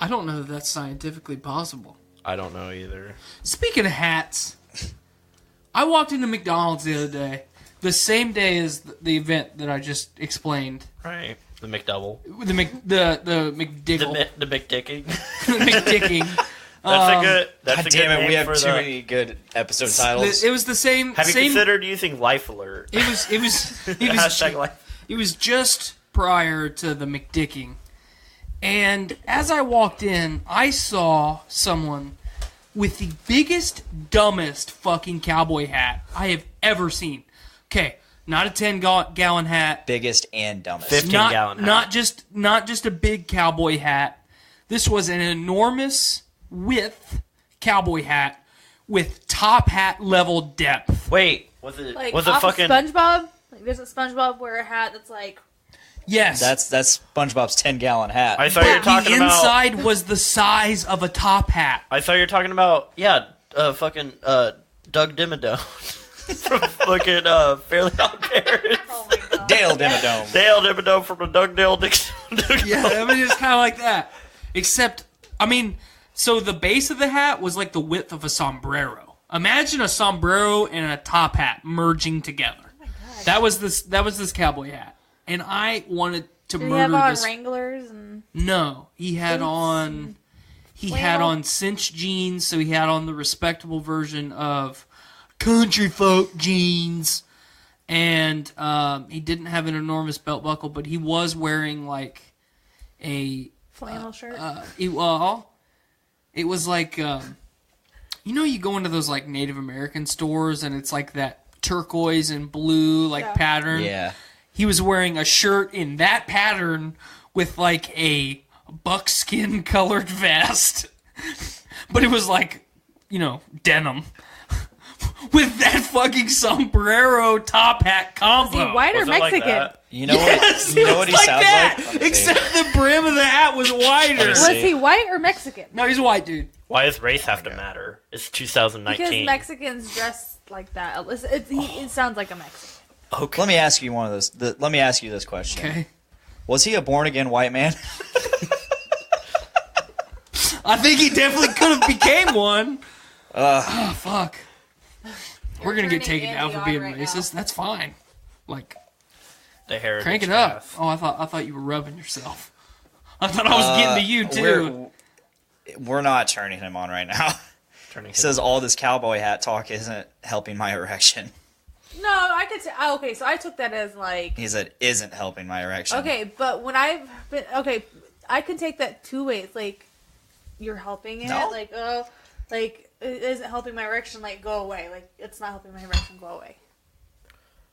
Speaker 7: I don't know that that's scientifically possible.
Speaker 4: I don't know either.
Speaker 7: Speaking of hats, I walked into McDonald's the other day, the same day as the event that I just explained.
Speaker 4: Right. The McDouble.
Speaker 7: The McDiggle.
Speaker 4: The McDicking.
Speaker 7: The McDicking.
Speaker 4: That's a good. That's
Speaker 9: God
Speaker 4: a
Speaker 9: damn
Speaker 4: good
Speaker 9: it, we
Speaker 4: name
Speaker 9: have
Speaker 4: for
Speaker 9: too many good episode titles.
Speaker 7: It was the same.
Speaker 4: Have you
Speaker 7: same,
Speaker 4: considered using Life Alert?
Speaker 7: It was
Speaker 4: Hashtag life.
Speaker 7: It was just prior to the McDicking. And as I walked in, I saw someone with the biggest, dumbest fucking cowboy hat I have ever seen. Okay, not a 10-gallon hat.
Speaker 9: Biggest and dumbest.
Speaker 4: 15-gallon hat.
Speaker 7: Not just a big cowboy hat. This was an enormous width cowboy hat with top hat level depth.
Speaker 4: Wait, was it
Speaker 8: Like
Speaker 4: was it
Speaker 8: off of
Speaker 4: fucking
Speaker 8: SpongeBob? Like, doesn't SpongeBob wear a hat that's like...
Speaker 7: Yes.
Speaker 9: That's SpongeBob's 10-gallon hat.
Speaker 4: I thought you were talking
Speaker 7: the
Speaker 4: about.
Speaker 7: inside was the size of a top hat.
Speaker 4: I thought you were talking about fucking Doug Dimmadome from fucking Fairly Odd Parents.
Speaker 8: Oh my god.
Speaker 9: Dale Dimmadome.
Speaker 4: Dale Dimmadome from the Dugdale Dixon.
Speaker 7: Yeah, I mean, it's kind of like that. Except, I mean, so the base of the hat was like the width of a sombrero. Imagine a sombrero and a top hat merging together. That was this cowboy hat. And I wanted to
Speaker 8: Did he
Speaker 7: murder
Speaker 8: have on
Speaker 7: this.
Speaker 8: Wranglers and
Speaker 7: No, he had
Speaker 8: boots
Speaker 7: on.
Speaker 8: and
Speaker 7: He
Speaker 8: flannel?
Speaker 7: had on cinch jeans, so he had on the respectable version of country folk jeans, and he didn't have an enormous belt buckle, but he was wearing like a
Speaker 8: flannel shirt?
Speaker 7: it was like you know, you go into those like Native American stores and it's like that turquoise and blue like pattern.
Speaker 9: Yeah.
Speaker 7: He was wearing a shirt in that pattern with like a buckskin colored vest, but it was like, you know, denim with that fucking sombrero top hat combo.
Speaker 8: Is he white or
Speaker 4: Was it like
Speaker 8: Mexican?
Speaker 4: that?
Speaker 9: You know
Speaker 7: Yes,
Speaker 9: what? You
Speaker 7: it
Speaker 9: know
Speaker 7: was
Speaker 9: what he
Speaker 7: like
Speaker 9: sounds
Speaker 7: that,
Speaker 9: like? Let me see.
Speaker 7: except the brim of the hat was wider.
Speaker 8: Was he white or Mexican?
Speaker 7: No, he's a white dude.
Speaker 4: Why does race have to matter? It's 2019.
Speaker 8: Because Mexicans dress like that. It sounds like a Mexican.
Speaker 4: Okay.
Speaker 9: Let me ask you one of this. Let me ask you this question.
Speaker 7: Okay.
Speaker 9: Was he a born again white man?
Speaker 7: I think he definitely could have became one. Oh, fuck. We're gonna get
Speaker 8: turning
Speaker 7: taken down
Speaker 8: Andy
Speaker 7: for being
Speaker 8: on right
Speaker 7: racist. That's fine. Like,
Speaker 4: The heritage
Speaker 7: crank it up.
Speaker 4: path.
Speaker 7: Oh, I thought you were rubbing yourself. I thought I was getting to you too.
Speaker 9: We're not turning him on right now.
Speaker 4: Turning
Speaker 9: He says all this cowboy hat talk isn't helping my erection.
Speaker 8: No, I could say, okay, so I took that as like,
Speaker 9: He said isn't helping my erection.
Speaker 8: okay, but when I've been, okay, I can take that two ways. Like, you're helping it,
Speaker 9: No.
Speaker 8: like, oh, like, it isn't helping my erection, like, go away. Like, it's not helping my erection, go away.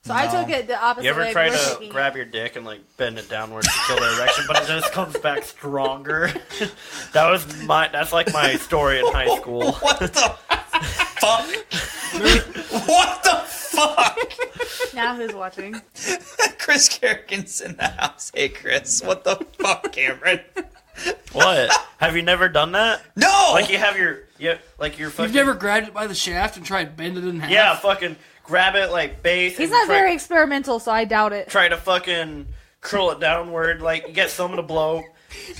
Speaker 8: So I took it the opposite
Speaker 4: You ever
Speaker 8: way.
Speaker 4: try
Speaker 8: we're
Speaker 4: to
Speaker 8: taking
Speaker 4: grab
Speaker 8: it.
Speaker 4: your dick and like bend it downwards to kill the erection, but it just comes back stronger? That's like my story in high school.
Speaker 9: What the fuck? What the fuck?
Speaker 8: Now who's watching?
Speaker 9: Chris Kerrigan's in the house. Hey, Chris. What the fuck, Cameron?
Speaker 4: What? Have you never done that?
Speaker 9: No!
Speaker 4: Like you have your fucking.
Speaker 7: You've never grabbed it by the shaft and tried to bend it in half?
Speaker 4: Yeah, fucking grab it like base.
Speaker 8: He's
Speaker 4: and
Speaker 8: not
Speaker 4: try,
Speaker 8: very experimental, so I doubt it.
Speaker 4: Try to fucking curl it downward, like you get someone to blow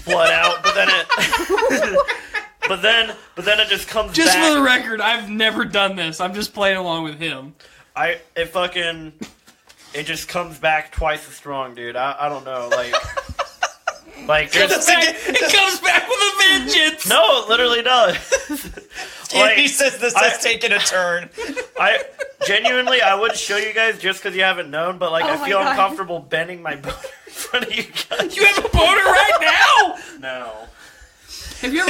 Speaker 4: blood out, but then it. But then it just comes
Speaker 7: Just
Speaker 4: back.
Speaker 7: for the record, I've never done this. I'm just playing along with him.
Speaker 4: It just comes back twice as strong, dude. I don't know, like
Speaker 7: It comes back with a vengeance.
Speaker 4: No, it literally does.
Speaker 9: He says this is taking a turn.
Speaker 4: I genuinely, I would show you guys just because you haven't known, but like
Speaker 8: Oh
Speaker 4: I
Speaker 8: my
Speaker 4: feel
Speaker 8: God.
Speaker 4: uncomfortable bending my boner in front of you guys.
Speaker 7: You have a boner right now?
Speaker 4: No.
Speaker 7: Have you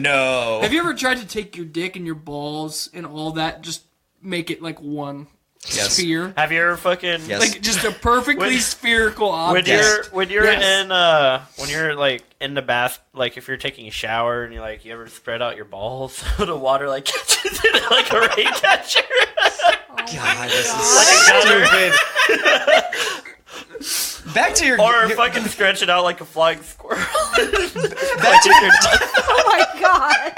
Speaker 9: No.
Speaker 7: Have you ever tried to take your dick and your balls and all that, just make it like one
Speaker 9: Yes.
Speaker 7: sphere?
Speaker 4: Have you ever fucking
Speaker 9: Yes.
Speaker 7: Like just a perfectly
Speaker 4: When-
Speaker 7: spherical
Speaker 4: when
Speaker 7: object.
Speaker 4: you're
Speaker 7: Yes.
Speaker 4: when you're like in the bath, like if you're taking a shower and you ever spread out your balls, the water like catches it like a rain catcher.
Speaker 9: God, this
Speaker 8: God.
Speaker 9: is stupid. Back to your...
Speaker 4: Or fucking stretch it out like a flying squirrel.
Speaker 9: Back to your...
Speaker 8: Oh my god.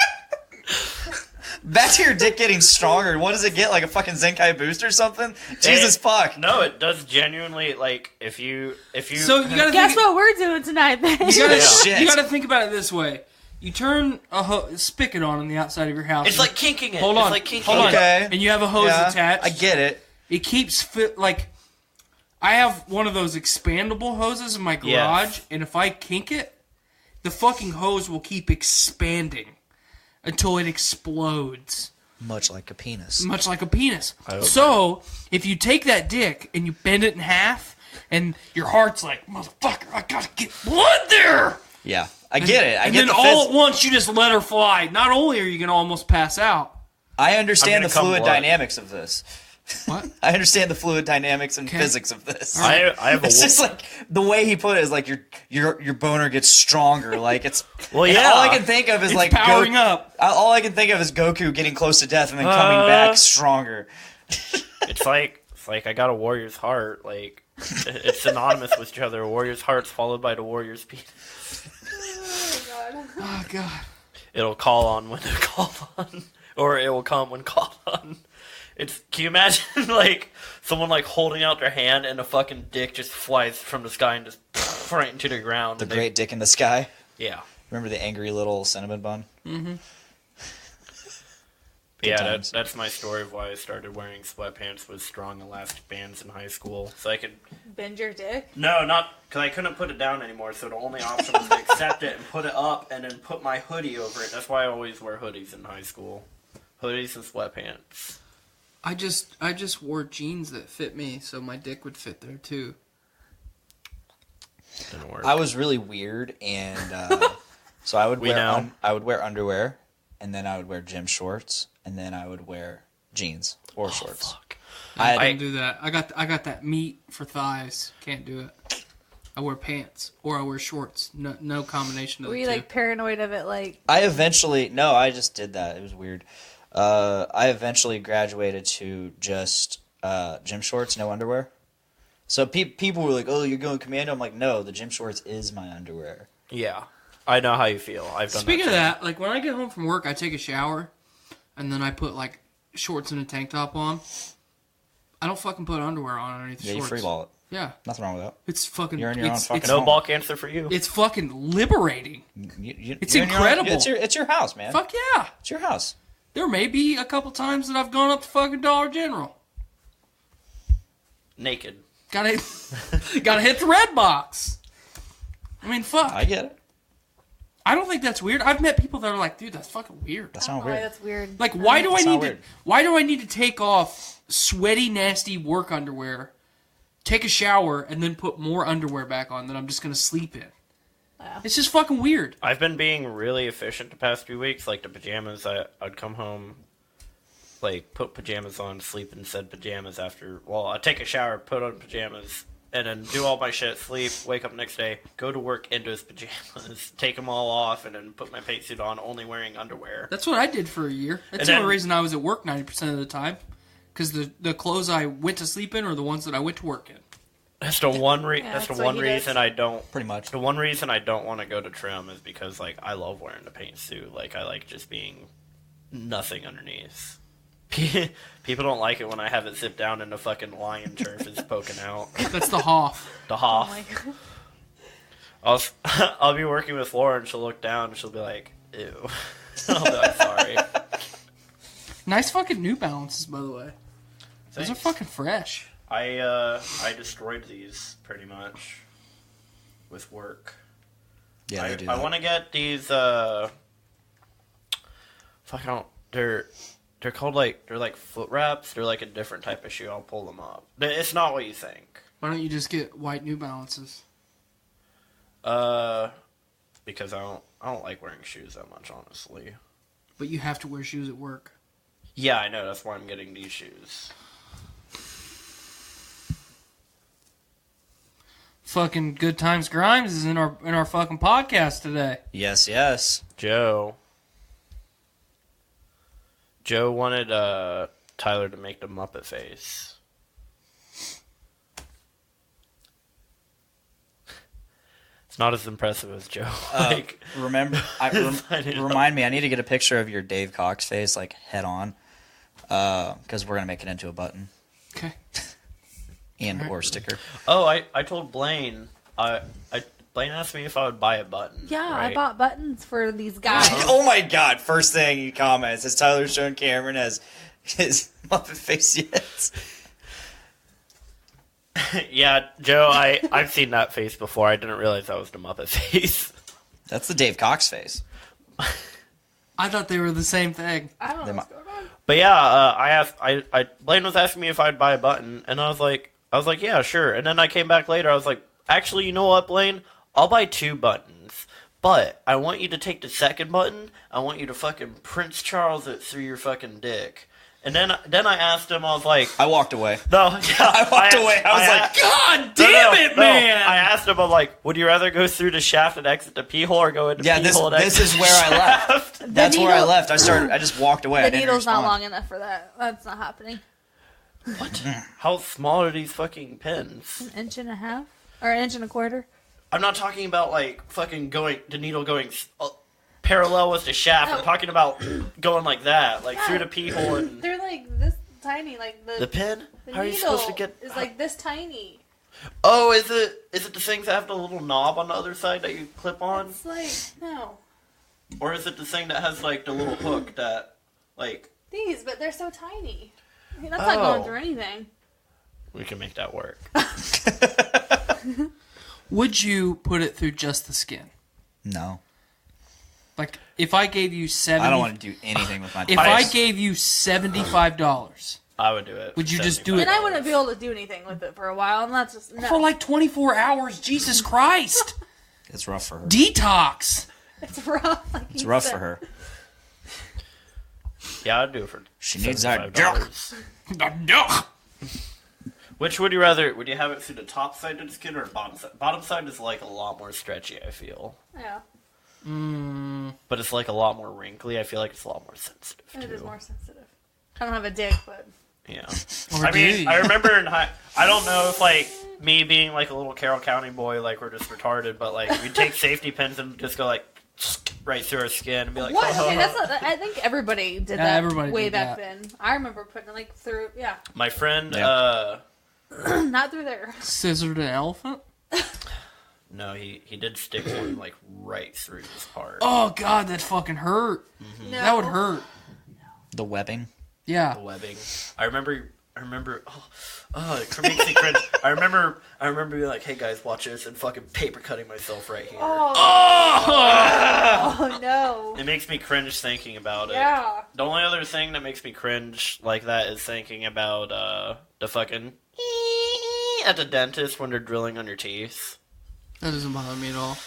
Speaker 9: Back to your dick getting stronger. What does it get? Like a fucking Zenkai boost or something? Jesus fuck.
Speaker 4: No, it does genuinely, like, if you
Speaker 7: So you gotta
Speaker 8: Guess
Speaker 7: think,
Speaker 8: what we're doing tonight, then?
Speaker 9: Shit.
Speaker 7: you gotta think about it this way. You turn a spigot on the outside of your house.
Speaker 4: it's like kinking it.
Speaker 7: Hold
Speaker 4: It's
Speaker 7: on,
Speaker 4: like kinking
Speaker 7: hold on.
Speaker 4: it.
Speaker 9: Okay.
Speaker 7: And you have a hose
Speaker 9: Yeah,
Speaker 7: attached.
Speaker 9: I get it.
Speaker 7: It keeps like I have one of those expandable hoses in my garage, and if I kink it, the fucking hose will keep expanding until it explodes,
Speaker 9: Much like a penis.
Speaker 7: much like a penis. So if you take that dick and you bend it in half, and your heart's like, motherfucker, I gotta get blood there.
Speaker 9: Yeah, I get it. I
Speaker 7: And
Speaker 9: get
Speaker 7: then
Speaker 9: the
Speaker 7: all
Speaker 9: phys-
Speaker 7: at once you just let her fly. Not only are you gonna almost pass out.
Speaker 9: I understand
Speaker 4: I'm
Speaker 9: the
Speaker 4: gonna come
Speaker 9: fluid
Speaker 4: blood.
Speaker 9: dynamics of this.
Speaker 7: What?
Speaker 9: I understand the fluid dynamics and
Speaker 7: Okay.
Speaker 9: physics of this.
Speaker 4: I have a
Speaker 9: It's just like the way he put it is like your boner gets stronger. Like it's
Speaker 4: Well,
Speaker 9: and
Speaker 4: yeah.
Speaker 9: all I can think of is
Speaker 7: It's
Speaker 9: like
Speaker 7: powering up.
Speaker 9: All I can think of is Goku getting close to death and then coming back stronger.
Speaker 4: It's like I got a warrior's heart. Like it's synonymous with each other. A warrior's heart's followed by the warrior's penis.
Speaker 7: Oh god.
Speaker 4: It'll call on when they're called on, or it will come when called on. Can you imagine like someone like holding out their hand and a fucking dick just flies from the sky and just right into the ground?
Speaker 9: The great dick in the sky.
Speaker 4: Yeah.
Speaker 9: Remember the angry little cinnamon bun?
Speaker 4: Yeah, that's my story of why I started wearing sweatpants with strong elastic bands in high school. So I could...
Speaker 8: Bend your dick?
Speaker 4: No, not... Because I couldn't put it down anymore, so the only option was to accept it and put it up and then put my hoodie over it. That's why I always wear hoodies in high school. Hoodies and sweatpants.
Speaker 7: I just wore jeans that fit me, so my dick would fit there too.
Speaker 4: Didn't work.
Speaker 9: I was really weird, and so I would wear underwear, and then I would wear gym shorts, and then I would wear jeans or shorts.
Speaker 4: Fuck.
Speaker 7: I don't do that. I got that meat for thighs. Can't do it. I wear pants or I wear shorts. No combination of
Speaker 8: Were
Speaker 7: the
Speaker 8: you
Speaker 7: two.
Speaker 8: like paranoid of it? Like
Speaker 9: I just did that. It was weird. I eventually graduated to just gym shorts, no underwear. So people were like, "Oh, you're going commando." I'm like, "No, the gym shorts is my underwear."
Speaker 4: Yeah. I know how you feel. I've done
Speaker 7: Speaking
Speaker 4: that
Speaker 7: of that, like when I get home from work, I take a shower, and then I put like shorts and a tank top on. I don't fucking put underwear on underneath the
Speaker 9: Yeah,
Speaker 7: shorts.
Speaker 9: you freeball it.
Speaker 7: Yeah.
Speaker 9: Nothing wrong with that.
Speaker 7: It's fucking...
Speaker 9: You're in your own fucking
Speaker 4: No
Speaker 9: home.
Speaker 4: ball cancer for you.
Speaker 7: It's fucking liberating. It's
Speaker 9: you're in your own-
Speaker 7: incredible.
Speaker 9: it's your house, man.
Speaker 7: Fuck yeah.
Speaker 9: It's your house.
Speaker 7: There may be a couple times that I've gone up to fucking Dollar General.
Speaker 4: Naked.
Speaker 7: Gotta hit the red box. I mean, fuck.
Speaker 9: I get it.
Speaker 7: I don't think that's weird. I've met people that are like, dude, that's fucking weird.
Speaker 9: That's
Speaker 8: I don't
Speaker 9: not
Speaker 8: know why
Speaker 9: weird.
Speaker 8: that's weird.
Speaker 7: Like, why do I
Speaker 9: That's not
Speaker 7: need to?
Speaker 9: weird.
Speaker 7: Why do I need to take off sweaty, nasty work underwear, take a shower, and then put more underwear back on that I'm just gonna sleep in?
Speaker 8: Yeah.
Speaker 7: It's just fucking weird.
Speaker 4: I've been being really efficient the past few weeks. Like the pajamas, I'd come home, like put pajamas on, sleep in said pajamas after. Well, I'd take a shower, put on pajamas, and then do all my shit, sleep, wake up next day, go to work in those pajamas, take them all off, and then put my paint suit on, only wearing underwear.
Speaker 7: That's what I did for a year. That's the only reason I was at work 90% of the time. Because the clothes I went to sleep in are the ones that I went to work in.
Speaker 4: That's the one.
Speaker 8: Yeah,
Speaker 4: that's the
Speaker 8: that's what
Speaker 4: one
Speaker 8: he
Speaker 4: reason
Speaker 8: does.
Speaker 4: I don't.
Speaker 9: Pretty much.
Speaker 4: The one reason I don't want to go to trim is because like I love wearing the paint suit. Like I like just being nothing underneath. People don't like it when I have it zipped down and the fucking lion turf is poking out.
Speaker 7: That's the Hoff.
Speaker 4: The Hoff.
Speaker 8: Oh my God.
Speaker 4: I'll be working with Laura and she'll look down and she'll be like, "Ew." I'll be like, "Sorry."
Speaker 7: Nice fucking New Balances, by the way. Those are
Speaker 4: Thanks.
Speaker 7: fucking fresh.
Speaker 4: I destroyed these pretty much with work.
Speaker 9: Yeah, they do.
Speaker 4: I want to get these. Fuck, I don't. They're called they're like foot wraps. They're like a different type of shoe. I'll pull them up. It's not what you think.
Speaker 7: Why don't you just get white New Balances?
Speaker 4: Because I don't like wearing shoes that much, honestly.
Speaker 7: But you have to wear shoes at work.
Speaker 4: Yeah, I know. That's why I'm getting these shoes.
Speaker 7: Fucking Good Times Grimes is in our fucking podcast today.
Speaker 9: Yes, yes.
Speaker 4: Joe wanted Tyler to make the Muppet face. It's not as impressive as Joe.
Speaker 9: Remind me. I need to get a picture of your Dave Cox face, like head on, because we're gonna make it into a button
Speaker 7: Okay.
Speaker 9: and or sticker.
Speaker 4: Oh, I told Blaine. Blaine asked me if I would buy a button.
Speaker 8: Yeah,
Speaker 4: right?
Speaker 8: I bought buttons for these guys.
Speaker 9: Oh my god! First thing he comments is Tyler showing Cameron as his Muppet face yet.
Speaker 4: Yeah, Joe, I've seen that face before. I didn't realize that was the Muppet face.
Speaker 9: That's the Dave Cox face.
Speaker 7: I thought they were the same thing.
Speaker 8: I don't know what's going on.
Speaker 4: But yeah, Blaine was asking me if I'd buy a button, and I was like, yeah, sure. And then I came back later. I was like, actually, you know what, Blaine? I'll buy 2 buttons, but I want you to take the second button. I want you to fucking Prince Charles it through your fucking dick. And then I asked him. I was like,
Speaker 9: I walked away.
Speaker 4: no, yeah,
Speaker 9: I walked away. I was like,
Speaker 7: God damn it, man!
Speaker 4: I asked him. I'm like, would you rather go through the shaft and exit the pee hole, or go into
Speaker 9: yeah,
Speaker 4: pee hole and
Speaker 9: this
Speaker 4: exit
Speaker 9: is where I left. That's where I
Speaker 8: needle-
Speaker 9: left. I just walked away. I
Speaker 8: The
Speaker 9: didn't
Speaker 8: needle's not
Speaker 9: respond.
Speaker 8: long enough for that. That's not happening.
Speaker 4: What? How small are these fucking pins?
Speaker 8: An inch and a half? Or an inch and a quarter?
Speaker 4: I'm not talking about like fucking the needle going parallel with the shaft. I'm talking about going like that, like through the pee hole. And
Speaker 8: They're like this tiny, like
Speaker 4: the pin?
Speaker 8: The
Speaker 4: How are you
Speaker 8: needle
Speaker 4: supposed to get?
Speaker 8: is like this tiny.
Speaker 4: Oh, is it the things that have the little knob on the other side that you clip on,
Speaker 8: It's like no.
Speaker 4: or is it the thing that has like the little hook that like
Speaker 8: These, but they're so tiny. I mean, that's not going through anything.
Speaker 4: We can make that work.
Speaker 7: Would you put it through just the skin?
Speaker 9: No.
Speaker 7: Like, if I gave you
Speaker 9: I don't want to do anything with my
Speaker 7: If I gave you $75,
Speaker 4: I would do it.
Speaker 7: Would you just do it?
Speaker 8: And I wouldn't be able to do anything with it for a while, and that's just no.
Speaker 7: For like 24 hours? Jesus Christ!
Speaker 9: It's rough for her.
Speaker 7: Detox!
Speaker 8: It's rough. Like
Speaker 9: It's rough for her.
Speaker 4: Yeah, I'd do it for
Speaker 9: She needs that
Speaker 4: $75. Which would you rather? Would you have it through the top side of the skin or bottom side? Bottom side is like a lot more stretchy, I feel.
Speaker 8: Yeah.
Speaker 4: But it's like a lot more wrinkly. I feel like it's a lot more sensitive.
Speaker 8: It
Speaker 4: too.
Speaker 8: is more sensitive. I don't have a dick, but...
Speaker 4: Yeah.
Speaker 7: Or
Speaker 4: I mean,
Speaker 7: do
Speaker 4: I remember in high... I don't know if, like, me being, like, a little Carroll County boy, like, we're just retarded, but, like, we'd take safety pins and just go, like, right through our skin and be like...
Speaker 8: What?
Speaker 4: Oh.
Speaker 8: Okay, that's not, I think everybody did that
Speaker 7: everybody
Speaker 8: way
Speaker 7: did
Speaker 8: back
Speaker 7: that.
Speaker 8: then. I remember putting it, like, through... Yeah.
Speaker 4: My friend,
Speaker 8: Not through there.
Speaker 7: Scissored an elephant?
Speaker 4: No, he did stick one, like, right through this part.
Speaker 7: Oh, God, that fucking hurt.
Speaker 8: No.
Speaker 7: That would hurt.
Speaker 9: The webbing.
Speaker 7: Yeah.
Speaker 4: The webbing. I remember, it makes me cringe. I remember being like, hey guys, watch this, and fucking paper cutting myself right here.
Speaker 8: Oh, no.
Speaker 4: It makes me cringe thinking about it.
Speaker 8: Yeah.
Speaker 4: The only other thing that makes me cringe like that is thinking about the fucking at the dentist when they're drilling on your teeth.
Speaker 7: That doesn't bother me at all.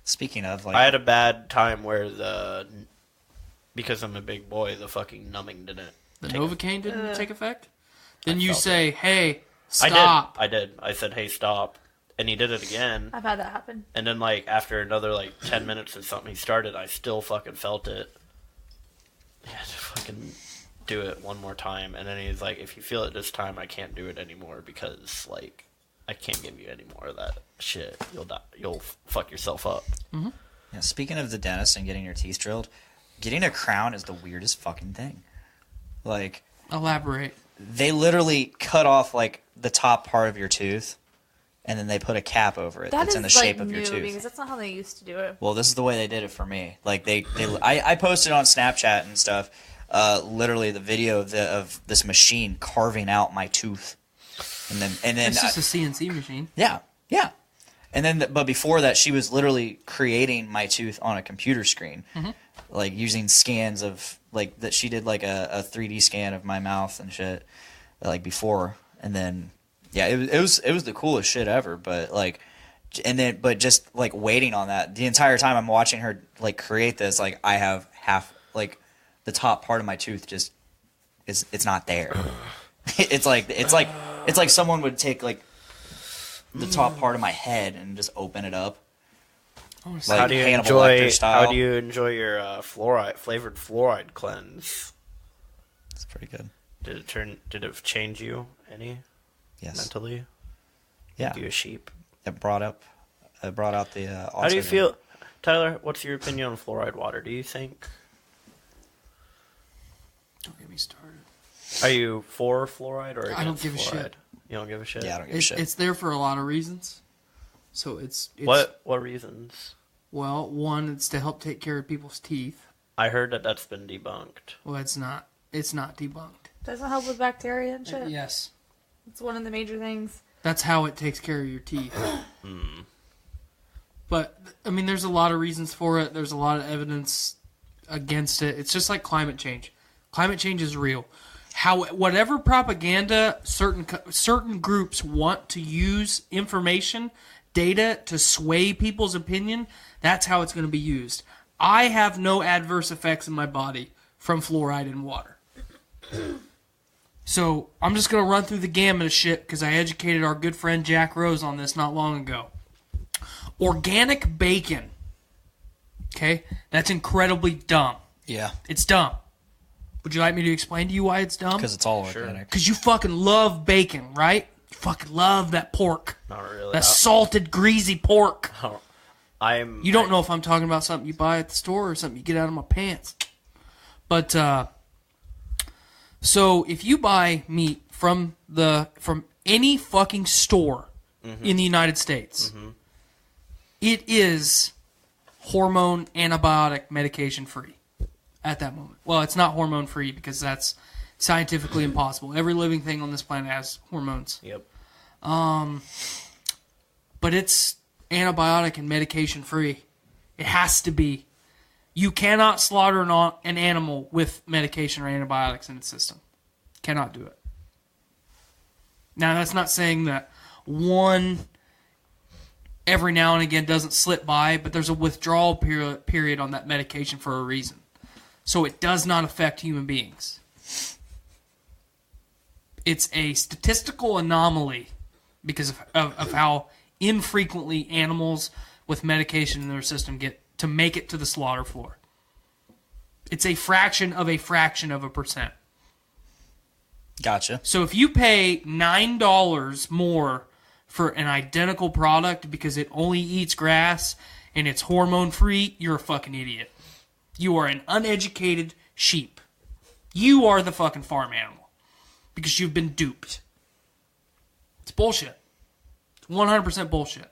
Speaker 9: Speaking of, like...
Speaker 4: I had a bad time where because I'm a big boy, the fucking numbing didn't.
Speaker 7: The Novocaine didn't take effect? Then you say, hey,
Speaker 4: I
Speaker 7: stop.
Speaker 4: did. I said, hey, stop. And he did it again.
Speaker 8: I've had that happen.
Speaker 4: And then, like, after another, like, 10 minutes or something he started, I still fucking felt it. I had to fucking do it one more time. And then he's like, if you feel it this time, I can't do it anymore because, like, I can't give you any more of that shit. You'll die. You'll fuck yourself up.
Speaker 7: Mm-hmm.
Speaker 9: Yeah, speaking of the dentist and getting your teeth drilled, getting a crown is the weirdest fucking thing. Like...
Speaker 7: Elaborate.
Speaker 9: They literally cut off, like, the top part of your tooth, and then they put a cap over it that's in the shape of your tooth.
Speaker 8: Because that's not how they used to do it.
Speaker 9: Well, this is the way they did it for me. Like, I posted on Snapchat and stuff, literally the video of this machine carving out my tooth. And then
Speaker 7: It's just a CNC machine.
Speaker 9: Yeah. And then, but before that, she was literally creating my tooth on a computer screen, like using scans of like that. She did like a 3D scan of my mouth and shit, like before. And then, yeah, it was the coolest shit ever. But like, but just like waiting on that the entire time I'm watching her like create this. Like I have half like the top part of my tooth just it's not there. It's like someone would take like the top part of my head and just open it up. Like
Speaker 4: How do you
Speaker 9: Hannibal Lecter style.
Speaker 4: How do you enjoy your flavored fluoride cleanse?
Speaker 9: It's pretty good.
Speaker 4: Did it change you any?
Speaker 9: Yes.
Speaker 4: Mentally?
Speaker 9: Yeah.
Speaker 4: Make you a sheep?
Speaker 9: It brought out the autism.
Speaker 4: How do you feel, Tyler? What's your opinion on fluoride water? Do you think?
Speaker 7: Don't get me started.
Speaker 4: Are you for fluoride or against
Speaker 7: I don't give a
Speaker 4: fluoride?
Speaker 7: shit.
Speaker 4: You don't give a shit?
Speaker 9: Yeah, I don't give a shit.
Speaker 7: It's there for a lot of reasons. So it's
Speaker 4: What reasons?
Speaker 7: Well, one, it's to help take care of people's teeth.
Speaker 4: I heard that's been debunked.
Speaker 7: Well, it's not. It's not debunked.
Speaker 8: Does it help with bacteria and shit?
Speaker 7: Yes.
Speaker 8: It's one of the major things.
Speaker 7: That's how it takes care of your teeth. But, I mean, there's a lot of reasons for it. There's a lot of evidence against it. It's just like climate change. Climate change is real. Whatever propaganda certain groups want to use information, data to sway people's opinion, that's how it's going to be used. I have no adverse effects in my body from fluoride in water. So I'm just going to run through the gamut of shit because I educated our good friend Jack Rose on this not long ago. Organic bacon. Okay? That's incredibly dumb.
Speaker 9: Yeah.
Speaker 7: It's dumb. Would you like me to explain to you why it's dumb?
Speaker 9: Because it's all organic.
Speaker 7: Because you fucking love bacon, right? You fucking love that pork.
Speaker 4: Not really.
Speaker 7: That salted, greasy pork.
Speaker 4: You
Speaker 7: don't know if I'm talking about something you buy at the store or something you get out of my pants. But, so if you buy meat from any fucking store in the United States, it is hormone antibiotic medication free. at that moment. Well, it's not hormone free because that's scientifically impossible. Every living thing on this planet has hormones.
Speaker 4: Yep.
Speaker 7: But it's antibiotic and medication free. It has to be. You cannot slaughter an animal with medication or antibiotics in its system. Cannot do it. Now, that's not saying that one every now and again doesn't slip by, but there's a withdrawal period on that medication for a reason. So it does not affect human beings. It's a statistical anomaly because of how infrequently animals with medication in their system get to make it to the slaughter floor. It's a fraction of a percent.
Speaker 9: Gotcha.
Speaker 7: So if you pay $9 more for an identical product because it only eats grass and it's hormone free, you're a fucking idiot. You are an uneducated sheep. You are the fucking farm animal because you've been duped. It's bullshit. It's 100% bullshit.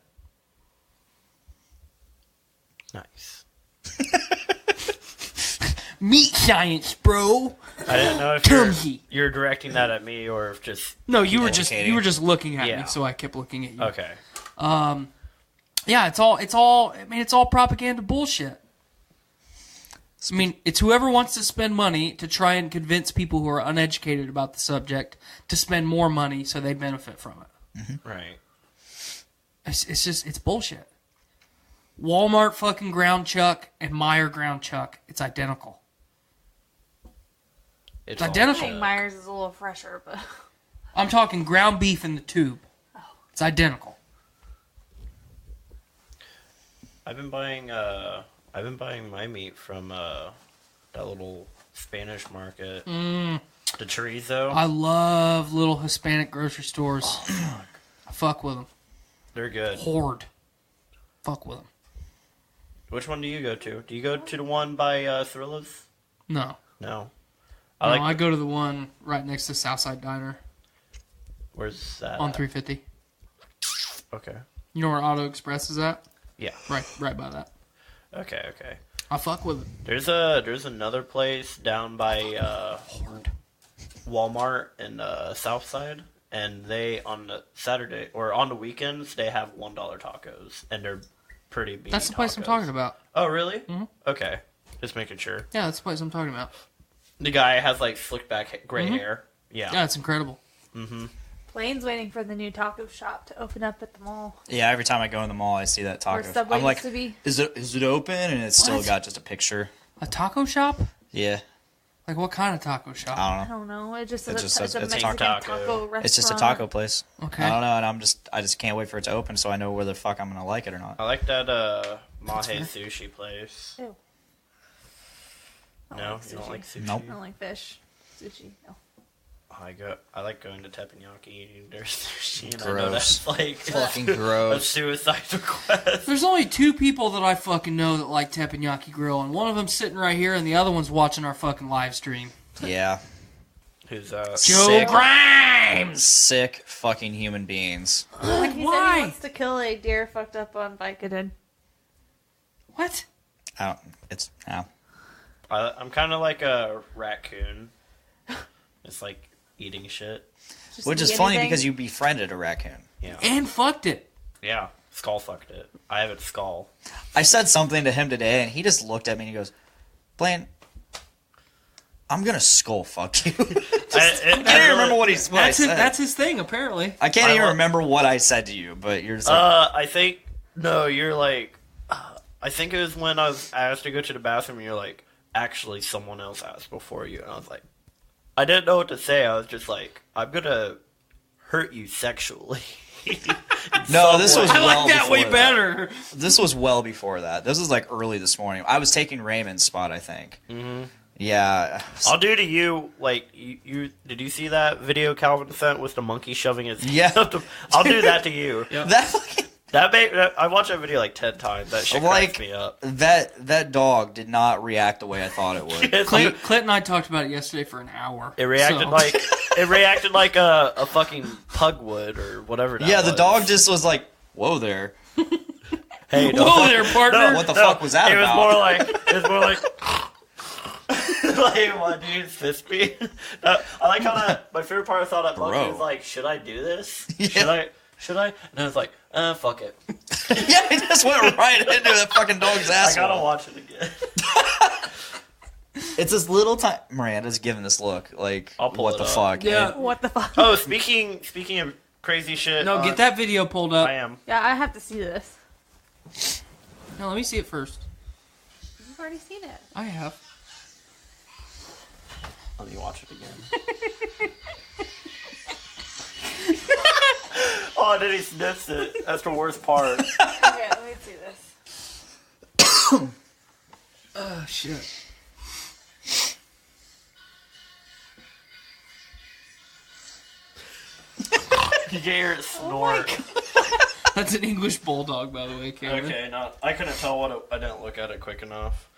Speaker 4: Nice.
Speaker 7: Meat science, bro.
Speaker 4: I didn't know if you're directing that at me or if just...
Speaker 7: No, you were just looking at
Speaker 4: Yeah.
Speaker 7: me, so I kept looking at you.
Speaker 4: Okay.
Speaker 7: Yeah, it's all propaganda bullshit. I mean, it's whoever wants to spend money to try and convince people who are uneducated about the subject to spend more money so they benefit from it.
Speaker 9: Mm-hmm.
Speaker 4: Right.
Speaker 7: It's bullshit. Walmart fucking ground chuck and Meijer ground chuck, it's identical. It's
Speaker 8: I
Speaker 7: identical.
Speaker 8: think Myers is a little fresher, but
Speaker 7: I'm talking ground beef in the tube. It's identical.
Speaker 4: I've been buying my meat from that little Spanish market. The chorizo.
Speaker 7: I love little Hispanic grocery stores. I fuck with them.
Speaker 4: They're good.
Speaker 7: Horde. Fuck with them.
Speaker 4: Which one do you go to? Do you go to the one by Thrillas?
Speaker 7: No.
Speaker 4: No.
Speaker 7: I go to the one right next to Southside Diner.
Speaker 4: Where's that?
Speaker 7: On
Speaker 4: at?
Speaker 7: 350.
Speaker 4: Okay.
Speaker 7: You know where Auto Express is at?
Speaker 4: Yeah.
Speaker 7: Right by that.
Speaker 4: Okay.
Speaker 7: I fuck with it.
Speaker 4: There's another place down by Walmart in Southside, and they on the Saturday or on the weekends they have $1 tacos, and they're pretty beefy.
Speaker 7: That's the place I'm talking about.
Speaker 4: Oh, really?
Speaker 7: Mm-hmm.
Speaker 4: Okay. Just making sure.
Speaker 7: Yeah, that's the place I'm talking about.
Speaker 4: The guy has like slicked back gray
Speaker 7: Mm-hmm.
Speaker 4: hair. Yeah.
Speaker 7: Yeah, it's incredible.
Speaker 4: Mm-hmm.
Speaker 8: Blaine's waiting for the new taco shop to open up at the mall.
Speaker 9: Yeah, every time I go in the mall, I see that taco.
Speaker 8: Where Subway
Speaker 9: I'm like,
Speaker 8: used to be.
Speaker 9: is it open? And it's still
Speaker 7: What?
Speaker 9: got just a picture.
Speaker 7: A taco shop?
Speaker 9: Yeah,
Speaker 7: Like what kind of taco shop?
Speaker 9: I
Speaker 8: I
Speaker 9: don't know.
Speaker 8: don't know. It just
Speaker 9: It
Speaker 8: says
Speaker 9: just
Speaker 8: it's
Speaker 9: says
Speaker 8: a
Speaker 9: it's a
Speaker 8: Mexican
Speaker 4: taco.
Speaker 8: taco restaurant.
Speaker 9: It's just a taco place.
Speaker 7: Okay.
Speaker 9: I don't know, and I just can't wait for it to open so I know whether the fuck I'm gonna like it or not.
Speaker 4: I like that Mahe sushi place.
Speaker 8: Ew. I
Speaker 4: No,
Speaker 8: like
Speaker 4: you don't
Speaker 8: sushi.
Speaker 4: like sushi.
Speaker 9: Nope.
Speaker 8: I don't like fish. Sushi. No.
Speaker 4: I like going to teppanyaki eating their sushi, and I
Speaker 9: Gross.
Speaker 4: know that's like
Speaker 9: Fucking
Speaker 4: a
Speaker 9: gross.
Speaker 4: suicide request.
Speaker 7: There's only two people that I fucking know that like teppanyaki grill, and one of them's sitting right here, and the other one's watching our fucking live stream.
Speaker 9: Yeah.
Speaker 4: Who's
Speaker 7: Joe
Speaker 9: Sick.
Speaker 7: Grimes!
Speaker 9: Sick fucking human beings.
Speaker 7: Like,
Speaker 8: He said
Speaker 7: why?
Speaker 8: he wants to kill a deer fucked up on Vicodin.
Speaker 7: What?
Speaker 9: I don't. It's no.
Speaker 4: I'm kind of like a raccoon. It's like eating shit.
Speaker 8: Just
Speaker 9: Which
Speaker 8: eat
Speaker 9: is funny
Speaker 8: anything.
Speaker 9: because you befriended a raccoon.
Speaker 4: Yeah,
Speaker 7: And fucked it.
Speaker 4: yeah. Skull fucked it. I have its skull.
Speaker 9: I said something to him today, and he just looked at me and he goes, "Blaine, I'm gonna skull fuck you." I can't even remember what I said.
Speaker 7: That's his thing, apparently.
Speaker 9: I can't
Speaker 4: I
Speaker 9: even
Speaker 4: love-
Speaker 9: remember what I said to you, but you're just like,
Speaker 4: I think no. You're like. I think it was when I asked to go to the bathroom, and you're like, actually, someone else asked before you, and I was like, I didn't know what to say. I was just like, I'm gonna hurt you sexually.
Speaker 9: no, this was
Speaker 7: I
Speaker 9: well
Speaker 7: like that
Speaker 9: before
Speaker 7: way better.
Speaker 9: This was well before that. This was like early this morning. I was taking Raymond's spot, I think. Mm-hmm. Yeah.
Speaker 4: I'll do to you like you. Did you see that video Calvin sent with the monkey shoving his?
Speaker 9: Yeah.
Speaker 4: I'll do that to you.
Speaker 9: That fucking.
Speaker 4: I watched that video like 10 times. That shit cracks me up.
Speaker 9: That dog did not react the way I thought it would.
Speaker 7: Clint and I talked about it yesterday for an hour.
Speaker 4: It reacted like a fucking pug would or whatever. That
Speaker 9: Yeah, the
Speaker 4: was.
Speaker 9: dog just was like, "Whoa there."
Speaker 4: Hey,
Speaker 7: Whoa there, partner.
Speaker 9: What the fuck was that
Speaker 4: It was
Speaker 9: about?
Speaker 4: more like Like, what, dude? Fist me? I like how that. My favorite part, I thought that monkey was like, should I do this?
Speaker 9: Yeah.
Speaker 4: Should I? And I was like, fuck it.
Speaker 9: Yeah, he just went right into that fucking dog's ass.
Speaker 4: I gotta watch it again.
Speaker 9: It's this little time. Miranda's giving this look like, what the fuck?
Speaker 7: Yeah.
Speaker 9: And
Speaker 8: What the fuck?
Speaker 4: Oh, speaking of crazy shit.
Speaker 7: No, get that video pulled up.
Speaker 4: I am.
Speaker 8: Yeah, I have to see this.
Speaker 7: No, let me see it first.
Speaker 8: You've already seen it.
Speaker 7: I have.
Speaker 4: Let me watch it again. Oh, and then he sniffs it. That's the worst part.
Speaker 8: Okay, let me see this.
Speaker 7: Oh, shit.
Speaker 4: You can hear it snort.
Speaker 7: That's an English bulldog, by the way, Cameron.
Speaker 4: Okay, I couldn't tell I didn't look at it quick enough.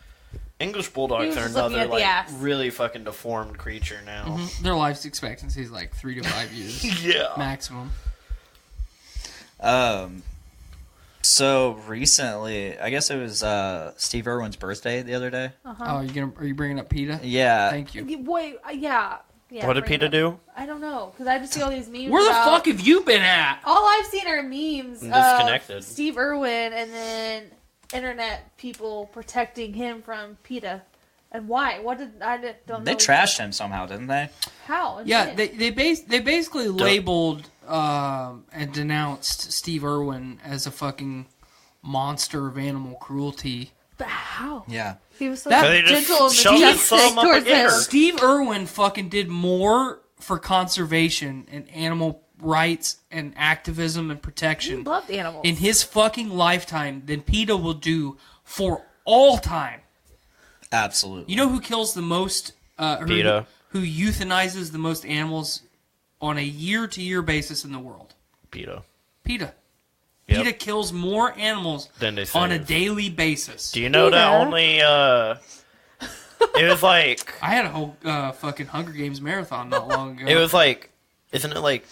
Speaker 4: English
Speaker 8: He
Speaker 4: bulldogs
Speaker 8: was
Speaker 4: are
Speaker 8: just looking
Speaker 4: another
Speaker 8: at the ass.
Speaker 4: really fucking deformed creature now.
Speaker 7: Mhm. Their life expectancy is like 3 to 5 years.
Speaker 4: Yeah.
Speaker 7: Maximum.
Speaker 9: So recently, I guess it was Steve Irwin's birthday the other day.
Speaker 7: Oh, are you bringing up PETA?
Speaker 9: Yeah.
Speaker 7: Thank you.
Speaker 8: Wait, yeah.
Speaker 4: What did
Speaker 8: bring it
Speaker 4: PETA
Speaker 8: up.
Speaker 4: do?
Speaker 8: I don't know, because I just see all these memes.
Speaker 7: Where the
Speaker 8: about-
Speaker 7: fuck have you been at?
Speaker 8: All I've seen are memes
Speaker 4: I'm
Speaker 8: of
Speaker 4: disconnected.
Speaker 8: Steve Irwin and then internet people protecting him from PETA. And why? What did I don't know?
Speaker 9: They trashed him somehow, didn't they?
Speaker 8: How? And
Speaker 7: Yeah,
Speaker 8: when?
Speaker 7: they basically labeled and denounced Steve Irwin as a fucking monster of animal cruelty.
Speaker 8: But how?
Speaker 9: Yeah.
Speaker 8: He was so
Speaker 7: That-
Speaker 4: They just
Speaker 8: gentle and
Speaker 4: shoved
Speaker 8: majestic
Speaker 4: some up a
Speaker 8: towards him.
Speaker 4: gator.
Speaker 7: Steve Irwin fucking did more for conservation and animal rights and activism and
Speaker 8: He
Speaker 7: protection
Speaker 8: loved animals.
Speaker 7: in his fucking lifetime than PETA will do for all time.
Speaker 9: Absolutely.
Speaker 7: You know who kills the most?
Speaker 4: PETA.
Speaker 7: Who euthanizes the most animals on a year-to-year basis in the world?
Speaker 4: PETA.
Speaker 7: PETA.
Speaker 4: Yep.
Speaker 7: PETA kills more animals
Speaker 4: Than they
Speaker 7: on a
Speaker 4: save.
Speaker 7: daily basis.
Speaker 4: Do you know that
Speaker 8: PETA?
Speaker 4: only it was like
Speaker 7: I had a whole fucking Hunger Games marathon not long ago.
Speaker 4: it was like isn't it like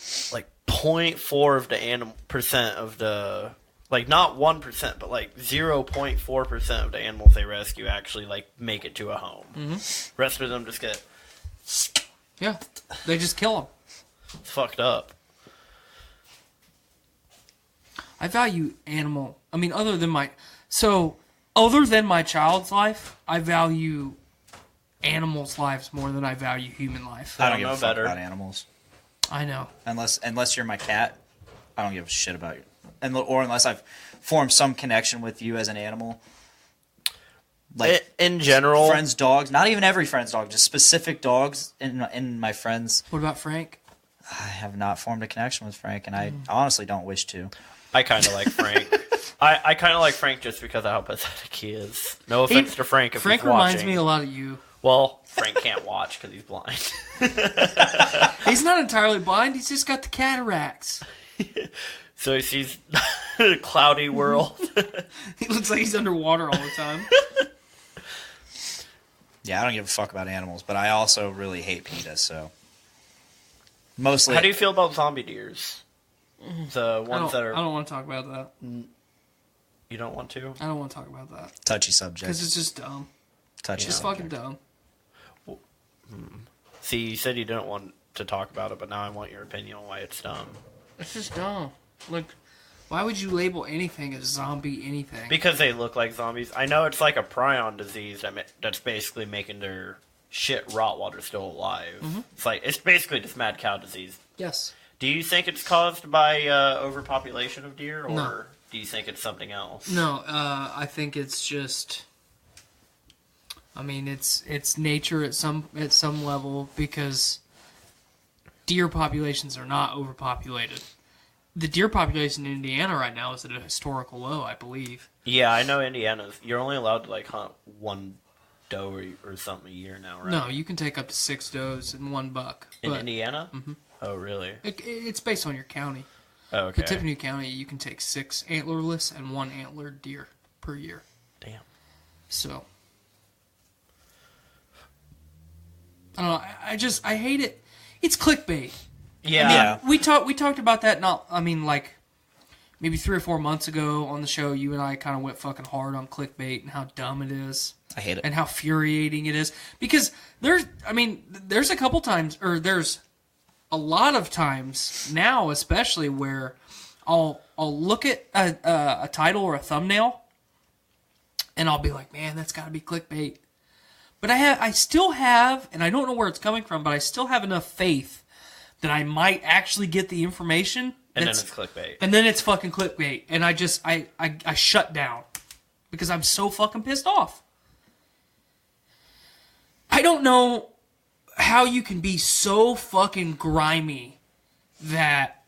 Speaker 4: 0.4 of the percent of the like not 1% but like 0.4% of the animals they rescue actually like make it to a home. Mm-hmm. Rest of them just get
Speaker 7: Yeah, they just kill them.
Speaker 4: fucked up.
Speaker 7: I value animal. I mean, other than my child's life, I value animals' lives more than I value human life.
Speaker 9: I don't give
Speaker 4: know
Speaker 9: a fuck
Speaker 4: better.
Speaker 9: about animals.
Speaker 7: I know.
Speaker 9: Unless you're my cat, I don't give a shit about you. Or unless I've formed some connection with you as an animal. Like
Speaker 4: In general,
Speaker 9: friends' dogs, not even every friend's dog, just specific dogs in my friends.
Speaker 7: What about Frank?
Speaker 9: I have not formed a connection with Frank, and I honestly don't wish to.
Speaker 4: I kind of like Frank. I kind of like Frank just because of how pathetic he is. No offense to Frank if
Speaker 7: Frank
Speaker 4: he's watching.
Speaker 7: reminds me a lot of you.
Speaker 4: Well, Frank can't watch because he's blind.
Speaker 7: He's not entirely blind. He's just got the cataracts.
Speaker 4: So he sees a cloudy world.
Speaker 7: He looks like he's underwater all the time.
Speaker 9: Yeah, I don't give a fuck about animals, but I also really hate PETA, so. Mostly.
Speaker 4: How do you feel about zombie deers? The ones that
Speaker 7: I
Speaker 4: are...
Speaker 7: don't want to talk about that.
Speaker 4: You don't want to?
Speaker 7: I don't want to talk about that.
Speaker 9: Touchy subject.
Speaker 7: Because it's just dumb.
Speaker 9: Touchy
Speaker 7: It's
Speaker 9: subject.
Speaker 7: fucking dumb.
Speaker 4: See, you said you didn't want to talk about it, but now I want your opinion on why it's dumb.
Speaker 7: It's just dumb. Like, why would you label anything as zombie anything?
Speaker 4: Because they look like zombies. I know it's like a prion disease that's basically making their shit rot while they're still alive.
Speaker 7: Mm-hmm.
Speaker 4: It's basically just mad cow disease.
Speaker 7: Yes.
Speaker 4: Do you think it's caused by overpopulation of deer, or
Speaker 7: No.
Speaker 4: do you think it's something else?
Speaker 7: No, I think it's just. I mean, it's nature at some level because deer populations are not overpopulated. The deer population in Indiana right now is at a historical low, I believe.
Speaker 4: Yeah, I know Indiana's. You're only allowed to like hunt one doe or something a year now, right?
Speaker 7: No, you can take up to 6 does and 1 buck.
Speaker 4: In
Speaker 7: but
Speaker 4: Indiana? Mm-hmm. Oh, really?
Speaker 7: it's based on your county.
Speaker 4: Oh, okay.
Speaker 7: In Tiffany County, you can take 6 antlerless and 1 antlered deer per year.
Speaker 4: Damn.
Speaker 7: So, I don't know. I hate it. It's clickbait.
Speaker 4: Yeah.
Speaker 9: Yeah.
Speaker 7: We talked about that. maybe 3 or 4 months ago on the show, you and I kind of went fucking hard on clickbait and how dumb it is.
Speaker 9: I hate it.
Speaker 7: And how infuriating it is. Because there's a couple times, or there's a lot of times now, especially where I'll look at a title or a thumbnail, and I'll be like, man, that's got to be clickbait. But I still have, and I don't know where it's coming from, but I still have enough faith that I might actually get the information.
Speaker 4: And then it's clickbait.
Speaker 7: And then it's fucking clickbait. And I shut down. Because I'm so fucking pissed off. I don't know how you can be so fucking grimy that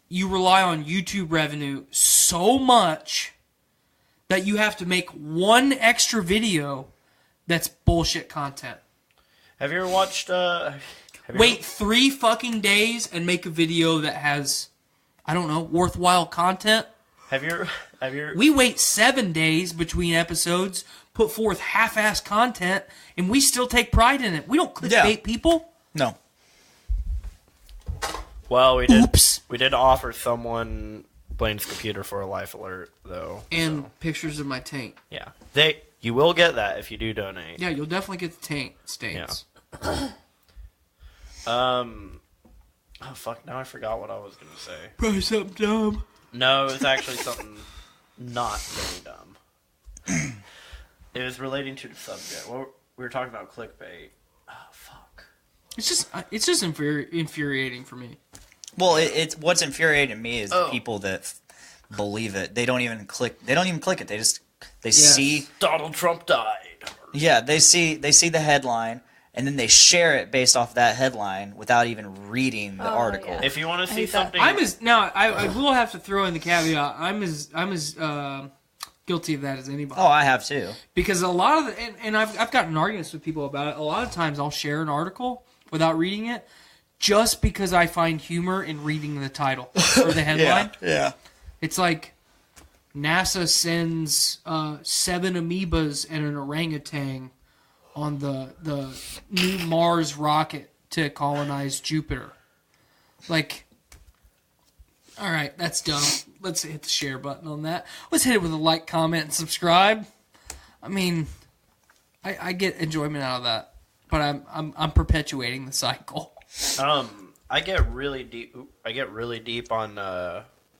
Speaker 7: you rely on YouTube revenue so much that you have to make one extra video that's bullshit content.
Speaker 4: Have you ever watched...
Speaker 7: Wait 3 fucking days and make a video that has, I don't know, worthwhile content?
Speaker 4: Have you
Speaker 7: We wait 7 days between episodes, put forth half-ass content, and we still take pride in it. We don't clickbait people.
Speaker 9: No.
Speaker 4: Well, we did offer someone Blaine's computer for a life alert, though.
Speaker 7: And pictures of my taint.
Speaker 4: Yeah. You will get that if you do donate.
Speaker 7: Yeah, you'll definitely get the taint stains.
Speaker 4: Yeah. Oh, fuck, now I forgot what I was going to say.
Speaker 7: Probably something dumb.
Speaker 4: No, it was actually something not very dumb. It was relating to the subject. Well, we were talking about clickbait. Oh, fuck.
Speaker 7: It's just infuriating for me.
Speaker 9: Well, it's what's infuriating to me is the people that believe it. They don't even click. They don't even click it. They see
Speaker 4: Donald Trump died.
Speaker 9: Yeah, they see the headline and then they share it based off that headline without even reading the article.
Speaker 4: Yeah. If you want to see something,
Speaker 7: I will have to throw in the caveat. I'm as guilty of that as anybody.
Speaker 9: Oh, I have too.
Speaker 7: Because a lot of and I've gotten arguments with people about it. A lot of times I'll share an article without reading it, just because I find humor in reading the title or the headline.
Speaker 9: Yeah.
Speaker 7: It's like NASA sends 7 amoebas and an orangutan on the new Mars rocket to colonize Jupiter. Like, all right, that's dumb. Let's hit the share button on that. Let's hit it with a like, comment, and subscribe. I mean, I get enjoyment out of that, but I'm perpetuating the cycle.
Speaker 4: I get really deep. I get really deep on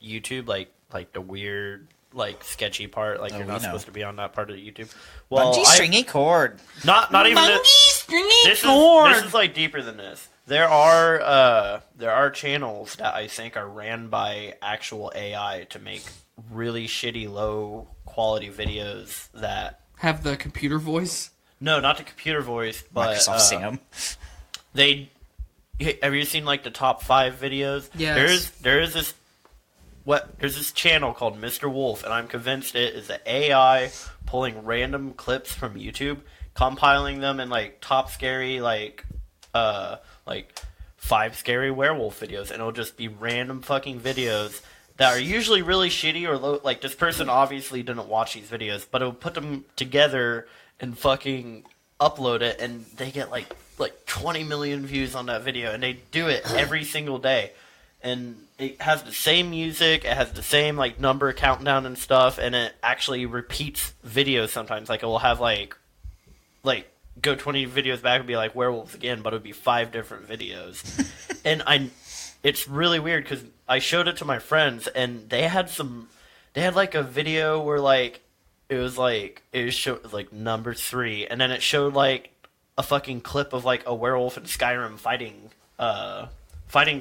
Speaker 4: YouTube, like the weird, like sketchy part. Like you're not supposed to be on that part of YouTube. Well,
Speaker 9: Monkey stringy cord.
Speaker 4: Not even
Speaker 7: Monkey stringy cord.
Speaker 4: This is like deeper than this. There are channels that I think are ran by actual AI to make really shitty, low quality videos that
Speaker 7: have the computer voice.
Speaker 4: No, not the computer voice, but
Speaker 9: Microsoft Sam.
Speaker 4: Have you seen like the top 5 videos?
Speaker 7: Yes.
Speaker 4: There's this channel called Mr. Wolf, and I'm convinced it is the AI pulling random clips from YouTube, compiling them in like top scary like 5 scary werewolf videos, and it'll just be random fucking videos that are usually really shitty or low. Like this person obviously didn't watch these videos, but it'll put them together and fucking upload it, and they get like 20 million views on that video, and they do it every single day. And it has the same music, it has the same like number countdown and stuff, and it actually repeats videos sometimes. Like it will have like go 20 videos back and be like werewolves again, but it would be 5 different videos. And it's really weird because I showed it to my friends, and they had like a video where like it was like number 3, and then it showed like a fucking clip of like a werewolf in Skyrim fighting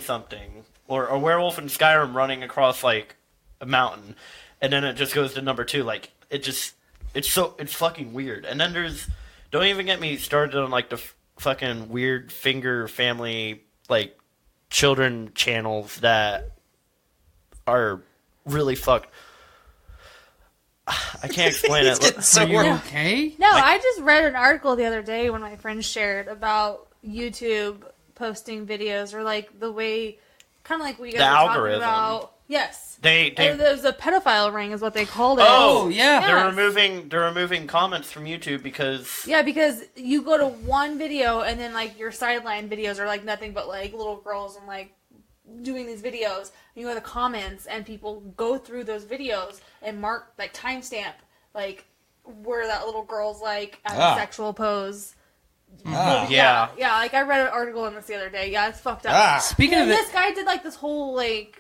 Speaker 4: something, or a werewolf in Skyrim running across like a mountain, and then it just goes to number 2. Like it's fucking weird. And then don't even get me started on like the fucking weird finger family like children channels that are really fucked. I can't explain it.
Speaker 7: Are you okay?
Speaker 8: No, I just read an article the other day when my friend shared about YouTube posting videos, or like the way, kind of like we guys were talking about. Yes. There's a pedophile ring is what they called it.
Speaker 7: Oh, yeah.
Speaker 8: Yes.
Speaker 4: They're removing comments from YouTube because...
Speaker 8: Yeah, because you go to one video and then like your sideline videos are like nothing but like little girls and like doing these videos, and you go to the comments, and people go through those videos and mark, like, timestamp, like, where that little girl's, like, at a sexual pose. Yeah, like, I read an article on this the other day. Yeah, it's fucked up.
Speaker 7: Speaking of
Speaker 8: this guy did, like, this whole, like,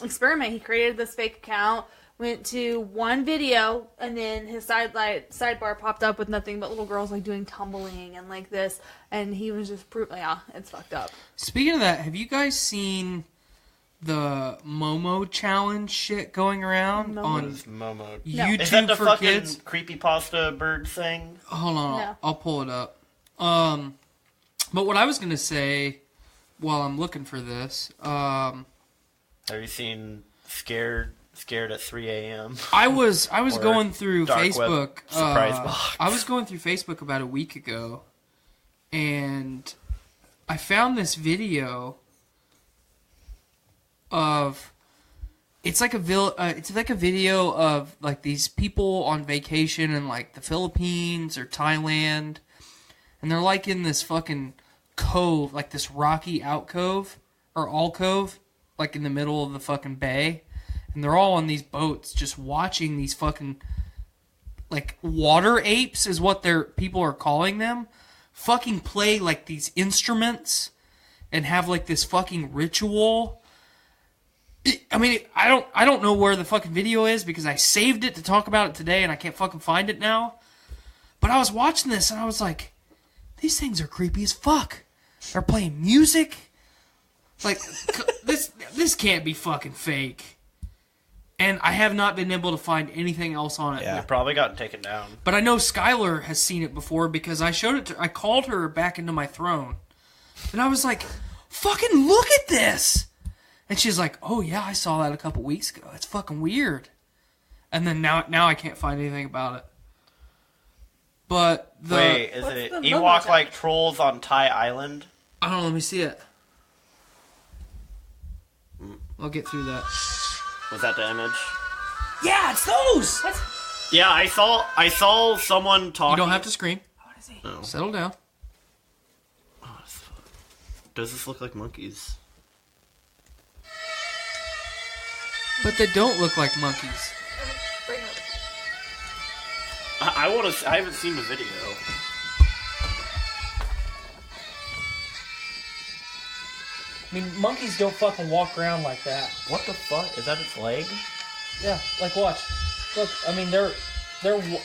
Speaker 8: experiment. He created this fake account, went to one video, and then his sidebar popped up with nothing but little girls, like, doing tumbling and, like, this, and he was just it's fucked up.
Speaker 7: Speaking of that, have you guys seen the Momo challenge shit going around on
Speaker 4: Momo?
Speaker 7: YouTube
Speaker 4: Is that the
Speaker 7: for
Speaker 4: fucking
Speaker 7: kids?
Speaker 4: Creepypasta bird thing?
Speaker 7: Hold on,
Speaker 8: No.
Speaker 7: I'll pull it up. But what I was gonna say while I'm looking for this,
Speaker 4: have you seen Scared at 3 a.m.?
Speaker 7: I was going through
Speaker 4: Dark
Speaker 7: Facebook.
Speaker 4: Web surprise box.
Speaker 7: I was going through Facebook about a week ago, and I found this video of it's like a video of like these people on vacation in like the Philippines or Thailand, and they're like in this fucking cove, like this rocky alcove or alcove, like in the middle of the fucking bay, and they're all on these boats just watching these fucking like water apes is what people are calling them, fucking play like these instruments and have like this fucking ritual. I mean, I don't know where the fucking video is because I saved it to talk about it today and I can't fucking find it now. But I was watching this and I was like, these things are creepy as fuck. They're playing music. Like, this can't be fucking fake. And I have not been able to find anything else on it.
Speaker 4: Yeah, it probably got taken down.
Speaker 7: But I know Skylar has seen it before because I showed it to I called her back into my throne. And I was like, fucking look at this. And she's like, oh yeah, I saw that a couple weeks ago. It's fucking weird. And then now I can't find anything about it. But
Speaker 4: Wait, is it Ewok like trolls on Thai Island?
Speaker 7: I don't know, let me see it. I'll get through that.
Speaker 4: Was that the image?
Speaker 7: Yeah, it's those!
Speaker 8: What?
Speaker 4: Yeah, I saw someone talking.
Speaker 7: You don't have to scream.
Speaker 8: What is he?
Speaker 4: No.
Speaker 7: Settle down.
Speaker 4: Does this look like monkeys?
Speaker 7: But they don't look like monkeys.
Speaker 8: Bring it over.
Speaker 4: I haven't seen the video.
Speaker 7: I mean, monkeys don't fucking walk around like that.
Speaker 4: What the fuck? Is that its leg?
Speaker 7: Yeah, like watch. Look, I mean, they're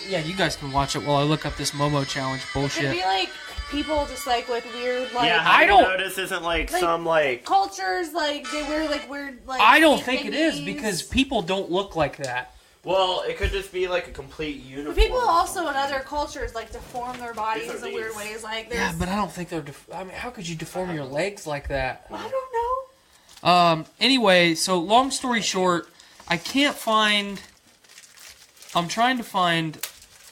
Speaker 7: yeah, you guys can watch it while I look up this Momo challenge bullshit.
Speaker 8: It'd be like people just like with weird like
Speaker 4: Yeah, I don't notice isn't like some like
Speaker 8: cultures like they wear like weird like
Speaker 7: I don't think it is because people don't look like that.
Speaker 4: Well, it could just be like a complete uniform.
Speaker 8: But people also in other cultures like deform their bodies in weird ways. Like
Speaker 7: Yeah, but I don't think they're. I mean, how could you deform your legs like that?
Speaker 8: I don't know.
Speaker 7: Anyway, so long story short, I can't find. I'm trying to find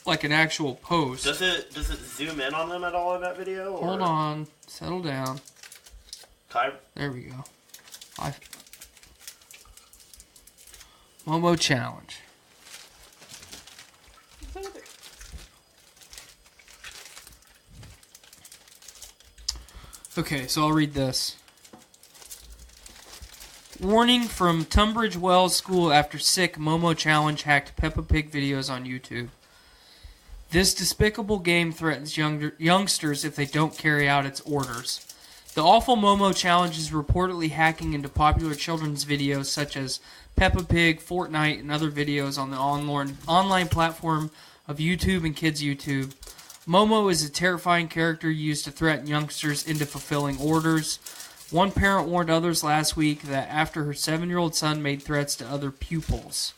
Speaker 7: like an actual post.
Speaker 4: Does it zoom in on them at all in that video? Or?
Speaker 7: Hold on, settle down.
Speaker 4: Time.
Speaker 7: There we go. Momo challenge. Okay, so I'll read this. Warning from Tunbridge Wells School after sick Momo challenge hacked Peppa Pig videos on YouTube. This despicable game threatens youngsters if they don't carry out its orders. The awful Momo challenge is reportedly hacking into popular children's videos such as Peppa Pig, Fortnite, and other videos on the online platform of YouTube and Kids YouTube. Momo is a terrifying character used to threaten youngsters into fulfilling orders. One parent warned others last week that after her 7-year-old son made threats to other pupils.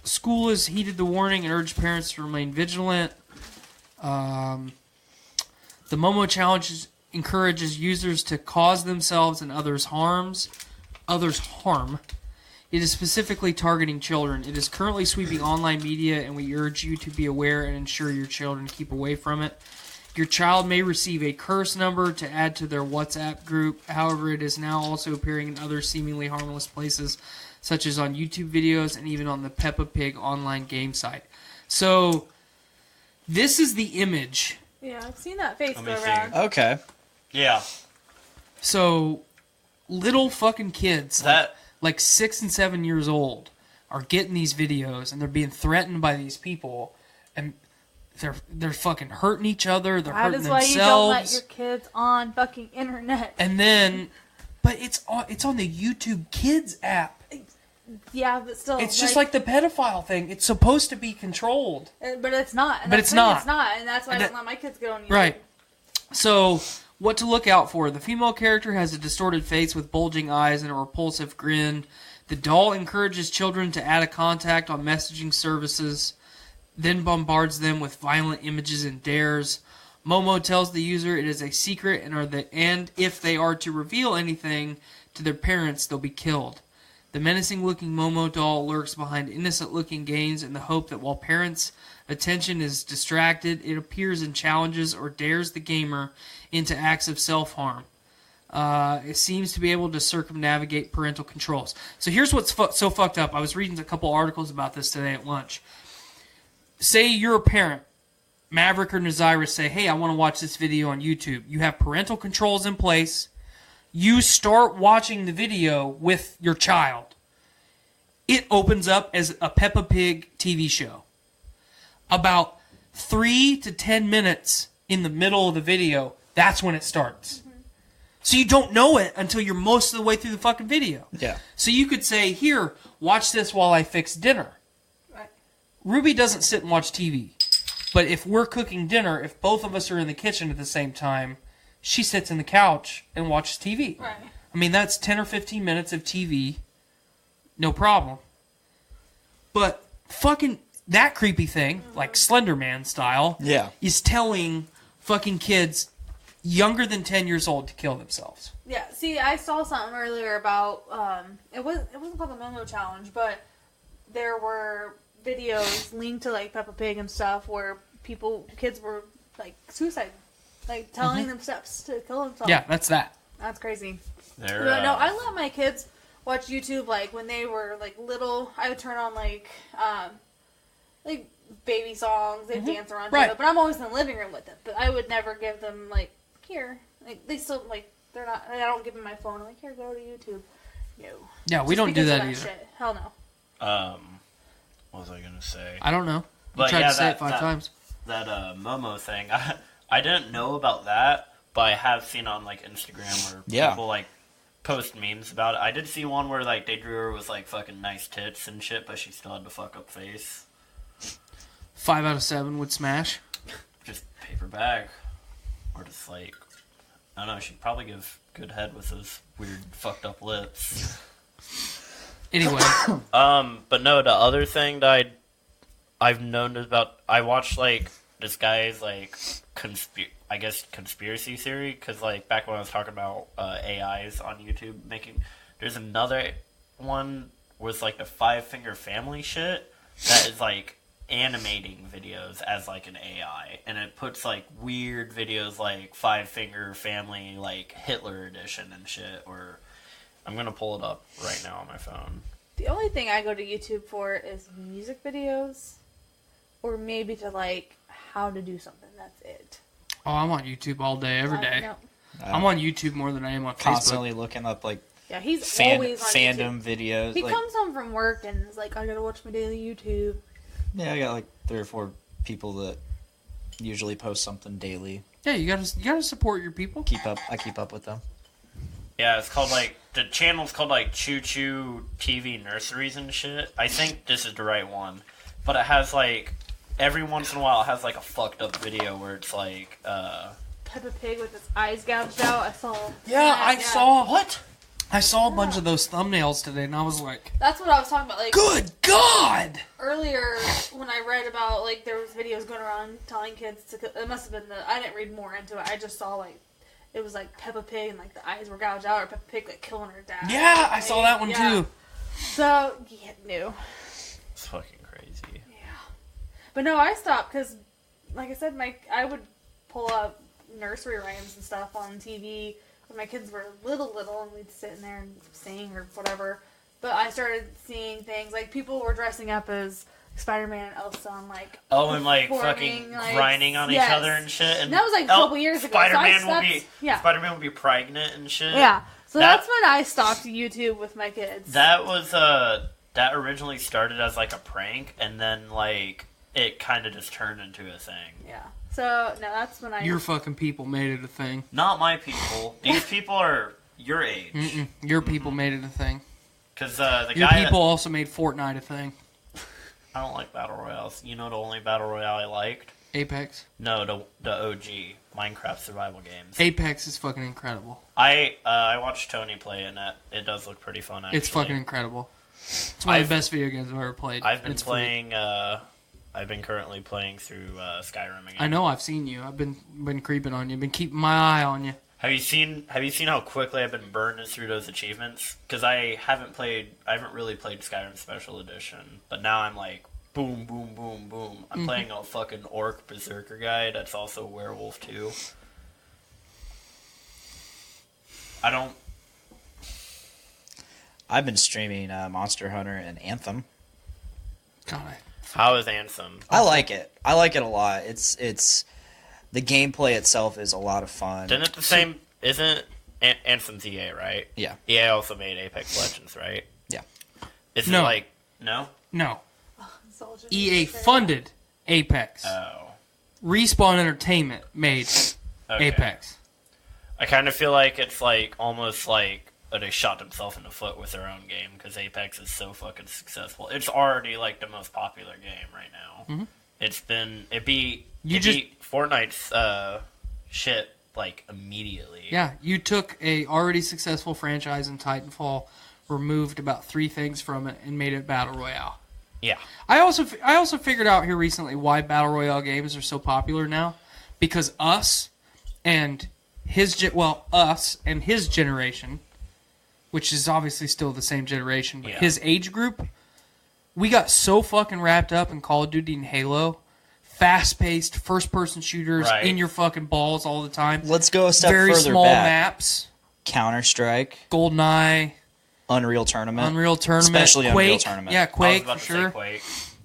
Speaker 7: School has heeded the warning and urged parents to remain vigilant. The Momo Challenge encourages users to cause themselves and others harm. It is specifically targeting children. It is currently sweeping online media, and we urge you to be aware and ensure your children keep away from it. Your child may receive a curse number to add to their WhatsApp group. However, it is now also appearing in other seemingly harmless places, such as on YouTube videos and even on the Peppa Pig online game site. So, this is the image.
Speaker 8: Yeah, I've seen that face go around.
Speaker 9: Okay.
Speaker 4: Yeah.
Speaker 7: So, little fucking kids, like 6 and 7 years old, are getting these videos, and they're being threatened by these people, and they're fucking hurting each other. They're hurting themselves. That is why you don't let
Speaker 8: your kids on fucking internet.
Speaker 7: And then, but it's on the YouTube Kids app.
Speaker 8: Yeah, but still,
Speaker 7: it's just like the pedophile thing. It's supposed to be controlled,
Speaker 8: but it's not. And
Speaker 7: but it's not.
Speaker 8: It's not, and that's why I don't let my kids go on YouTube.
Speaker 7: Right. So, what to look out for? The female character has a distorted face with bulging eyes and a repulsive grin. The doll encourages children to add a contact on messaging services, then bombards them with violent images and dares. Momo tells the user it is a secret, and if they are to reveal anything to their parents, they'll be killed. The menacing-looking Momo doll lurks behind innocent-looking games in the hope that while parents' attention is distracted, it appears and challenges or dares the gamer into acts of self-harm. It seems to be able to circumnavigate parental controls. So here's what's so fucked up. I was reading a couple articles about this today at lunch. Say you're a parent. Maverick or Naziris say, hey, I want to watch this video on YouTube. You have parental controls in place. You start watching the video with your child. It opens up as a Peppa Pig TV show. About 3 to 10 minutes in the middle of the video, that's when it starts. Mm-hmm. So you don't know it until you're most of the way through the fucking video.
Speaker 9: Yeah.
Speaker 7: So you could say, here, watch this while I fix dinner.
Speaker 8: Right.
Speaker 7: Ruby doesn't sit and watch TV. But if we're cooking dinner, if both of us are in the kitchen at the same time, she sits in the couch and watches TV.
Speaker 8: Right.
Speaker 7: I mean, that's 10 or 15 minutes of TV. No problem. But fucking that creepy thing, like Slender Man style, is telling fucking kids younger than 10 years old to kill themselves.
Speaker 8: Yeah, see, I saw something earlier about, it wasn't called the Momo Challenge, but there were videos linked to, like, Peppa Pig and stuff where kids were, like, suicide. Like, telling them steps to kill themselves.
Speaker 7: Yeah, that's that.
Speaker 8: That's crazy. No, I let my kids watch YouTube, like, when they were, like, little. I would turn on, like baby songs. They'd dance around to it. But I'm always in the living room with them. But I would never give them, like, here. Like, they still, like, they're not, I don't give them my phone. I'm like, here, go to YouTube. No.
Speaker 7: Yeah, we don't do that either.
Speaker 8: Shit. Hell no.
Speaker 4: What was I going to say?
Speaker 7: I don't know.
Speaker 4: But
Speaker 7: tried to say it 5 times.
Speaker 4: That Momo thing, I didn't know about that, but I have seen on, like, Instagram where people, like, post memes about it. I did see one where, like, they drew her with, like, fucking nice tits and shit, but she still had the fuck up face.
Speaker 7: 5 out of 7 would smash.
Speaker 4: Just paper bag. Or just, like, I don't know, she'd probably give good head with those weird fucked up lips.
Speaker 7: Anyway.
Speaker 4: But no, the other thing that I've known about, I watched, like, this guy's, like, conspiracy theory, because, like, back when I was talking about AIs on YouTube there's another one with, like, the 5-finger family shit that is, like, animating videos as, like, an AI, and it puts, like, weird videos like 5-finger family, like, Hitler edition and shit, or I'm gonna pull it up right now on my phone.
Speaker 8: The only thing I go to YouTube for is music videos, or maybe to, like, how to do something. That's it.
Speaker 7: Oh, I'm on YouTube all day, every day. No. I'm on YouTube more than I am on
Speaker 9: constantly
Speaker 7: Facebook.
Speaker 9: Looking up, like,
Speaker 8: he's always on
Speaker 9: fandom
Speaker 8: YouTube.
Speaker 9: videos.
Speaker 8: He comes home from work and is like, I gotta watch my daily YouTube.
Speaker 9: Yeah, I got like 3 or 4 people that usually post something daily.
Speaker 7: Yeah, you gotta support your people.
Speaker 9: I keep up with them.
Speaker 4: Yeah, it's called, like, the channel's called, like, Choo Choo TV Nurseries and shit. I think this is the right one. But it has, like, every once in a while it has, like, a fucked up video where it's, like,
Speaker 8: Peppa Pig with its eyes gouged out. I saw.
Speaker 7: Yeah, I saw. What? I saw a bunch of those thumbnails today, and I was like,
Speaker 8: that's what I was talking about. Like,
Speaker 7: good God!
Speaker 8: Earlier, when I read about, like, there was videos going around telling kids to, it must have been I didn't read more into it. I just saw, like, it was, like, Peppa Pig, and, like, the eyes were gouged out, or Peppa Pig, like, killing her dad.
Speaker 7: Yeah, I saw that one, too.
Speaker 8: So, yeah, no.
Speaker 4: It's fucking crazy.
Speaker 8: Yeah. But no, I stopped, because, like I said, I would pull up nursery rhymes and stuff on TV when my kids were little, and we'd sit in there and sing or whatever. But I started seeing things, like, people were dressing up as Spider-Man and Elsa on like
Speaker 4: and like fucking grinding on each other and shit. And
Speaker 8: that was like a couple years ago.
Speaker 4: Spider-Man will be pregnant and shit.
Speaker 8: Yeah, so that's when I stopped YouTube with my kids.
Speaker 4: That was that originally started as like a prank, and then like it kind of just turned into a thing.
Speaker 8: Yeah. So no, that's when
Speaker 7: Your fucking people made it a thing.
Speaker 4: Not my people. These people are your age.
Speaker 7: Your people made it a thing.
Speaker 4: Because
Speaker 7: your people also made Fortnite a thing.
Speaker 4: I don't like battle royales. You know the only battle royale I liked?
Speaker 7: Apex.
Speaker 4: No, the OG Minecraft survival games.
Speaker 7: Apex is fucking incredible.
Speaker 4: I watched Tony play it, and it does look pretty fun. Actually,
Speaker 7: it's fucking incredible. It's one of the best video games I've ever played.
Speaker 4: I've been playing. I've been currently playing through Skyrim again.
Speaker 7: I know. I've seen you. I've been creeping on you. Been keeping my eye on you.
Speaker 4: Have you seen how quickly I've been burning through those achievements? Because I haven't really played Skyrim Special Edition, but now I'm like, boom, boom, boom, boom. I'm playing a fucking orc berserker guy that's also a werewolf too.
Speaker 9: I've been streaming Monster Hunter and Anthem.
Speaker 7: God,
Speaker 4: how is Anthem?
Speaker 9: I like it. I like it a lot. It's the gameplay itself is a lot of fun.
Speaker 4: Isn't Anthem's EA, right?
Speaker 9: Yeah.
Speaker 4: EA also made Apex Legends, right?
Speaker 9: Yeah.
Speaker 4: Is it like no?
Speaker 7: No. EA funded Apex.
Speaker 4: Oh.
Speaker 7: Respawn Entertainment made Apex.
Speaker 4: I kind of feel like it's like almost like they shot themselves in the foot with their own game because Apex is so fucking successful. It's already like the most popular game right now. It beat Fortnite's shit like immediately.
Speaker 7: Yeah, you took a already successful franchise in Titanfall, removed about 3 things from it, and made it battle royale.
Speaker 4: Yeah.
Speaker 7: I also figured out here recently why battle royale games are so popular now, because us and his generation, which is obviously still the same generation, but his age group, we got so fucking wrapped up in Call of Duty and Halo, fast-paced first-person shooters in your fucking balls all the time.
Speaker 9: Let's go a step
Speaker 7: very
Speaker 9: further
Speaker 7: small
Speaker 9: back.
Speaker 7: maps.
Speaker 9: Counter-Strike,
Speaker 7: GoldenEye,
Speaker 9: Unreal Tournament,
Speaker 7: Quake.
Speaker 9: especially Unreal Tournament.
Speaker 7: Yeah, Quake
Speaker 4: I was
Speaker 7: for
Speaker 4: about
Speaker 7: sure.
Speaker 4: to say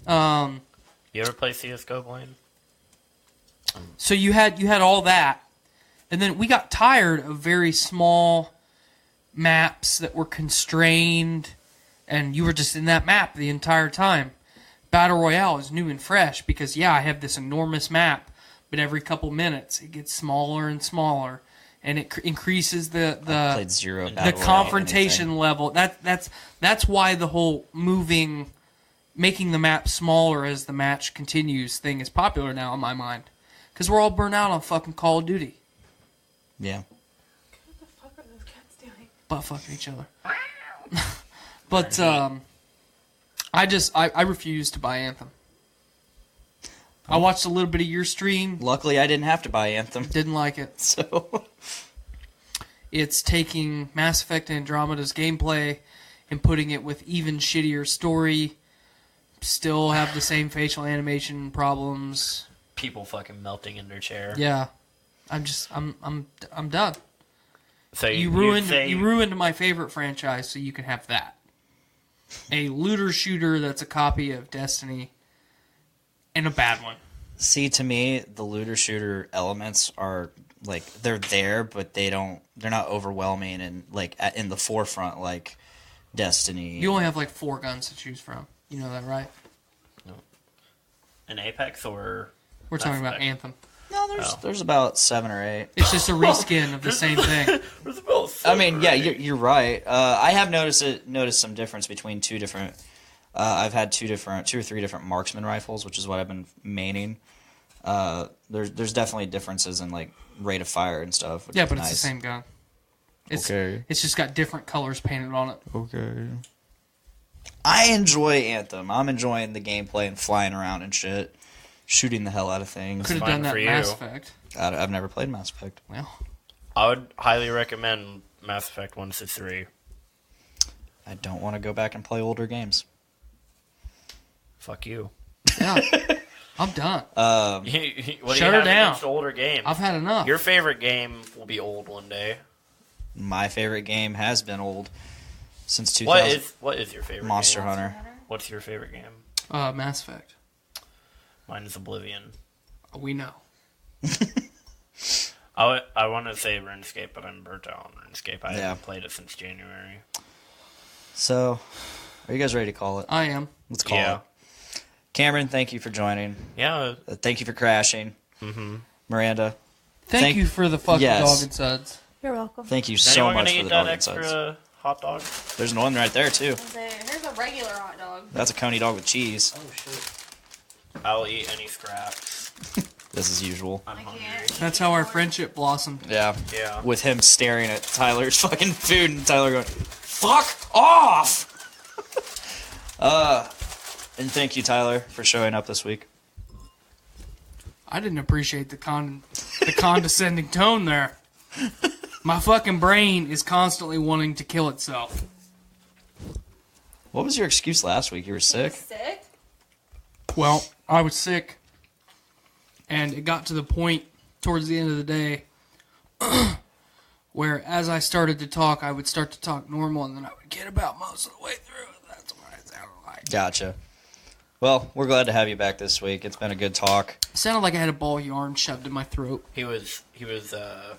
Speaker 4: Quake. You ever play CS:GO, Blaine?
Speaker 7: So you had all that, and then we got tired of very small maps that were constrained, and you were just in that map the entire time. Battle Royale is new and fresh because I have this enormous map, but every couple minutes it gets smaller and smaller, and it increases the
Speaker 9: played zero Battle Royale
Speaker 7: confrontation level. That's why the whole making the map smaller as the match continues thing is popular now in my mind, because we're all burnt out on fucking Call of Duty.
Speaker 9: Yeah.
Speaker 8: What the fuck are those cats doing?
Speaker 7: Butt fucking each other. But I refuse to buy Anthem. I watched a little bit of your stream.
Speaker 9: Luckily, I didn't have to buy Anthem.
Speaker 7: Didn't like it.
Speaker 9: So
Speaker 7: it's taking Mass Effect Andromeda's gameplay and putting it with even shittier story. Still have the same facial animation problems.
Speaker 4: People fucking melting in their chair.
Speaker 7: Yeah, I'm done.
Speaker 4: So
Speaker 7: you ruined my favorite franchise, so you can have that. A looter shooter that's a copy of Destiny, and a bad one.
Speaker 9: See, to me, the looter shooter elements are like they're there, but they're not overwhelming and like in the forefront like Destiny.
Speaker 7: You only have like 4 guns to choose from. You know that, right?
Speaker 4: No. An Apex or
Speaker 7: we're talking about Anthem.
Speaker 9: No, there's about 7 or 8.
Speaker 7: It's just a reskin of the same thing.
Speaker 9: I mean, yeah, you're right. I have noticed some difference between 2 different. I've had 2 or 3 different marksman rifles, which is what I've been maining. There's definitely differences in like rate of fire and stuff.
Speaker 7: Yeah, but it's the same gun. It's just got different colors painted on it.
Speaker 9: Okay. I enjoy Anthem. I'm enjoying the gameplay and flying around and shit. Shooting the hell out of things.
Speaker 7: Could have done that in Mass Effect.
Speaker 9: I've never played Mass Effect.
Speaker 7: Well,
Speaker 4: I would highly recommend Mass Effect 1 to 3.
Speaker 9: I don't want to go back and play older games.
Speaker 4: Fuck you.
Speaker 7: Yeah, I'm done.
Speaker 4: Shut her down. Older games?
Speaker 7: I've had enough.
Speaker 4: Your favorite game will be old one day.
Speaker 9: My favorite game has been old since 2000.
Speaker 4: What is your favorite?
Speaker 9: Monster Hunter.
Speaker 4: What's your favorite game?
Speaker 7: Mass Effect.
Speaker 4: Mine is Oblivion.
Speaker 7: We know.
Speaker 4: I want to say RuneScape, but I'm burnt out on RuneScape. I
Speaker 9: Yeah.
Speaker 4: haven't played it since January.
Speaker 9: So, are you guys ready to call it?
Speaker 7: I am.
Speaker 9: Let's call it. Cameron, thank you for joining.
Speaker 4: Yeah.
Speaker 9: Thank you for crashing.
Speaker 4: Mm-hmm.
Speaker 9: Miranda.
Speaker 7: Thank you for the fucking
Speaker 9: Yes.
Speaker 7: dog and suds.
Speaker 8: You're welcome.
Speaker 9: Thank you
Speaker 4: Is
Speaker 9: so
Speaker 4: anyone
Speaker 9: much
Speaker 4: gonna
Speaker 9: for
Speaker 4: eat
Speaker 9: the
Speaker 4: that
Speaker 9: dog and
Speaker 4: extra
Speaker 9: suds.
Speaker 4: hot dog?
Speaker 9: There's one right there, too.
Speaker 8: Here's a regular hot dog.
Speaker 9: That's a Coney dog with cheese.
Speaker 4: Oh, shit. I'll eat any scraps.
Speaker 9: This is usual.
Speaker 4: I'm hungry.
Speaker 7: That's how our friendship blossomed.
Speaker 9: Yeah.
Speaker 4: Yeah.
Speaker 9: With him staring at Tyler's fucking food and Tyler going, fuck off! And thank you, Tyler, for showing up this week.
Speaker 7: I didn't appreciate the condescending tone there. My fucking brain is constantly wanting to kill itself.
Speaker 9: What was your excuse last week? You were sick?
Speaker 8: Sick?
Speaker 7: Well, I was sick, and it got to the point towards the end of the day where as I started to talk, I would start to talk normal, and then I would get about most of the way through. That's what it sounded like.
Speaker 9: Gotcha. Well, we're glad to have you back this week. It's been a good talk.
Speaker 7: It sounded like I had a ball of yarn shoved in my throat.
Speaker 4: He was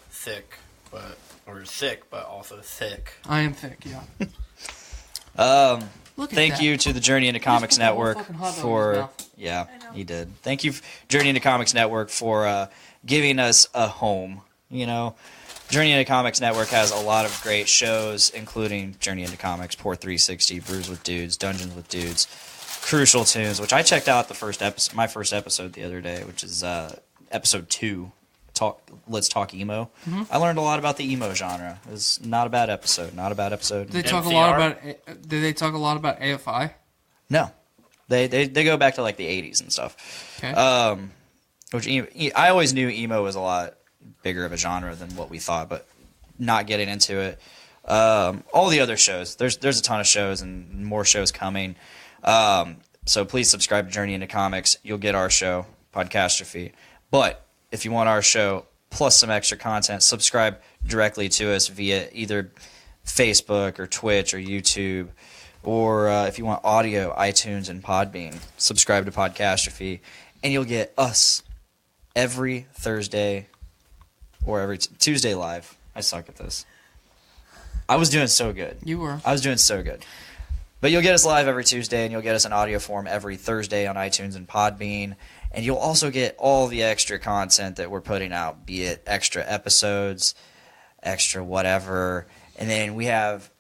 Speaker 4: sick, but also thick.
Speaker 7: I am thick, yeah. Look at
Speaker 9: Thank
Speaker 7: that.
Speaker 9: you to the Journey into Comics
Speaker 7: put the whole
Speaker 9: Network
Speaker 7: fucking hot dog in his
Speaker 9: for
Speaker 7: mouth.
Speaker 9: yeah, he did. Thank you, Journey into Comics Network, for giving us a home. You know, Journey into Comics Network has a lot of great shows, including Journey into Comics, Port 360, Brews with Dudes, Dungeons with Dudes, Crucial Tunes, which I checked out my first episode the other day, which is episode 2. Let's talk emo.
Speaker 7: Mhm.
Speaker 9: I learned a lot about the emo genre. It was not a bad episode. Not a bad episode.
Speaker 7: Did they talk a lot about? Did they talk a lot about AFI?
Speaker 9: No, they go back to like the 80s and stuff.
Speaker 7: Okay.
Speaker 9: Which I always knew emo was a lot bigger of a genre than what we thought, but not getting into it. All the other shows, there's a ton of shows and more shows coming. So please subscribe to Journey into Comics. You'll get our show, Podcastrophe. But if you want our show plus some extra content, subscribe directly to us via either Facebook or Twitch or YouTube. Or if you want audio, iTunes and Podbean, subscribe to Podcastrophe. And you'll get us every Thursday or every Tuesday live. I suck at this. I was doing so good.
Speaker 7: You were.
Speaker 9: I was doing so good. But you'll get us live every Tuesday, and you'll get us in audio form every Thursday on iTunes and Podbean. And you'll also get all the extra content that we're putting out, be it extra episodes, extra whatever. And then we have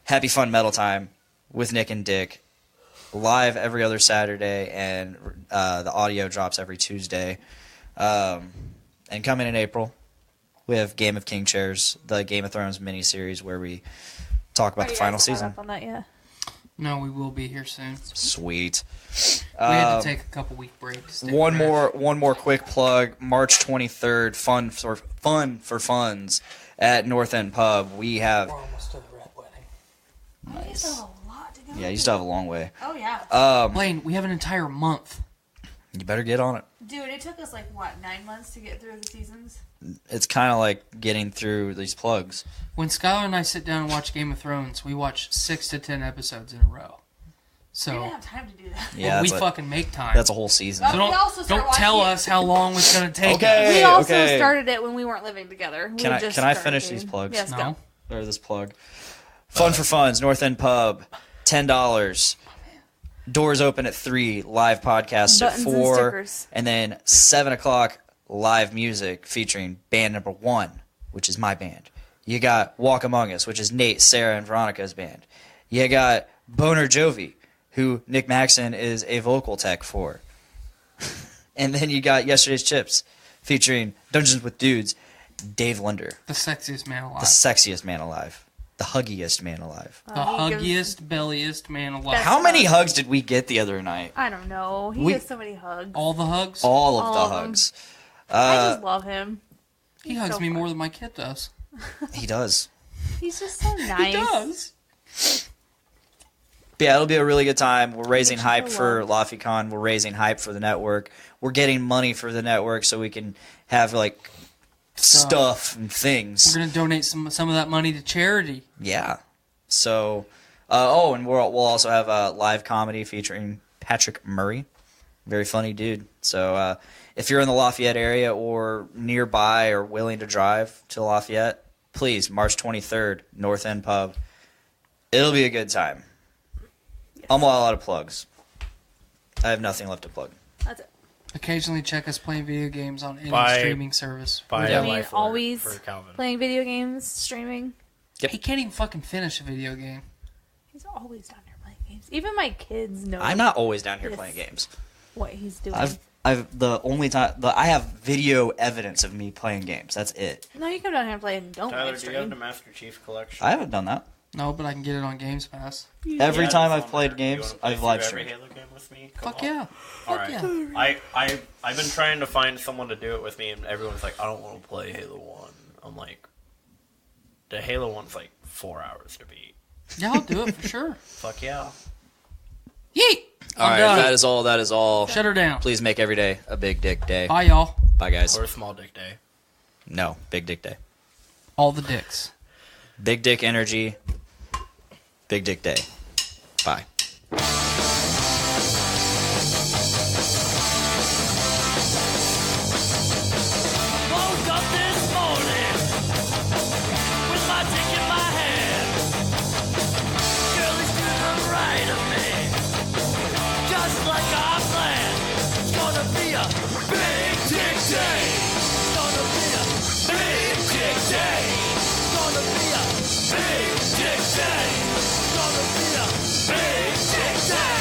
Speaker 9: Happy Fun Metal Time with Nick and Dick live every other Saturday, and the audio drops every Tuesday. And coming in April, we have Game of King Chairs, the Game of Thrones miniseries where we talk about the final season.
Speaker 8: Up on that yet?
Speaker 7: No, we will be here soon.
Speaker 9: Sweet.
Speaker 7: We had to take a couple week breaks.
Speaker 9: One more quick plug. March 23rd, fun for funds at North End Pub. We have.
Speaker 7: We're almost to the red wedding.
Speaker 8: You still have a lot to go.
Speaker 9: Yeah, you still have a long way.
Speaker 8: Oh yeah.
Speaker 7: Blaine, we have an entire month.
Speaker 9: You better get on it.
Speaker 8: Dude, it took us 9 months to get through the seasons.
Speaker 9: It's kind of like getting through these plugs.
Speaker 7: When Skylar and I sit down and watch Game of Thrones, we watch 6 to 10 episodes in a row. So
Speaker 8: we didn't have time to do that.
Speaker 9: Yeah,
Speaker 7: we
Speaker 9: that's
Speaker 7: fucking make time.
Speaker 9: That's a whole season.
Speaker 7: So don't tell us how long it's going to take.
Speaker 9: Okay.
Speaker 8: We also started it when we weren't living together.
Speaker 9: Can I finish these plugs?
Speaker 8: Yes, go.
Speaker 9: Or this plug. Fun for Funds, North End Pub, $10. Doors open at 3, live podcasts at
Speaker 8: Buttons and
Speaker 9: 4,
Speaker 8: stickers.
Speaker 9: and then 7 o'clock live music featuring band number 1, which is my band. You got Walk Among Us, which is Nate, Sarah, and Veronica's band. You got Boner Jovi, who Nick Maxon is a vocal tech for. And then you got Yesterday's Chips, featuring Dungeons with Dudes, Dave Lunder.
Speaker 7: The sexiest man alive.
Speaker 9: The sexiest man alive. The huggiest man alive.
Speaker 7: The huggiest, belliest man alive.
Speaker 9: How many hugs did we get the other night?
Speaker 8: I don't know. He gives so many hugs.
Speaker 7: All the hugs?
Speaker 9: All of
Speaker 8: All
Speaker 9: the
Speaker 8: of them.
Speaker 9: hugs.
Speaker 8: I just love him.
Speaker 7: He hugs me more than my kid does.
Speaker 9: He does.
Speaker 8: He's just so nice.
Speaker 7: He does.
Speaker 9: But yeah, it'll be a really good time. We're raising
Speaker 8: Makes you
Speaker 9: hype
Speaker 8: feel
Speaker 9: for LaFiCon. We're raising hype for the network. We're getting money for the network so we can have stuff and things.
Speaker 7: We're going to donate some of that money to charity.
Speaker 9: Yeah. So, and we'll also have a live comedy featuring Patrick Murray. Very funny dude. So if you're in the Lafayette area or nearby or willing to drive to Lafayette, please, March 23rd, North End Pub. It'll be a good time. Yes. I'm all out of plugs. I have nothing left to plug.
Speaker 8: That's it.
Speaker 7: Occasionally check us playing video games on any streaming service.
Speaker 8: Always playing video games, streaming.
Speaker 7: Yep. He can't even fucking finish a video game.
Speaker 8: He's always down here playing games. Even my kids know.
Speaker 9: I'm not always down here playing games.
Speaker 8: What he's doing.
Speaker 9: I've the only time I have video evidence of me playing games. That's it.
Speaker 8: No, you come down here and play and don't.
Speaker 4: Tyler, do you have the Master Chief Collection?
Speaker 9: I haven't done that.
Speaker 7: No, but I can get it on Games Pass.
Speaker 9: Every time I've played games, I've live streamed.
Speaker 4: Every Halo game with me?
Speaker 7: Fuck yeah.
Speaker 4: All right. Yeah. I've been trying to find someone to do it with me, and everyone's like, I don't want to play Halo 1. I'm like, the Halo 1's like 4 hours to beat.
Speaker 7: Yeah, I'll do it for sure.
Speaker 4: Fuck yeah.
Speaker 7: Yeet!
Speaker 9: All right, that is all.
Speaker 7: Shut her down.
Speaker 9: Please make every day a big dick day.
Speaker 7: Bye, y'all.
Speaker 9: Bye, guys.
Speaker 4: Or a small dick day.
Speaker 9: No, big dick day.
Speaker 7: All the dicks.
Speaker 9: Big dick energy. Big dick day. Bye.
Speaker 3: Woke up this morning with my dick in my hand. Girl is to the right of me, just like I planned. It's gonna be a big dick day. It's gonna be a big dick day. It's gonna be a big dick day. It's gonna be a big dick day.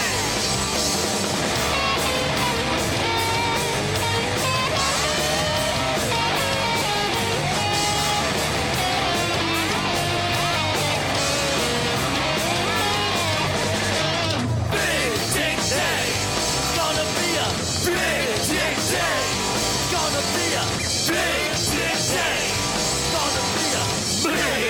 Speaker 3: Big dick day. It's gonna be a big dick day. It's gonna be a big dick day. It's gonna be a big